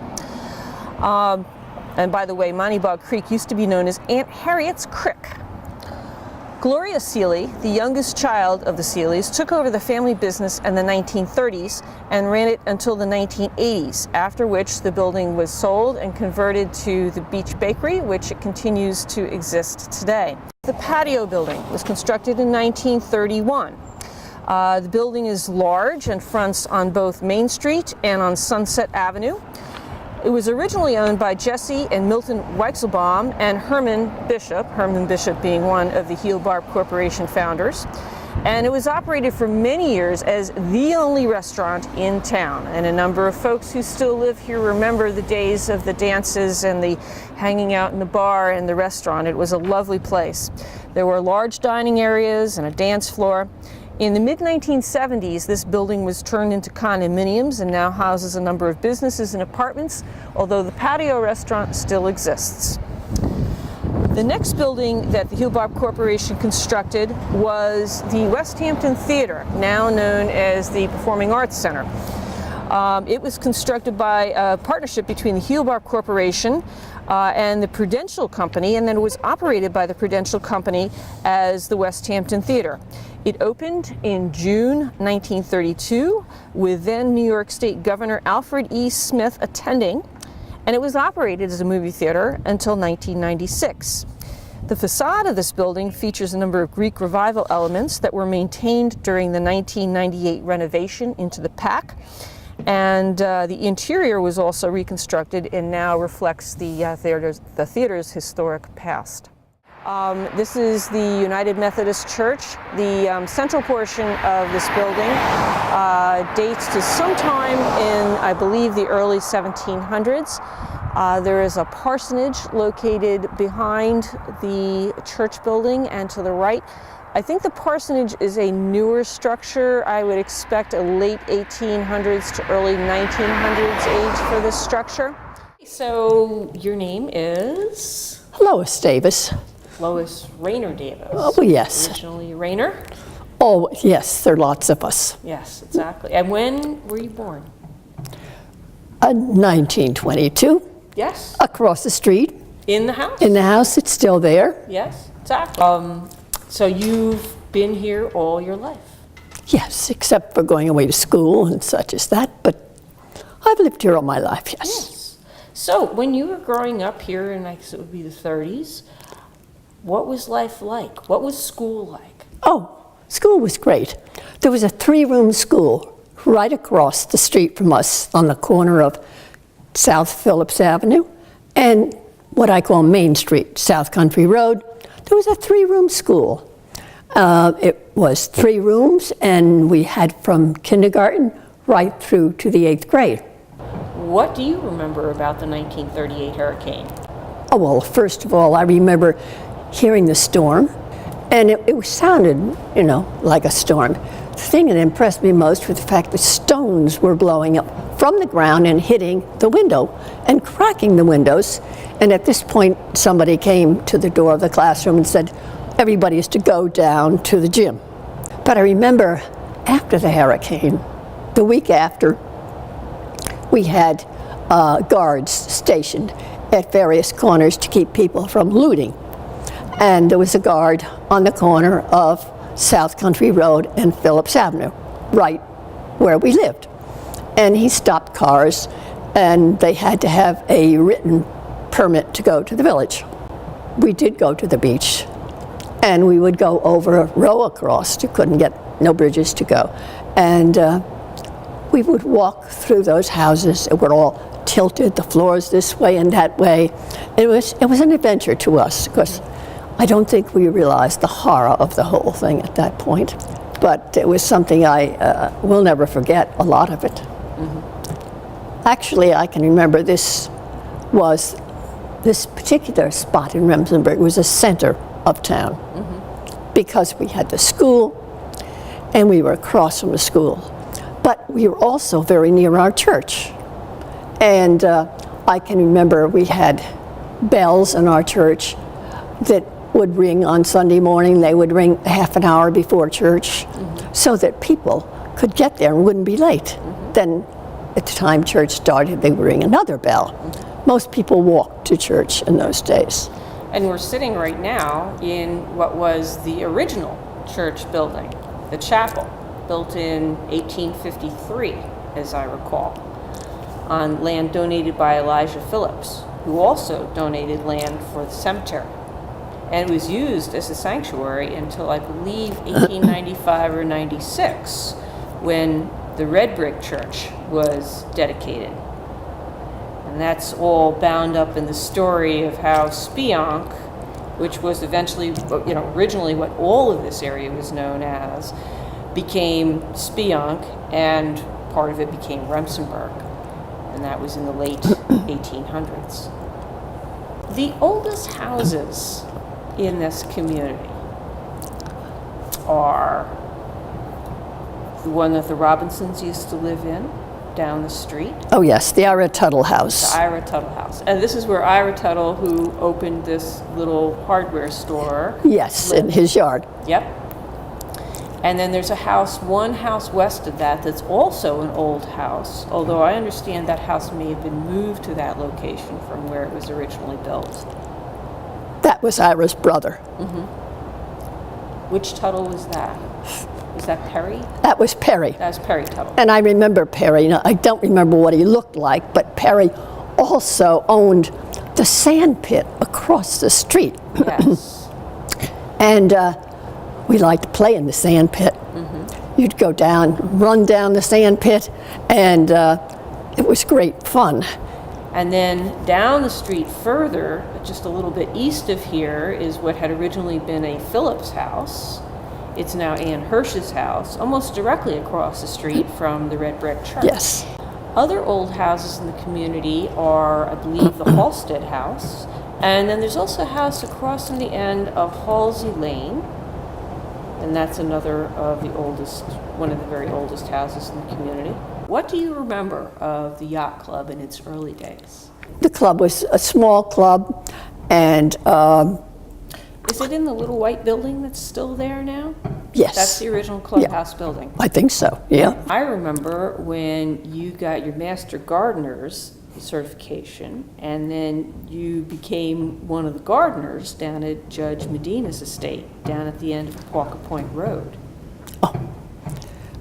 And by the way, Moneybog Creek used to be known as Aunt Harriet's Creek. Gloria Seeley, the youngest child of the Seeleys, took over the family business in the 1930s and ran it until the 1980s, after which the building was sold and converted to the Beach Bakery, which it continues to exist today. The patio building was constructed in 1931. The building is large and fronts on both Main Street and on Sunset Avenue. It was originally owned by Jesse and Milton Weichselbaum and Herman Bishop being one of the Heelbarb Corporation founders. And it was operated for many years as the only restaurant in town. And a number of folks who still live here remember the days of the dances and the hanging out in the bar and the restaurant. It was a lovely place. There were large dining areas and a dance floor. In the mid-1970s, this building was turned into condominiums and now houses a number of businesses and apartments, although the patio restaurant still exists. The next building that the Heelbarb Corporation constructed was the West Hampton Theater, now known as the Performing Arts Center. It was constructed by a partnership between the Heelbarb Corporation and the Prudential Company, and then it was operated by the Prudential Company as the West Hampton Theater. It opened in June 1932 with then New York State Governor Alfred E. Smith attending, and it was operated as a movie theater until 1996. The facade of this building features a number of Greek Revival elements that were maintained during the 1998 renovation into the PAC, and the interior was also reconstructed and now reflects the theater's historic past. This is the United Methodist Church. The central portion of this building dates to sometime in, I believe, the early 1700s. There is a parsonage located behind the church building and to the right. I think the parsonage is a newer structure. I would expect a late 1800s to early 1900s age for this structure. So your name is? Lois Davis. Lois Rayner Davis. Oh, yes. Originally Rayner? Oh, yes, there are lots of us. Yes, exactly. And when were you born? 1922. Yes. Across the street. In the house? In the house, it's still there. Yes, exactly. So you've been here all your life? Yes, except for going away to school and such as that, but I've lived here all my life, yes. So when you were growing up here in, I guess it would be the 30s, what was life like? What was school like? Oh, school was great. There was a 3-room school right across the street from us on the corner of South Phillips Avenue and what I call Main Street, South Country Road. There was a 3-room school. It was 3 rooms, and we had from kindergarten right through to the 8th grade. What do you remember about the 1938 hurricane? Oh, well, first of all, I remember hearing the storm, and it sounded, you know, like a storm. The thing that impressed me most was the fact that stones were blowing up from the ground and hitting the window and cracking the windows. And at this point, somebody came to the door of the classroom and said, everybody is to go down to the gym. But I remember after the hurricane, the week after, we had guards stationed at various corners to keep people from looting. And there was a guard on the corner of South Country Road and Phillips Avenue, right where we lived. And he stopped cars, and they had to have a written permit to go to the village. We did go to the beach, and we would go over a row across. You couldn't get no bridges to go. And we would walk through those houses. It were all tilted, the floors this way and that way. It was an adventure to us, because I don't think we realized the horror of the whole thing at that point. But it was something I will never forget, a lot of it. Actually, I can remember this particular spot in Remsenburg was a center of town because we had the school and we were across from the school. But we were also very near our church. And I can remember we had bells in our church that would ring on Sunday morning. They would ring half an hour before church so that people could get there and wouldn't be late. Then at the time church started, they would ring another bell. Most people walked to church in those days. And we're sitting right now in what was the original church building, the chapel, built in 1853, as I recall, on land donated by Elijah Phillips, who also donated land for the cemetery. And it was used as a sanctuary until, I believe, 1895 or 96, when the red brick church was dedicated. And that's all bound up in the story of how Spionk, which was eventually, originally what all of this area was known as, became Spionk, and part of it became Remsenburg. And that was in the late 1800s. The oldest houses in this community are the one that the Robinsons used to live in down the street. Oh yes, the Ira Tuttle house. The Ira Tuttle house. And this is where Ira Tuttle, who opened this little hardware store. Yes, lived. in his yard. Yep. And then there's one house west of that that's also an old house, although I understand that house may have been moved to that location from where it was originally built. That was Ira's brother. Which Tuttle was that? Was that Perry? That was Perry. That was Perry Tuttle. And I remember Perry. Now, I don't remember what he looked like, but Perry also owned the sand pit across the street. Yes. And we liked to play in the sand pit. You'd go down, run down the sand pit, and it was great fun. And then down the street further, just a little bit east of here, is what had originally been a Phillips house. It's now Ann Hirsch's house, almost directly across the street from the red brick church. Yes. Other old houses in the community are, I believe, the Halstead house. And then there's also a house across from the end of Halsey Lane. And that's another of the oldest, one of the very oldest houses in the community. What do you remember of the yacht club in its early days? The club was a small club, and is it in the little white building that's still there now? Yes. That's the original clubhouse building. I think so, yeah. I remember when you got your Master Gardener's certification, and then you became one of the gardeners down at Judge Medina's estate, down at the end of Walker Point Road.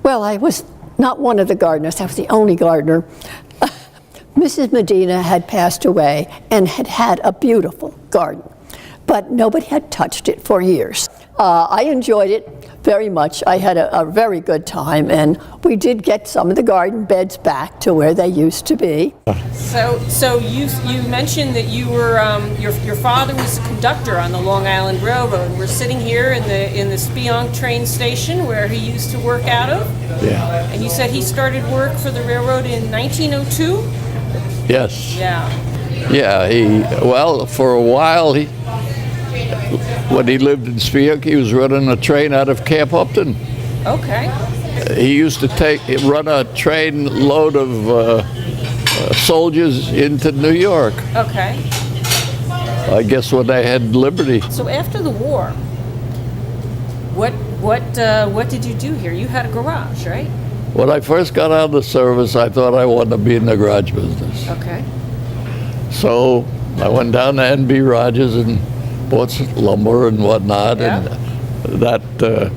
Well, I was not one of the gardeners, I was the only gardener. Mrs. Medina had passed away and had had a beautiful garden, but nobody had touched it for years. I enjoyed it very much. I had a very good time, and we did get some of the garden beds back to where they used to be. So you mentioned that you were your father was a conductor on the Long Island Railroad. And we're sitting here in the Spionk train station where he used to work out of. Yeah. And you said he started work for the railroad in 1902. Yes. Yeah. Yeah. For a while when he lived in Spionk, he was running a train out of Camp Upton. Okay. He used to run a train load of soldiers into New York. Okay. I guess when they had liberty. So after the war, what did you do here? You had a garage, right? When I first got out of the service, I thought I wanted to be in the garage business. Okay. So I went down to NB Rogers and bought some lumber and whatnot, and that the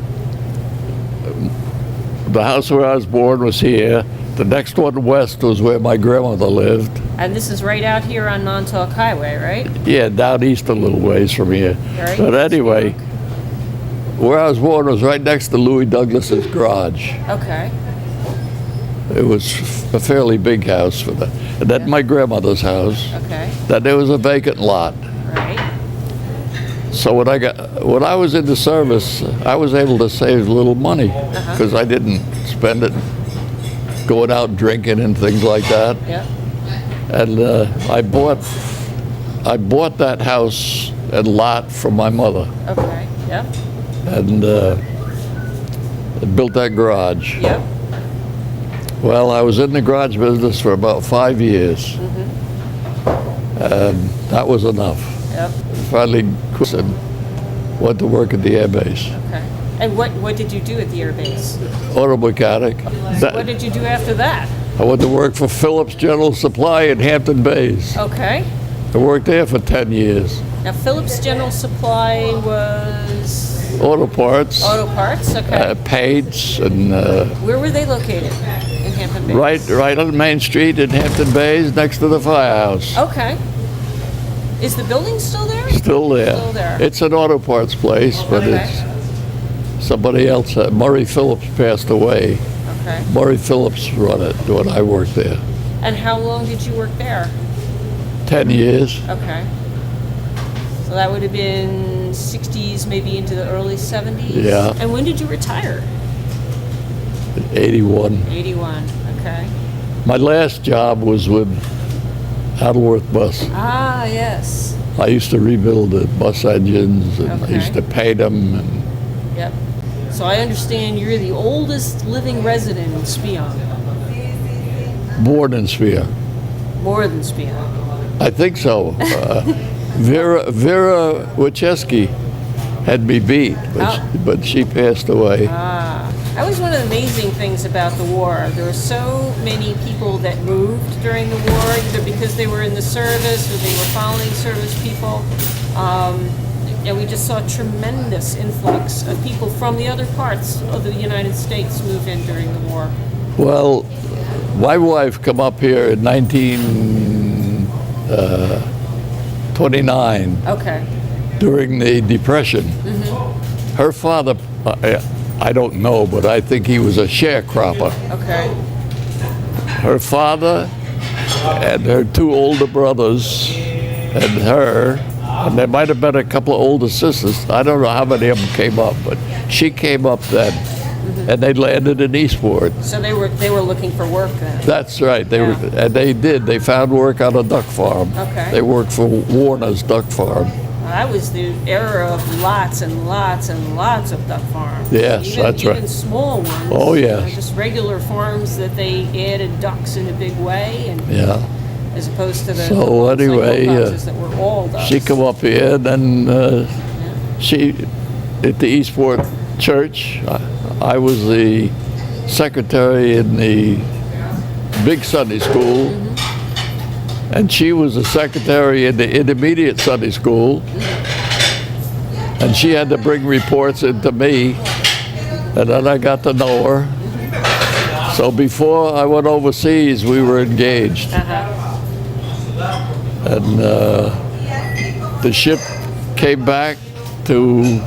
house where I was born was here. The next one west was where my grandmother lived. And this is right out here on Montauk Highway, right? Yeah, down east a little ways from here. Right. But anyway, where I was born was right next to Louis Douglas's garage. Okay. It was a fairly big house for that. And then my grandmother's house. Okay. Then there was a vacant lot. Right. So when I was in the service, I was able to save a little money because I didn't spend it going out drinking and things like that. Yeah. And I bought that house and lot from my mother. Okay. Yeah. And built that garage. Yep. Well, I was in the garage business for about 5 years. And that was enough. Yep. Finally quit and went to work at the air base. Okay. And what did you do at the air base? Auto mechanic. So what did you do after that? I went to work for Phillips General Supply in Hampton Bays. Okay. I worked there for 10 years. Now Phillips General Supply was Auto parts. auto parts. Okay. Paints and Where were they located? In Hampton Bays. right on Main Street in Hampton Bays, next to the firehouse. Okay. Is the building still there? Still there. Still there. It's an auto parts place, but Okay. it's somebody else. Murray Phillips passed away. Okay. Murray Phillips run it when I worked there. And how long did you work there? 10 years. Okay. So that would have been 60s, maybe into the early 70s? Yeah. And when did you retire? 81. 81. Okay. My last job was with Adelworth Bus. Ah, yes. I used to rebuild the bus engines and I Okay. used to paint them. And Yep. So I understand you're the oldest living resident in Spion. born in Sphere. More than Spion. I think so. Vera Wachewski had me beat, but she passed away. Ah. That was one of the amazing things about the war. There were so many people that moved during the war, either because they were in the service or they were following service people. And we just saw a tremendous influx of people from the other parts of the United States move in during the war. Well, my wife come up here in 1929 Okay. during the Depression. Her father, I don't know, but I think he was a sharecropper. Okay. Her father and her two older brothers and her, and there might have been a couple of older sisters. I don't know how many of them came up, but she came up then, and they landed in Eastport. So they were looking for work then. That's right. They were, and they did. They found work on a duck farm. Okay. They worked for Warner's Duck Farm. Well, that was the era of lots and lots and lots of duck farms. Yes, that's right. Even small ones. Oh, yes. Just regular farms that they added ducks in a big way, and Yeah. as opposed to the So ones like anyway, Hillboxes that were all ducks. she come up here, and then she at the Eastport Church. I was the secretary in the big Sunday school, and she was the secretary in the intermediate Sunday school, and she had to bring reports into me, and then I got to know her. So before I went overseas, we were engaged. And the ship came back to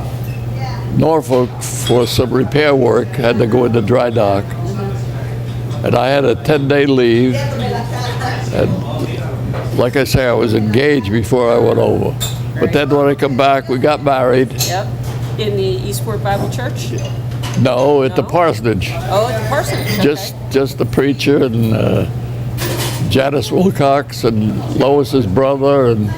Norfolk for some repair work, had to go into dry dock. And I had a 10-day leave. And like I say, I was engaged before I went over. But then when I come back, we got married. Yep. In the Eastport Bible Church? No, at the parsonage. Oh, at the parsonage. Okay. Just the preacher and Janice Wilcox and Lois's brother and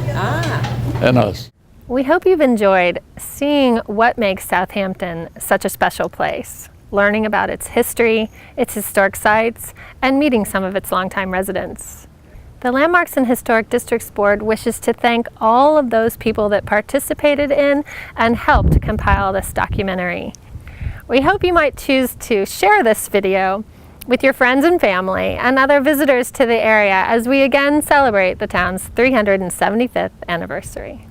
us. We hope you've enjoyed seeing what makes Southampton such a special place, learning about its history, its historic sites, and meeting some of its longtime residents. The Landmarks and Historic Districts Board wishes to thank all of those people that participated in and helped compile this documentary. We hope you might choose to share this video with your friends and family and other visitors to the area as we again celebrate the town's 375th anniversary.